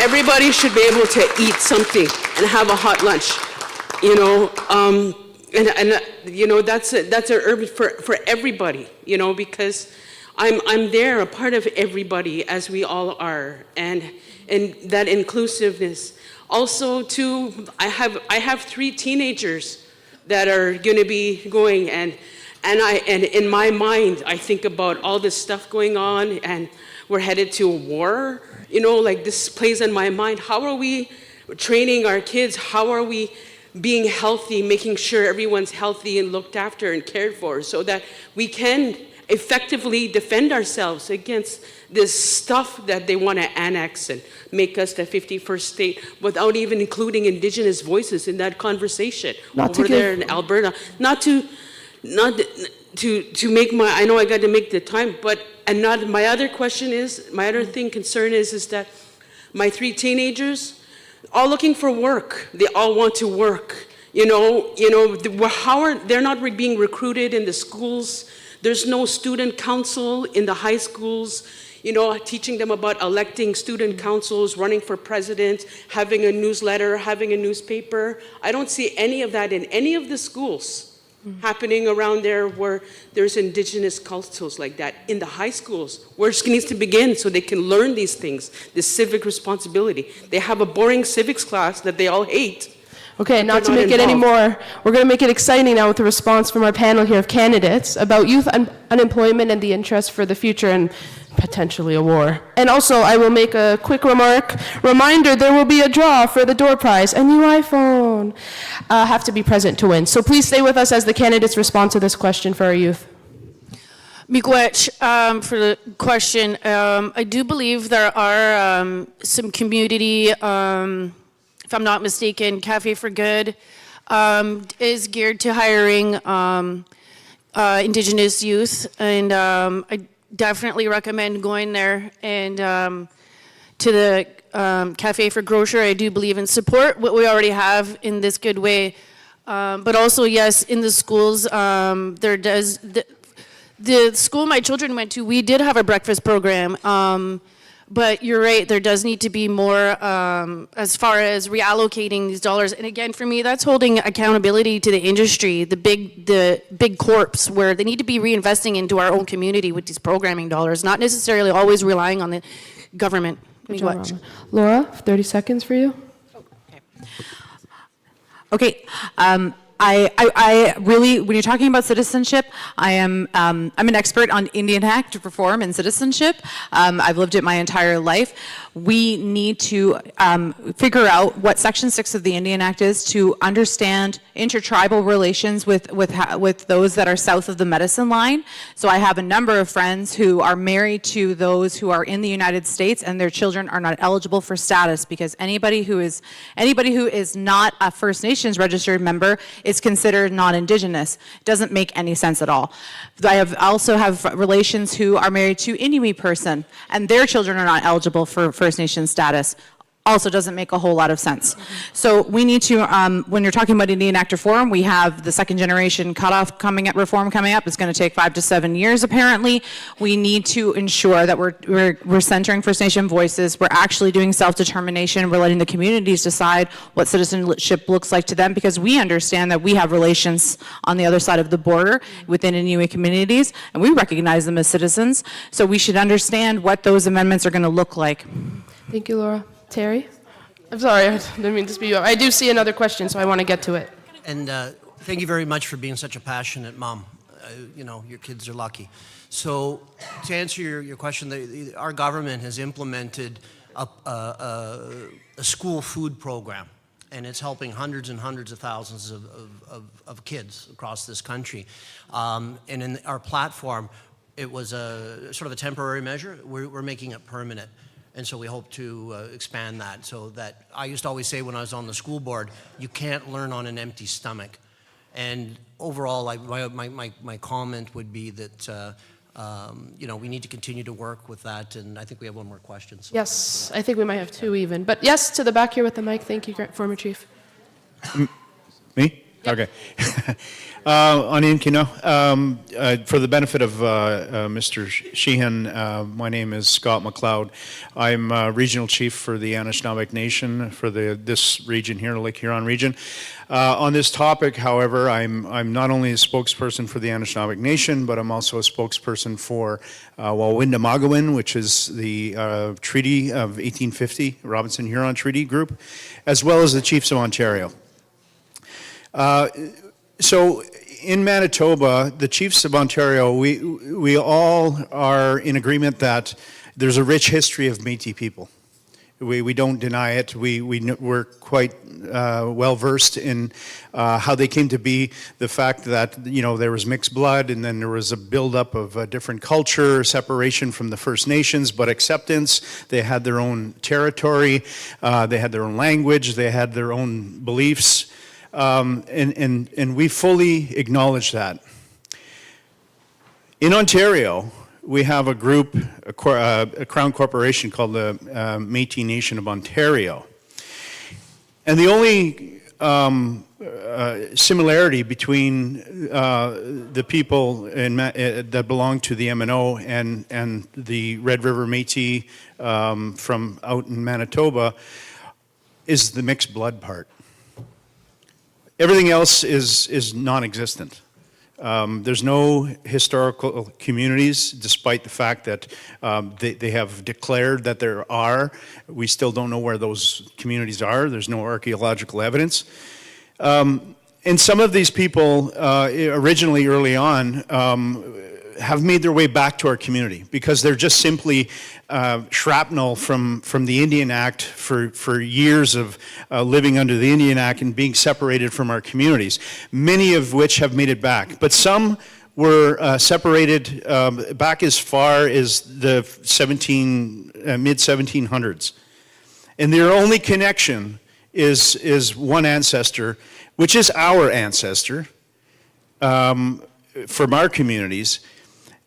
everybody should be able to eat something and have a hot lunch, you know. And you know, that's an urban for everybody, you know, because I'm there, a part of everybody, as we all are, and that inclusiveness. Also, too, I have 3 teenagers that are going to be going, and in my mind, I think about all this stuff going on, and we're headed to a war. You know, like, this plays in my mind. How are we training our kids? How are we being healthy, making sure everyone's healthy and looked after and cared for, so that we can effectively defend ourselves against this stuff that they want to annex and make us the 51st state without even including Indigenous voices in that conversation over there in Alberta. Not to make my, I know I got to make the time, but, my other concern is that my 3 teenagers, all looking for work. They all want to work. You know, they're not being recruited in the schools. There's no student council in the high schools, you know, teaching them about electing student councils, running for president, having a newsletter, having a newspaper. I don't see any of that in any of the schools happening around there where there's Indigenous councils like that. In the high schools, where it needs to begin so they can learn these things, this civic responsibility. They have a boring civics class that they all hate. Okay, not to make it any more, we're going to make it exciting now with the response from our panel here of candidates about youth unemployment and the interest for the future and potentially a war. And also, I will make a quick reminder, there will be a draw for the door prize, a new iPhone. Have to be present to win. So please stay with us as the candidates respond to this question for our youth. Miigwech, for the question. I do believe there are some community, if I'm not mistaken, Cafe for Good is geared to hiring Indigenous youth, and I definitely recommend going there and to the Cafe for Grocer. I do believe in support what we already have in this good way, but also, yes, in the schools, there does, the school my children went to, we did have a breakfast program, but you're right, there does need to be more as far as reallocating these dollars. And again, for me, that's holding accountability to the industry, the big corps, where they need to be reinvesting into our own community with these programming dollars, not necessarily always relying on the government. Laura, 30 seconds for you. Okay. I really, when you're talking about citizenship, I'm an expert on Indian Act reform and citizenship. I've lived it my entire life. We need to figure out what Section 6 of the Indian Act is to understand intertribal relations with those that are south of the medicine line. So I have a number of friends who are married to those who are in the United States, and their children are not eligible for status because anybody who is not a First Nations registered member is considered non-Indigenous. It doesn't make any sense at all. I also have relations who are married to Inuit person, and their children are not eligible for First Nation status. Also doesn't make a whole lot of sense. So we need to, when you're talking about Indian Act reform, we have the second generation cutoff reform coming up. It's going to take 5 to 7 years apparently. We need to ensure that we're centering First Nation voices. We're actually doing self-determination. We're letting the communities decide what citizenship looks like to them, because we understand that we have relations on the other side of the border within Inuit communities, and we recognize them as citizens. So we should understand what those amendments are going to look like. Thank you, Laura. Terry? I'm sorry, I didn't mean to speak you up. I do see another question, so I want to get to it. And thank you very much for being such a passionate mom. You know, your kids are lucky. So to answer your question, our government has implemented a school food program, and it's helping hundreds and hundreds of thousands of kids across this country. And in our platform, it was a sort of a temporary measure. We're making it permanent. And so we hope to expand that, so that I used to always say when I was on the school board, you can't learn on an empty stomach. And overall, my comment would be that you know, we need to continue to work with that, and I think we have one more question. So. Yes, I think we might have 2 even. But yes, to the back here with the mic. Thank you, former chief. Me? Okay. Anin Kino, for the benefit of Mr. Sheehan, my name is Scott McLeod. I'm Regional Chief for the Anishinaabe Nation for this region here, Lake Huron region. On this topic, however, I'm not only a spokesperson for the Anishinaabe Nation, but I'm also a spokesperson for Wawindamagawin, which is the Treaty of 1850, Robinson-Huron Treaty Group, as well as the Chiefs of Ontario. So in Manitoba, the Chiefs of Ontario, we all are in agreement that there's a rich history of Métis people. We don't deny it. We're quite well versed in how they came to be, the fact that, you know, there was mixed blood and then there was a buildup of a different culture, separation from the First Nations, but acceptance. They had their own territory, they had their own language, they had their own beliefs. And we fully acknowledge that. In Ontario, we have a group, a crown corporation called the Métis Nation of Ontario. And the only similarity between the people that belong to the MNO and the Red River Métis from out in Manitoba is the mixed blood part. Everything else is non-existent. There's no historical communities, despite the fact that they have declared that there are. We still don't know where those communities are. There's no archaeological evidence. And some of these people, originally early on, have made their way back to our community because they're just simply shrapnel from the Indian Act for years of living under the Indian Act and being separated from our communities, many of which have made it back. But some were separated back as far as the mid-1700s. And their only connection is one ancestor, which is our ancestor from our communities.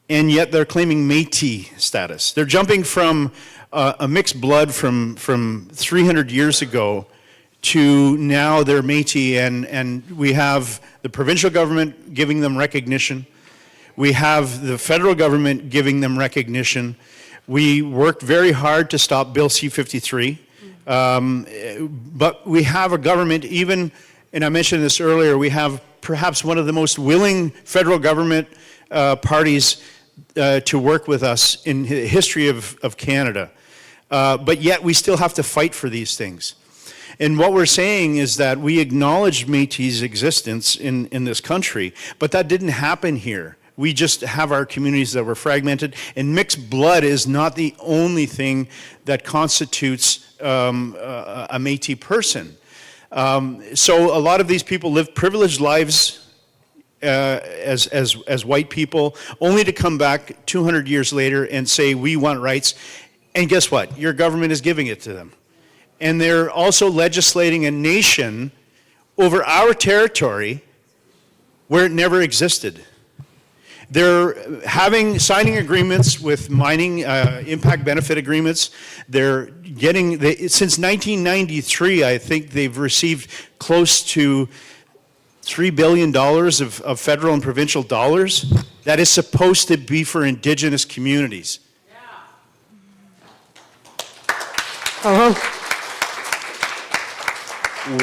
And yet they're claiming Métis status. They're jumping from a mixed blood from 300 years ago to now they're Métis, and we have the provincial government giving them recognition. We have the federal government giving them recognition. We worked very hard to stop Bill C-53, but we have a government even, and I mentioned this earlier, we have perhaps one of the most willing federal government parties to work with us in the history of Canada. But yet we still have to fight for these things. And what we're saying is that we acknowledge Métis' existence in this country, but that didn't happen here. We just have our communities that were fragmented, and mixed blood is not the only thing that constitutes a Métis person. So a lot of these people live privileged lives as white people, only to come back 200 years later and say, we want rights. And guess what? Your government is giving it to them. And they're also legislating a nation over our territory where it never existed. They're signing agreements with mining, impact benefit agreements. They're getting, since 1993, I think they've received close to $3 billion of federal and provincial dollars that is supposed to be for Indigenous communities.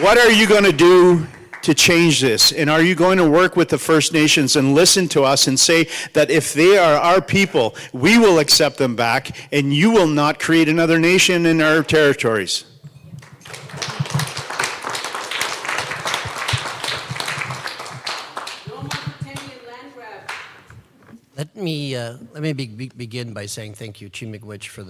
What are you going to do to change this? And are you going to work with the First Nations and listen to us and say that if they are our people, we will accept them back and you will not create another nation in our territories? Let me begin by saying thank you, Chi Miigwech, for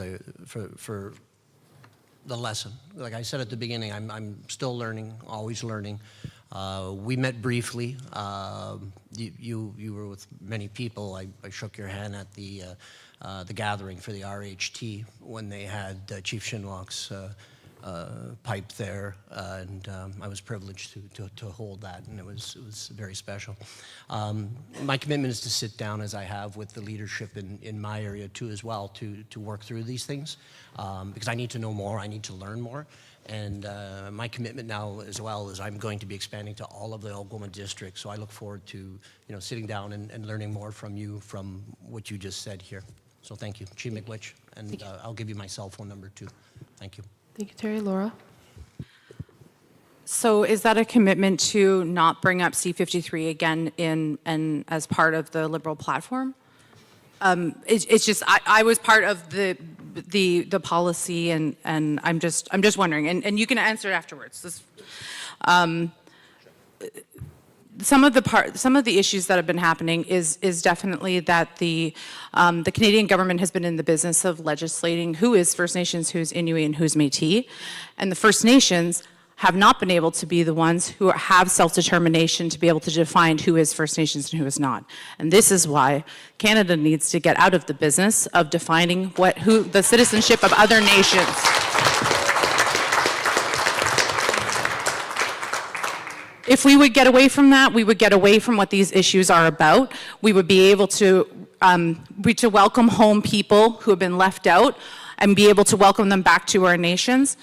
the lesson. Like I said at the beginning, I'm still learning, always learning. We met briefly. You were with many people. I shook your hand at the gathering for the RHT when they had Chief Shinwalk's pipe there, and I was privileged to hold that, and it was very special. My commitment is to sit down, as I have with the leadership in my area too as well, to work through these things, because I need to know more, I need to learn more, And my commitment now as well is I'm going to be expanding to all of the Algoma districts. So I look forward to sitting down and learning more from you from what you just said here. So thank you, Chief Miigwech, and I'll give you my cell phone number too. Thank you. Thank you, Terry. Laura? So is that a commitment to not bring up C-53 again and as part of the Liberal platform? It's just, I was part of the policy and I'm just wondering, and you can answer it afterwards. Some of the issues that have been happening is definitely that the Canadian government has been in the business of legislating who is First Nations, who's Inuit, and who's Métis, and the First Nations have not been able to be the ones who have self-determination to be able to define who is First Nations and who is not. And this is why Canada needs to get out of the business of defining who the citizenship of other nations. If we would get away from that, we would get away from what these issues are about. We would be able to welcome home people who have been left out and be able to welcome them back to our nations.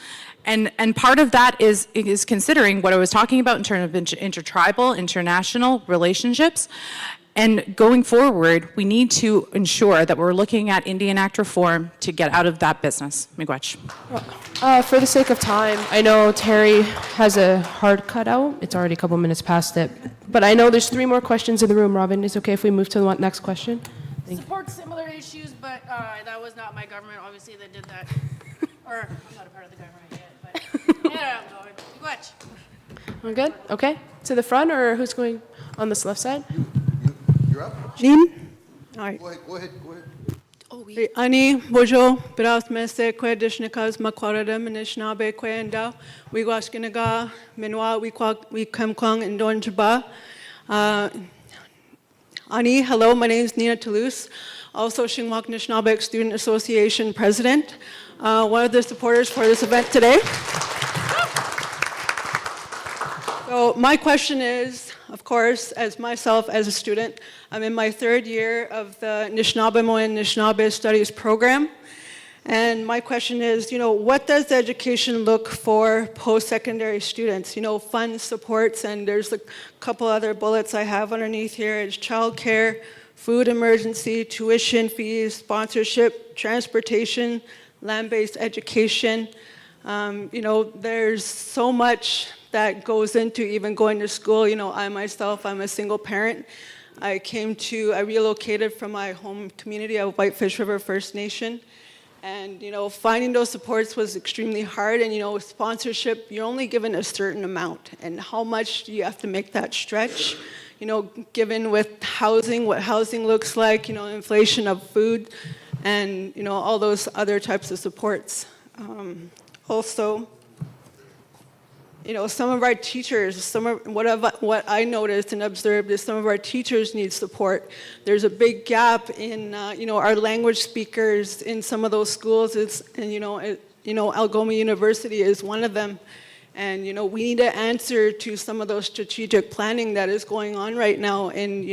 And part of that is considering what I was talking about in terms of intertribal, international relationships. And going forward, we need to ensure that we're looking at Indian Act reform to get out of that business. Miigwech. For the sake of time, I know Terry has a hard cutout. It's already a couple minutes past it. But I know there's 3 more questions in the room, Robin. Is it okay if we move to the next question? Support similar issues, but that was not my government, obviously, that did that. Or, I'm not a part of the government yet, but yeah, I'm going. Miigwech. We're good? Okay. To the front, or who's going on this left side? You're up. Jean? All right. Go ahead. Ani bojo bras mese kwe dishnikas makwaradam nishnabe kwe enda we washkinaga minwa we kamkwang and donjaba. Ani, hello, my name is Nina Toulouse, also Shingwak Nishnabek Student Association President, one of the supporters for this event today. So my question is, of course, as myself as a student, I'm in my 3rd year of the Anishinaabe Anishinaabe Studies program. And my question is, what does the education look for post-secondary students? Funds, supports, and there's a couple other bullets I have underneath here. It's childcare, food emergency, tuition fees, sponsorship, transportation, land-based education. There's so much that goes into even going to school. I myself, I'm a single parent. I relocated from my home community of Whitefish River First Nation. And, finding those supports was extremely hard. And, sponsorship, you're only given a certain amount. And how much do you have to make that stretch? Given with housing, what housing looks like, inflation of food, and, all those other types of supports. Also, some of our teachers, what I noticed and observed is some of our teachers need support. There's a big gap in, our language speakers in some of those schools. Algoma University is one of them. And, we need to answer to some of those strategic planning that is going on right now. And,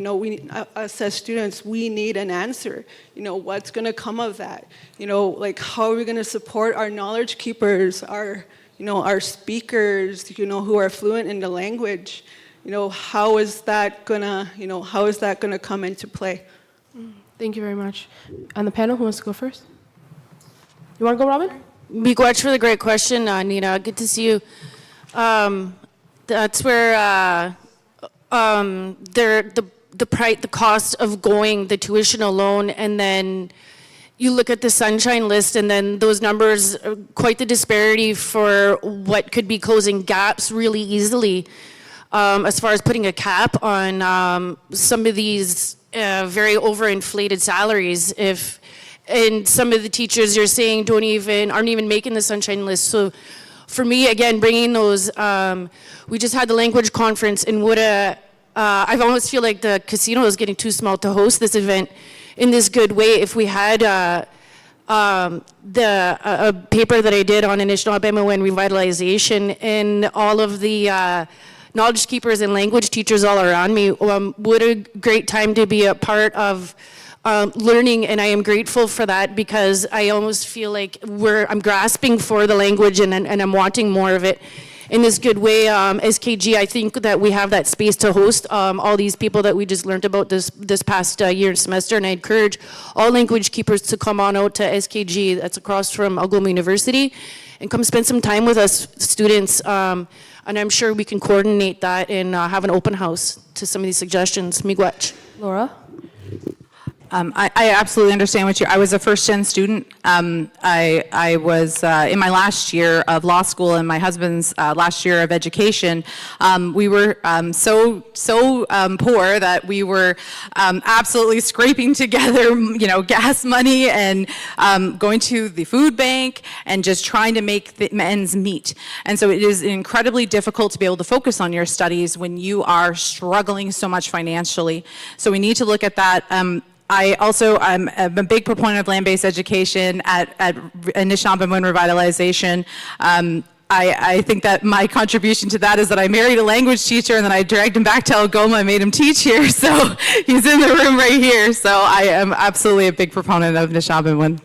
us as students, we need an answer. What's going to come of that? How are we going to support our knowledge keepers, our speakers, who are fluent in the language? How is that gonna come into play? Thank you very much. On the panel, who wants to go first? You want to go, Robin? Miigwech for the great question, Nina. Good to see you. That's where the cost of going, the tuition alone, and then you look at the sunshine list, and then those numbers, quite the disparity for what could be closing gaps really easily, as far as putting a cap on some of these very overinflated salaries. And some of the teachers you're saying aren't even making the sunshine list. So for me, again, bringing those, we just had the language conference in Woodha. I almost feel like the casino is getting too small to host this event in this good way. If we had a paper that I did on Anishinaabe and revitalization, and all of the knowledge keepers and language teachers all around me, what a great time to be a part of learning, and I am grateful for that because I almost feel like I'm grasping for the language and I'm wanting more of it in this good way. SKG, I think that we have that space to host all these people that we just learned about this past year and semester, and I encourage all language keepers to come on out to SKG, that's across from Algoma University, and come spend some time with us students, and I'm sure we can coordinate that and have an open house to some of these suggestions. Miigwech. Laura? I absolutely understand what I was a first-gen student. I was in my last year of law school and my husband's last year of education. We were so poor that we were absolutely scraping together, gas money and going to the food bank and just trying to make the ends meet. And so it is incredibly difficult to be able to focus on your studies when you are struggling so much financially. So we need to look at that. I'm a big proponent of land-based education at Anishinaabe revitalization. I think that my contribution to that is that I married a language teacher and then I dragged him back to Algoma and made him teach here. So he's in the room right here. So I am absolutely a big proponent of Anishinaabe.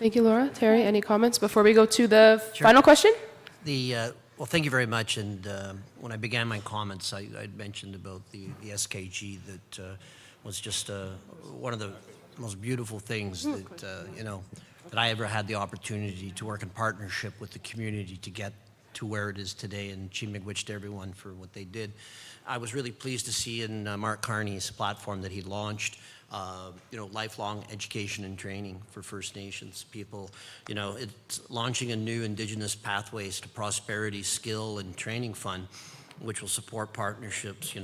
Thank you, Laura. Terry, any comments before we go to the final question? Well, thank you very much. And when I began my comments, I'd mentioned about the SKG that was just one of the most beautiful things that, that I ever had the opportunity to work in partnership with the community to get to where it is today, and miigwech to everyone for what they did. I was really pleased to see in Mark Carney's platform that he launched lifelong education and training for First Nations people. It's launching a new Indigenous Pathways to Prosperity skill and training fund, which will support partnerships,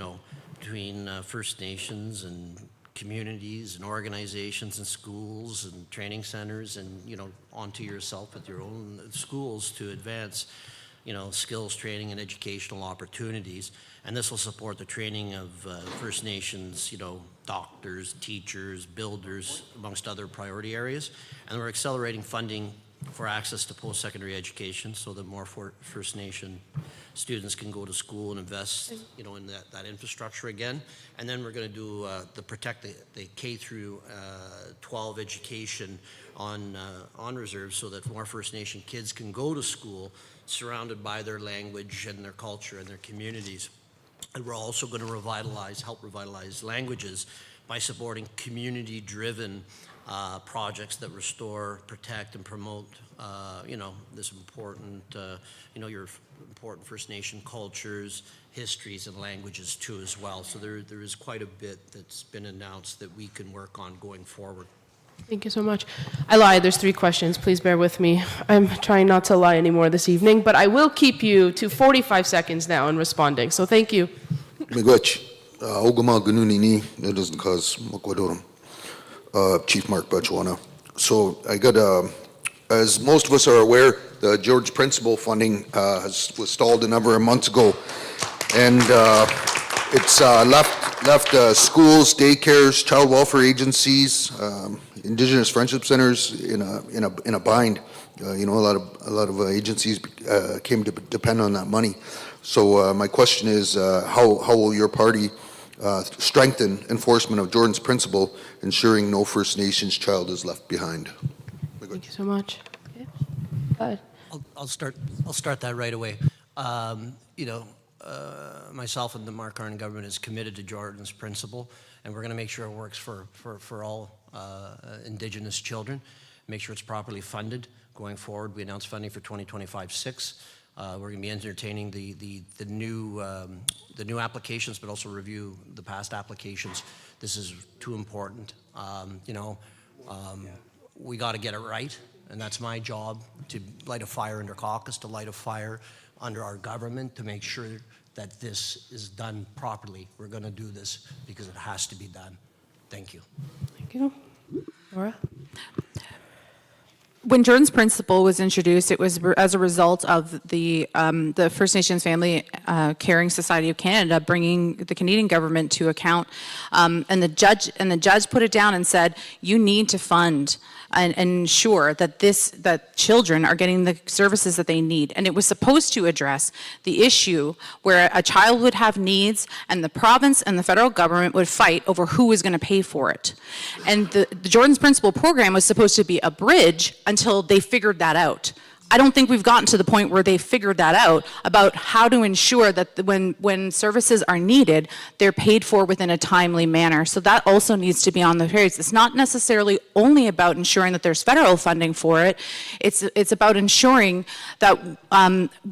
between First Nations and communities and organizations and schools and training centers and, onto yourself with your own schools to advance, skills training and educational opportunities. And this will support the training of First Nations, doctors, teachers, builders, amongst other priority areas. And we're accelerating funding for access to post-secondary education so that more First Nation students can go to school and invest, in that infrastructure again. And then we're going to do protect the K through 12 education on reserve so that more First Nation kids can go to school surrounded by their language and their culture and their communities. And we're also going to help revitalize languages by supporting community-driven projects that restore, protect, and promote, this important, your important First Nation cultures, histories, and languages too as well. So there is quite a bit that's been announced that we can work on going forward. Thank you so much. I lied, there's 3 questions. Please bear with me. I'm trying not to lie anymore this evening, but I will keep you to 45 seconds now in responding. So thank you. Miigwech, Ogama Gununini, that doesn't cause Makwadorum. Chief Mark Bachuana. So I got, as most of us are aware, the George Principle funding was stalled a number of months ago, and it's left schools, daycares, child welfare agencies, Indigenous friendship centers in a bind. A lot of agencies came to depend on that money. So my question is, how will your party strengthen enforcement of Jordan's Principle, ensuring no First Nations child is left behind? Thank you so much. Okay. Go ahead. I'll start that right away. Myself and the Mark Carney government is committed to Jordan's Principle, and we're going to make sure it works for all Indigenous children, make sure it's properly funded going forward. We announced funding for 2025-6. We're going to be entertaining the new applications, but also review the past applications. This is too important. We got to get it right, and that's my job, to light a fire under caucus, to light a fire under our government, to make sure that this is done properly. We're going to do this because it has to be done. Thank you. Thank you. Laura? When Jordan's principle was introduced, it was as a result of the First Nations Family Caring Society of Canada bringing the Canadian government to account, and the judge put it down and said, you need to fund and ensure that that children are getting the services that they need. And it was supposed to address the issue where a child would have needs and the province and the federal government would fight over who was going to pay for it. And the Jordan's Principle program was supposed to be a bridge until they figured that out. I don't think we've gotten to the point where they figured that out about how to ensure that when services are needed, they're paid for within a timely manner. So that also needs to be on the page. It's not necessarily only about ensuring that there's federal funding for it. It's about ensuring that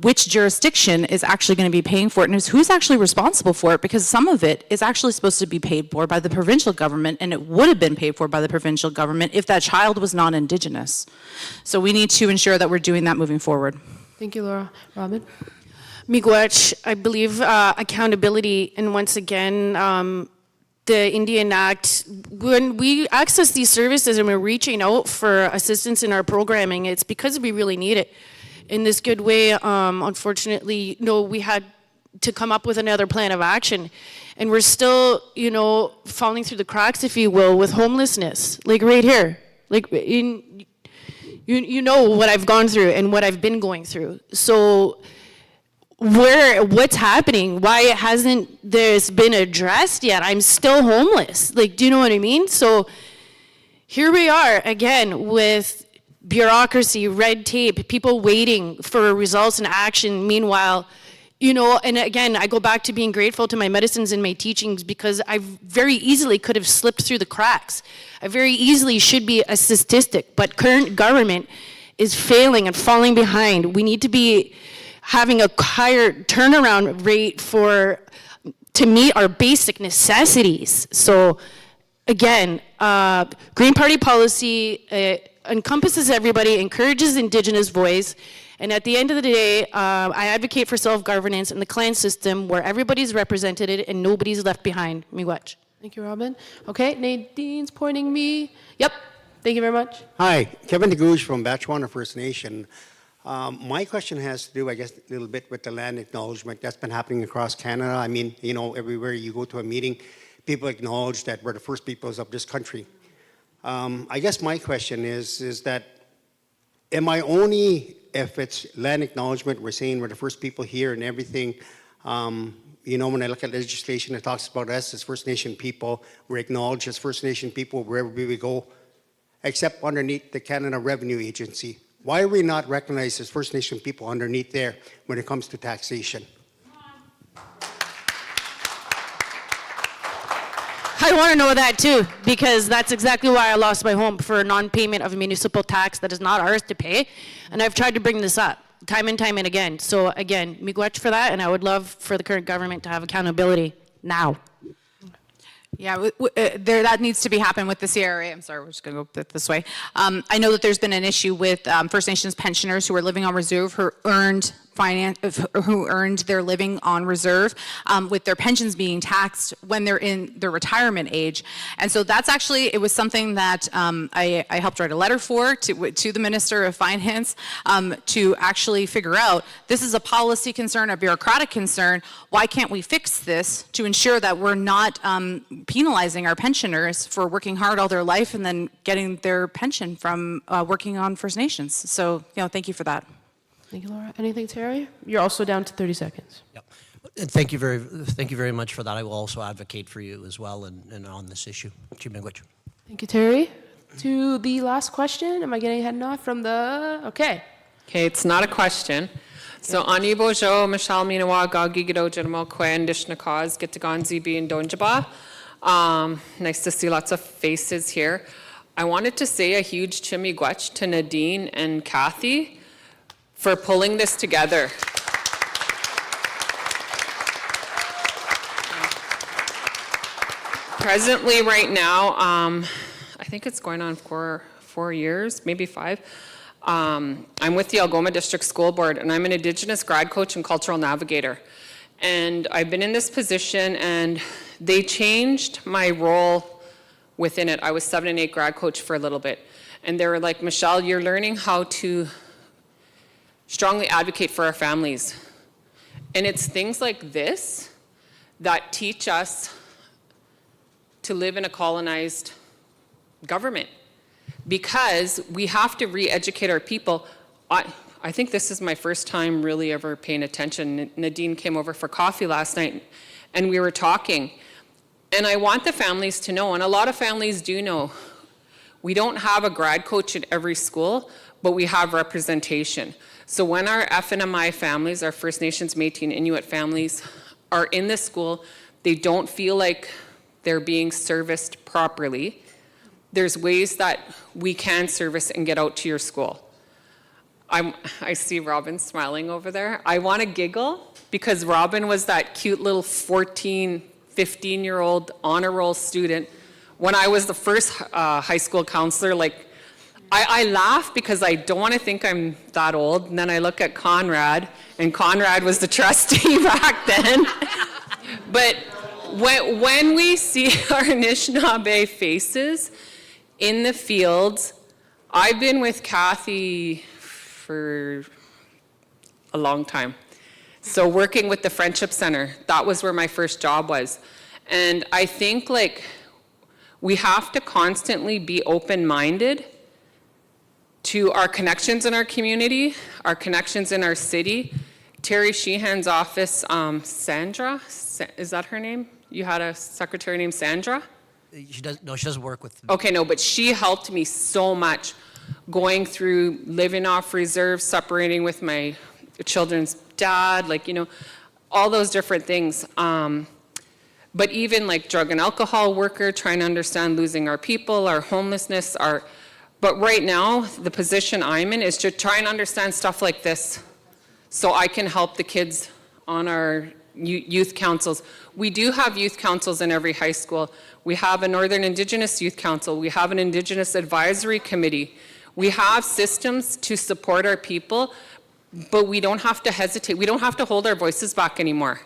which jurisdiction is actually going to be paying for it and who's actually responsible for it, because some of it is actually supposed to be paid for by the provincial government, and it would have been paid for by the provincial government if that child was not Indigenous. So we need to ensure that we're doing that moving forward. Thank you, Laura. Robin? Miigwech, I believe accountability, and once again, the Indian Act, when we access these services and we're reaching out for assistance in our programming, it's because we really need it. In this good way, unfortunately, we had to come up with another plan of action, and we're still, falling through the cracks, if you will, with homelessness, like right here, like you know what I've gone through and what I've been going through. So what's happening? Why hasn't this been addressed yet? I'm still homeless. Like, do you know what I mean? So here we are again with bureaucracy, red tape, people waiting for results and action. Meanwhile, and again, I go back to being grateful to my medicines and my teachings, because I very easily could have slipped through the cracks. I very easily should be a statistic, but current government is failing and falling behind. We need to be having a higher turnaround rate to meet our basic necessities. So again, Green Party policy encompasses everybody, encourages Indigenous voice, and at the end of the day, I advocate for self-governance and the clan system where everybody's represented and nobody's left behind. Miigwech. Thank you, Robin. Okay, Nadine's pointing me. Yep, thank you very much. Hi, Kevin DeGouge from Batchwana First Nation. My question has to do, I guess, a little bit with the land acknowledgement that's been happening across Canada. I mean, everywhere you go to a meeting, people acknowledge that we're the first peoples of this country. I guess my question is that, am I only, if it's land acknowledgement, we're saying we're the first people here and everything, when I look at legislation, it talks about us as First Nation people, we're acknowledged as First Nation people wherever we go, except underneath the Canada Revenue Agency. Why are we not recognized as First Nation people underneath there when it comes to taxation? I want to know that too, because that's exactly why I lost my home, for non-payment of a municipal tax that is not ours to pay. And I've tried to bring this up time and time and again. So again, miigwech for that, and I would love for the current government to have accountability now. Yeah, that needs to be happening with the CRA. I'm sorry, we're just going to go this way. I know that there's been an issue with First Nations pensioners who are living on reserve, who earned their living on reserve, with their pensions being taxed when they're in their retirement age. And so that's actually, it was something that I helped write a letter to the Minister of Finance to actually figure out, this is a policy concern, a bureaucratic concern. Why can't we fix this to ensure that we're not penalizing our pensioners for working hard all their life and then getting their pension from working on First Nations? So, thank you for that. Thank you, Laura. Anything, Terry? You're also down to 30 seconds. Yep. And thank you very much for that. I will also advocate for you as well and on this issue. Miigwech. Thank you, Terry. To the last question, am I getting ahead enough from the, okay. Okay, it's not a question. So, Ani Bojo, Michelle Minawa, Gagigido, Jermo Kwen, Dishnakaz, Gitaganzi, B, and Donjaba. Nice to see lots of faces here. I wanted to say a huge miigwech to Nadine and Kathy for pulling this together. Presently, right now, I think it's going on for 4 years, maybe 5. I'm with the Algoma District School Board, and I'm an Indigenous grad coach and cultural navigator. And I've been in this position, and they changed my role within it. I was 7 and 8 grad coach for a little bit. And they were like, Michelle, you're learning how to strongly advocate for our families. And it's things like this that teach us to live in a colonized government, because we have to re-educate our people. I think this is my first time really ever paying attention. Nadine came over for coffee last night and we were talking. And I want the families to know, and a lot of families do know, we don't have a grad coach at every school, but we have representation. So when our FNMI families, our First Nations, Métis, and Inuit families are in the school, they don't feel like they're being serviced properly. There's ways that we can service and get out to your school. I see Robin smiling over there. I want to giggle because Robin was that cute little 14, 15-year-old honor roll student. When I was the first high school counselor, like, I laugh because I don't want to think I'm that old. And then I look at Conrad, and Conrad was the trustee back then. But when we see our Anishinaabe faces in the fields, I've been with Kathy for a long time. So working with the Friendship Center, that was where my first job was. And I think like we have to constantly be open-minded to our connections in our community, our connections in our city. Terry Sheehan's office, Sandra, is that her name? You had a secretary named Sandra? She doesn't work with. Okay, no, but she helped me so much going through living off reserve, separating with my children's dad, like, you know, all those different things. But even like drug and alcohol worker, trying to understand losing our people, our homelessness, but right now, the position I'm in is to try and understand stuff like this so I can help the kids on our youth councils. We do have youth councils in every high school. We have a Northern Indigenous Youth Council. We have an Indigenous Advisory Committee. We have systems to support our people, but we don't have to hesitate. We don't have to hold our voices back anymore.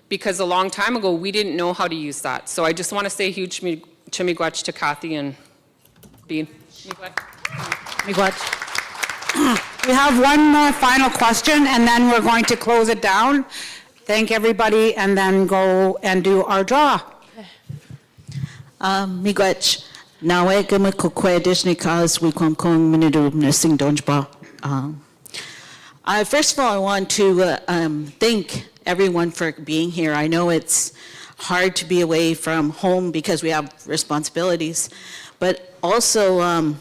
Because a long time ago, we didn't know how to use that. So I just want to say a huge miigwech to Kathy and Bean. Miigwech. We have one more final question, and then we're going to close it down. Thank everybody, and then go and do our draw. Miigwech. Nawe gama kukwe dishnikas wikwamkong minidu nursing donjba. First of all, I want to thank everyone for being here. I know it's hard to be away from home because we have responsibilities, but also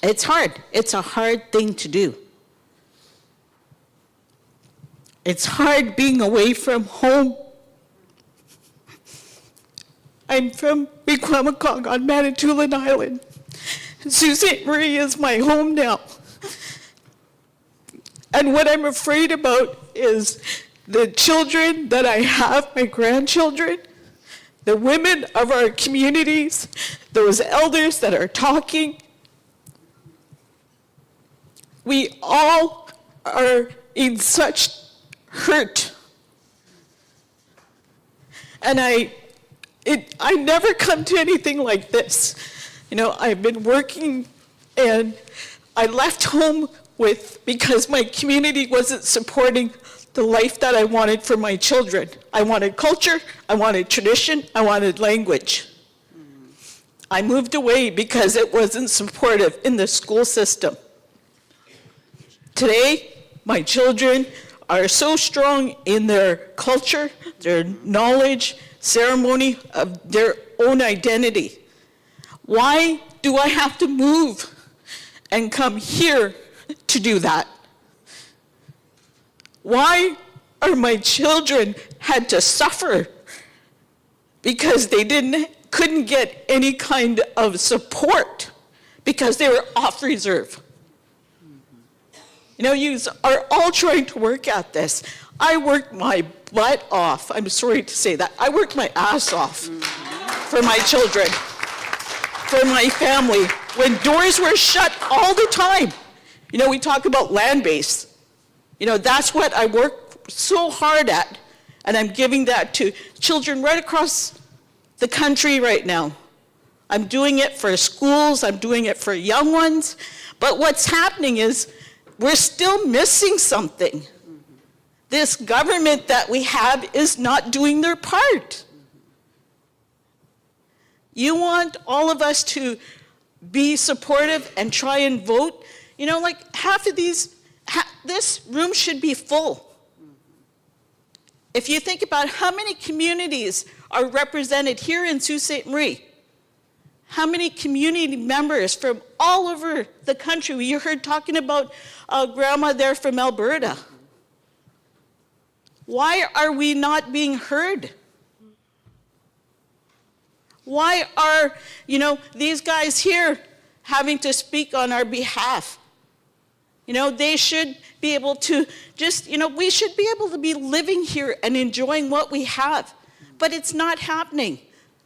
it's hard. It's a hard thing to do. It's hard being away from home. I'm from Wikwemikong on Manitoulin Island. Sault Ste. Marie is my home now. And what I'm afraid about is the children that I have, my grandchildren, the women of our communities, those elders that are talking. We all are in such hurt. And I never come to anything like this. You know, I've been working and I left home because my community wasn't supporting the life that I wanted for my children. I wanted culture, I wanted tradition, I wanted language. I moved away because it wasn't supportive in the school system. Today, my children are so strong in their culture, their knowledge, ceremony of their own identity. Why do I have to move and come here to do that? Why are my children had to suffer because they couldn't get any kind of support because they were off reserve? You know, you are all trying to work at this. I worked my butt off. I'm sorry to say that. I worked my ass off for my children, for my family, when doors were shut all the time. You know, we talk about land base. You know, that's what I work so hard at, and I'm giving that to children right across the country right now I'm doing it for schools, I'm doing it for young ones. But what's happening is we're still missing something. This government that we have is not doing their part. You want all of us to be supportive and try and vote. You know, like half of these, this room should be full. If you think about how many communities are represented here in Sault Ste. Marie, how many community members from all over the country. You heard talking about grandma there from Alberta. Why are we not being heard? Why are, you know, these guys here having to speak on our behalf? You know, they should be able to just, you know, we should be able to be living here and enjoying what we have. But it's not happening.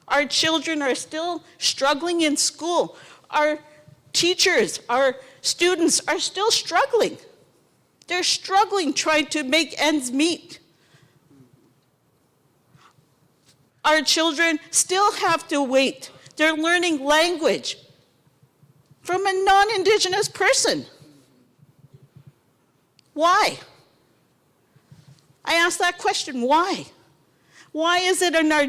Our children are still struggling in school. Our teachers, our students are still struggling. They're struggling trying to make ends meet. Our children still have to wait. They're learning language from a non-Indigenous person. Why? I asked that question, why? Why is it in our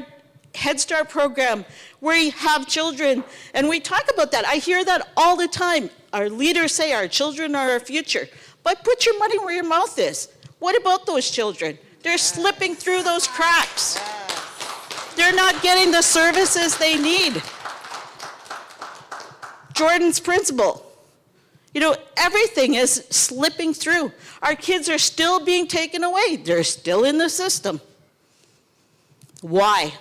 Head Start program where you have children, and we talk about that. I hear that all the time. Our leaders say our children are our future. But put your money where your mouth is. What about those children? They're slipping through those cracks. They're not getting the services they need. Jordan's principle. You know, everything is slipping through. Our kids are still being taken away. They're still in the system. Why?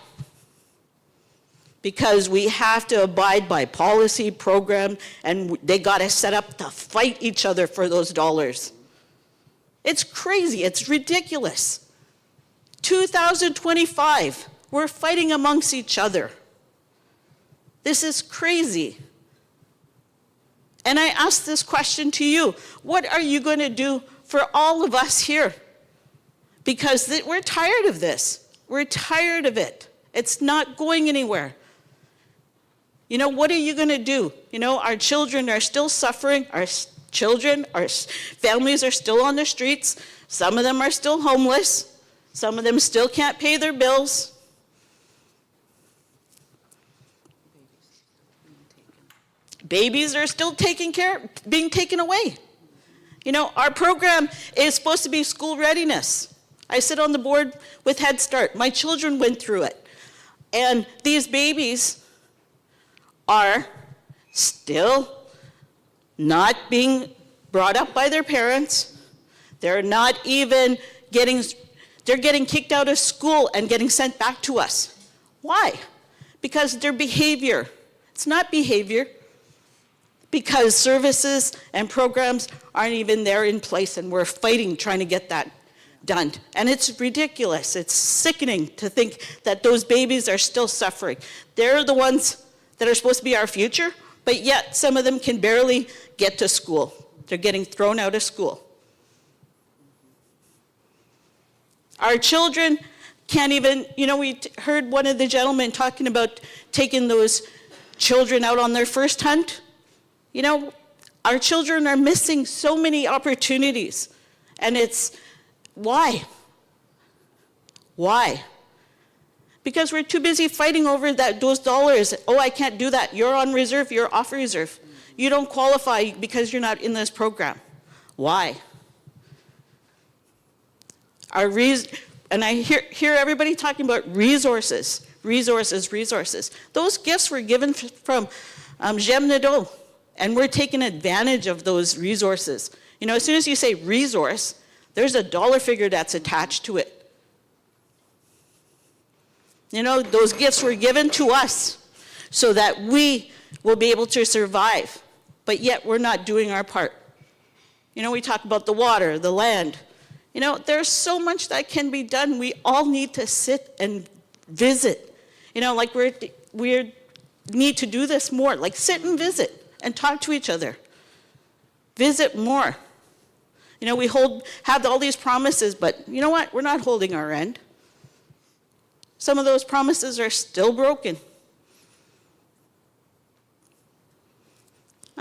Because we have to abide by policy, program, and they got to set up to fight each other for those dollars. It's crazy. It's ridiculous. 2025, we're fighting amongst each other. This is crazy. And I ask this question to you. What are you going to do for all of us here? Because we're tired of this. We're tired of it. It's not going anywhere. You know, what are you going to do? You know, our children are still suffering. Our children, our families are still on the streets. Some of them are still homeless. Some of them still can't pay their bills. Babies are still being taken away. You know, our program is supposed to be school readiness. I sit on the board with Head Start. My children went through it. And these babies are still not being brought up by their parents. They're not even they're getting kicked out of school and getting sent back to us. Why? Because their behavior. It's not behavior. Because services and programs aren't even there in place, and we're fighting trying to get that done. And it's ridiculous. It's sickening to think that those babies are still suffering. They're the ones that are supposed to be our future, but yet some of them can barely get to school. They're getting thrown out of school. Our children can't even, you know, we heard one of the gentlemen talking about taking those children out on their first hunt. You know, our children are missing so many opportunities. And it's, why? Why? Because we're too busy fighting over those dollars. Oh, I can't do that. You're on reserve, you're off reserve. You don't qualify because you're not in this program. Why? And I hear everybody talking about resources, resources, resources. Those gifts were given from Jem Nadeau. And we're taking advantage of those resources. You know, as soon as you say resource, there's a dollar figure that's attached to it. You know, those gifts were given to us so that we will be able to survive, but yet we're not doing our part. You know, we talk about the water, the land. You know, there's so much that can be done. We all need to sit and visit. You know, like we need to do this more, like sit and visit. And talk to each other. Visit more. You know, we have all these promises, but you know what? We're not holding our end. Some of those promises are still broken.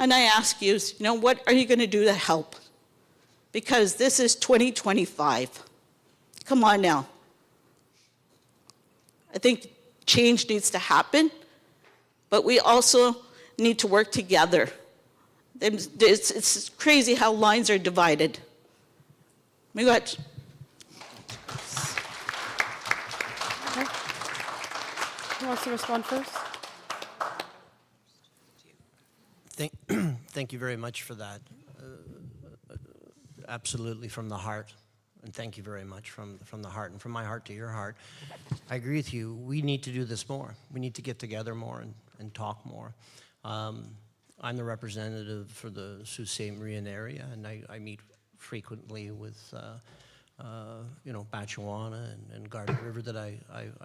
And I ask you, what are you going to do to help? Because this is 2025. Come on now. I think change needs to happen, but we also need to work together. It's crazy how lines are divided. Miigwech. Who wants to respond first? Thank you very much for that. Absolutely from the heart. And thank you very much from the heart and from my heart to your heart. I agree with you. We need to do this more. We need to get together more and talk more. I'm the representative for the Sault Ste. Marian area, and I meet frequently with Baawaating and Garden River that I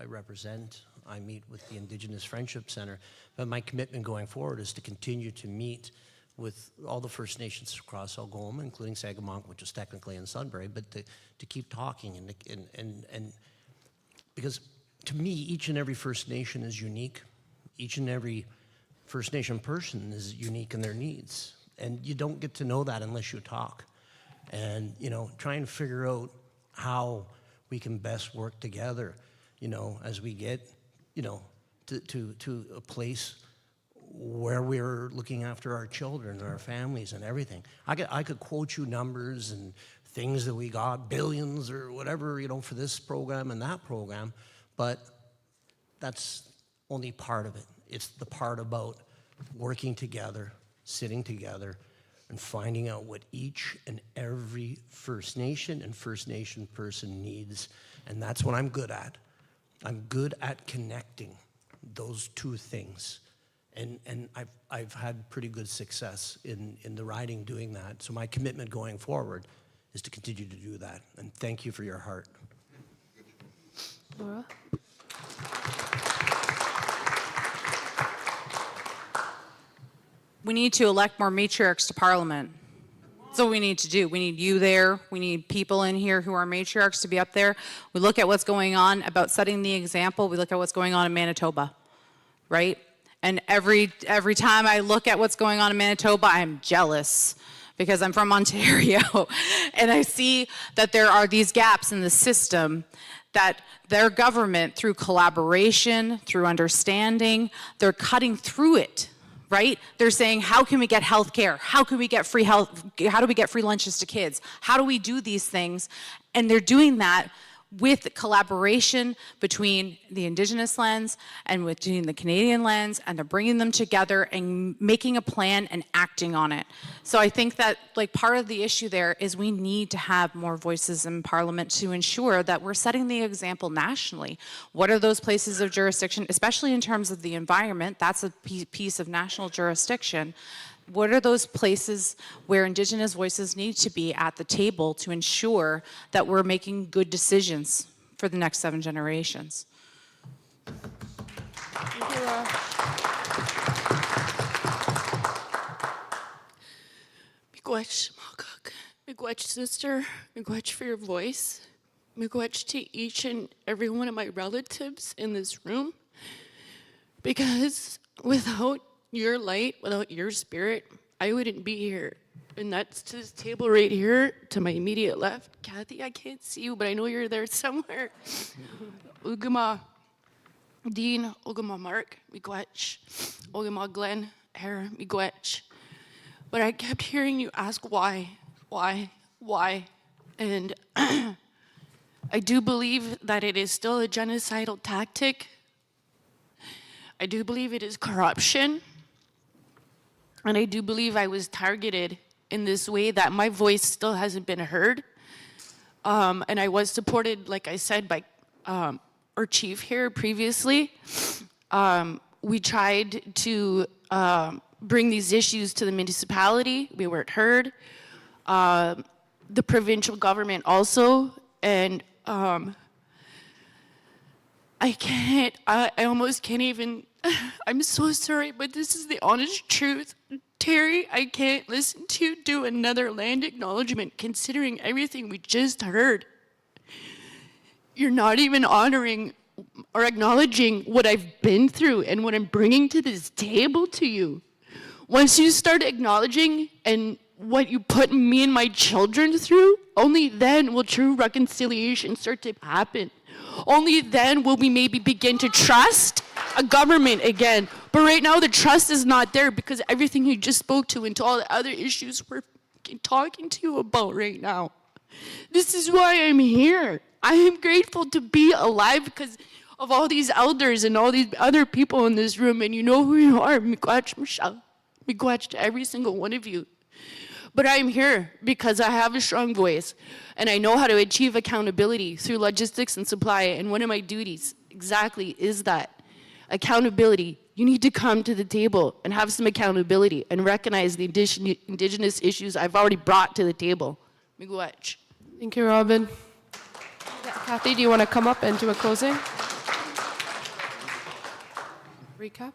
represent. I meet with the Indigenous Friendship Center. But my commitment going forward is to continue to meet with all the First Nations across Algoma, including Sagamon, which is technically in Sudbury, but to keep talking and because to me, each and every First Nation is unique. Each and every First Nation person is unique in their needs. And you don't get to know that unless you talk. And, try and figure out how we can best work together, as we get, to a place where we're looking after our children and our families and everything. I could quote you numbers and things that we got, billions or whatever, for this program and that program, but that's only part of it. It's the part about working together, sitting together, and finding out what each and every First Nation and First Nation person needs. And that's what I'm good at. I'm good at connecting those two things. And I've had pretty good success in the riding doing that. So my commitment going forward is to continue to do that. And thank you for your heart. Laura? We need to elect more matriarchs to Parliament. That's what we need to do. We need you there. We need people in here who are matriarchs to be up there. We look at what's going on about setting the example. We look at what's going on in Manitoba, right? And every time I look at what's going on in Manitoba, I'm jealous because I'm from Ontario. And I see that there are these gaps in the system that their government, through collaboration, through understanding, they're cutting through it. Right? They're saying, how can we get health care? How can we get free health? How do we get free lunches to kids? How do we do these things? And they're doing that with collaboration between the Indigenous lands and between the Canadian lands, and they're bringing them together and making a plan and acting on it. So I think that part of the issue there is we need to have more voices in Parliament to ensure that we're setting the example nationally. What are those places of jurisdiction, especially in terms of the environment? That's a piece of national jurisdiction. What are those places where Indigenous voices need to be at the table to ensure that we're making good decisions for the next 7 generations? Miigwech, Makak. Miigwech, sister. Miigwech for your voice. Miigwech to each and every one of my relatives in this room. Because without your light, without your spirit, I wouldn't be here. And that's to this table right here, to my immediate left. Kathy, I can't see you, but I know you're there somewhere. Ugama Dean, Ugama Mark, Miigwech. Ugama Glenn, Hera, Miigwech. But I kept hearing you ask why. And I do believe that it is still a genocidal tactic. I do believe it is corruption. And I do believe I was targeted in this way that my voice still hasn't been heard. And I was supported, like I said, by our chief here previously. We tried to bring these issues to the municipality. We weren't heard. The provincial government also. And I almost can't even, I'm so sorry, but this is the honest truth. Terry, I can't listen to you do another land acknowledgement considering everything we just heard. You're not even honoring or acknowledging what I've been through and what I'm bringing to this table to you. Once you start acknowledging and what you put me and my children through, only then will true reconciliation start to happen. Only then will we maybe begin to trust a government again. But right now, the trust is not there because everything you just spoke to and to all the other issues we're talking to you about right now. This is why I'm here. I am grateful to be alive because of all these elders and all these other people in this room, and you know who you are. Miigwech Michelle. Miigwech to every single one of you. But I'm here because I have a strong voice, and I know how to achieve accountability through logistics and supply, and one of my duties exactly is that. Accountability. You need to come to the table and have some accountability and recognize the indigenous issues I've already brought to the table. Miigwech. Thank you, Robin. Yeah, Kathy, do you want to come up and do a closing? Recap?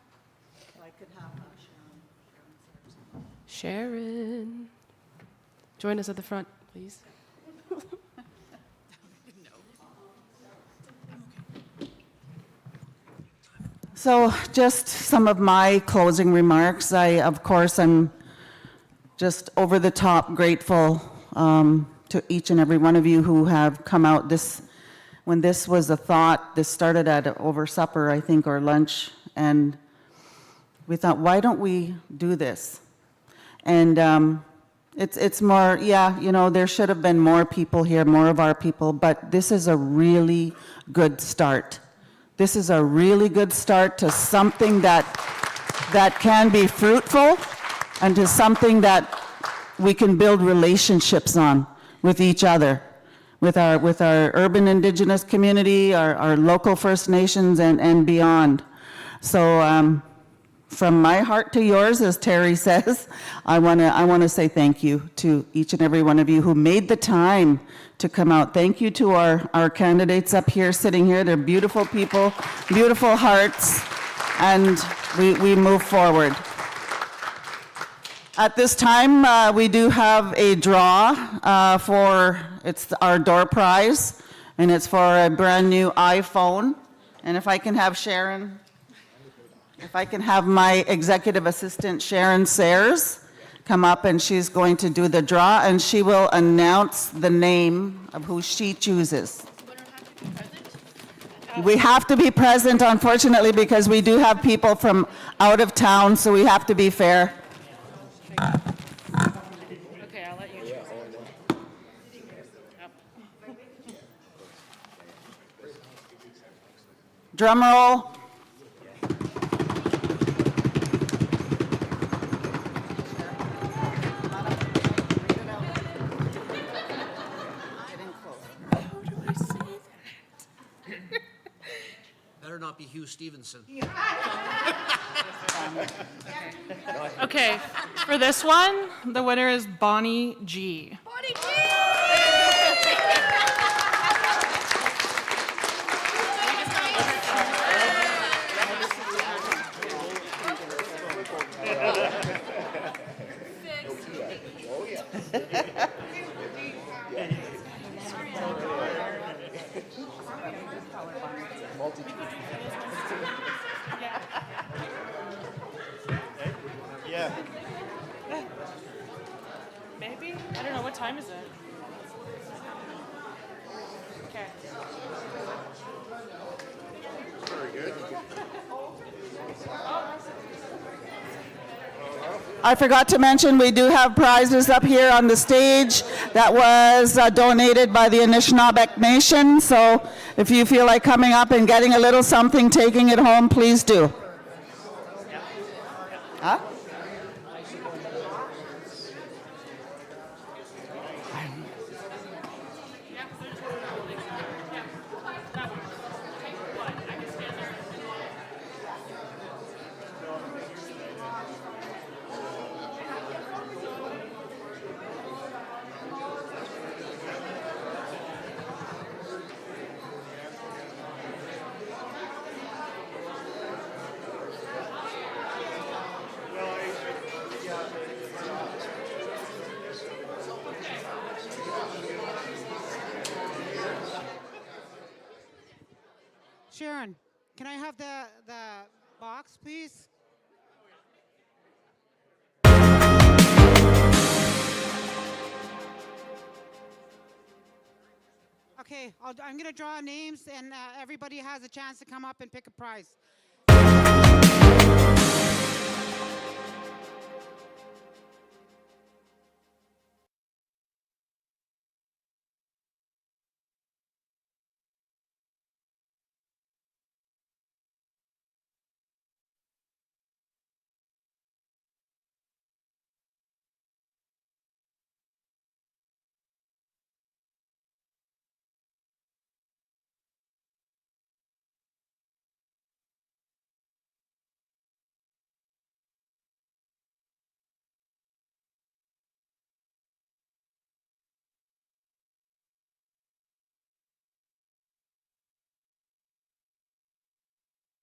Sharon. Join us at the front, please. So just some of my closing remarks. Of course, I'm just over the top grateful to each and every one of you who have come out. When this was a thought, this started at over supper, I think, or lunch, and we thought, why don't we do this? And it's more, yeah, you know, there should have been more people here, more of our people, but this is a really good start. This is a really good start to something that can be fruitful and to something that we can build relationships on with each other, with our urban Indigenous community, our local First Nations, and beyond. So from my heart to yours, as Terry says, I want to say thank you to each and every one of you who made the time to come out. Thank you to our candidates up here, sitting here. They're beautiful people, beautiful hearts, and we move forward. At this time, we do have a draw it's our door prize, and it's for a brand new iPhone. And if I can have Sharon, if I can have my executive assistant, Sharon Sayers, come up, and she's going to do the draw, and she will announce the name of who she chooses. We have to be present, unfortunately, because we do have people from out of town, so we have to be fair. Okay, I'll let you choose. Drum roll. Better not be Hugh Stevenson. Okay, for this one, the winner is Bonnie G. Bonnie G! Yeah. Maybe? I don't know. What time is it? Okay. Very good. I forgot to mention, we do have prizes up here on the stage that was donated by the Anishinaabe Nation. So if you feel like coming up and getting a little something, taking it home, please do. Huh? Sharon, can I have the box, please? Okay, I'm going to draw names, and everybody has a chance to come up and pick a prize.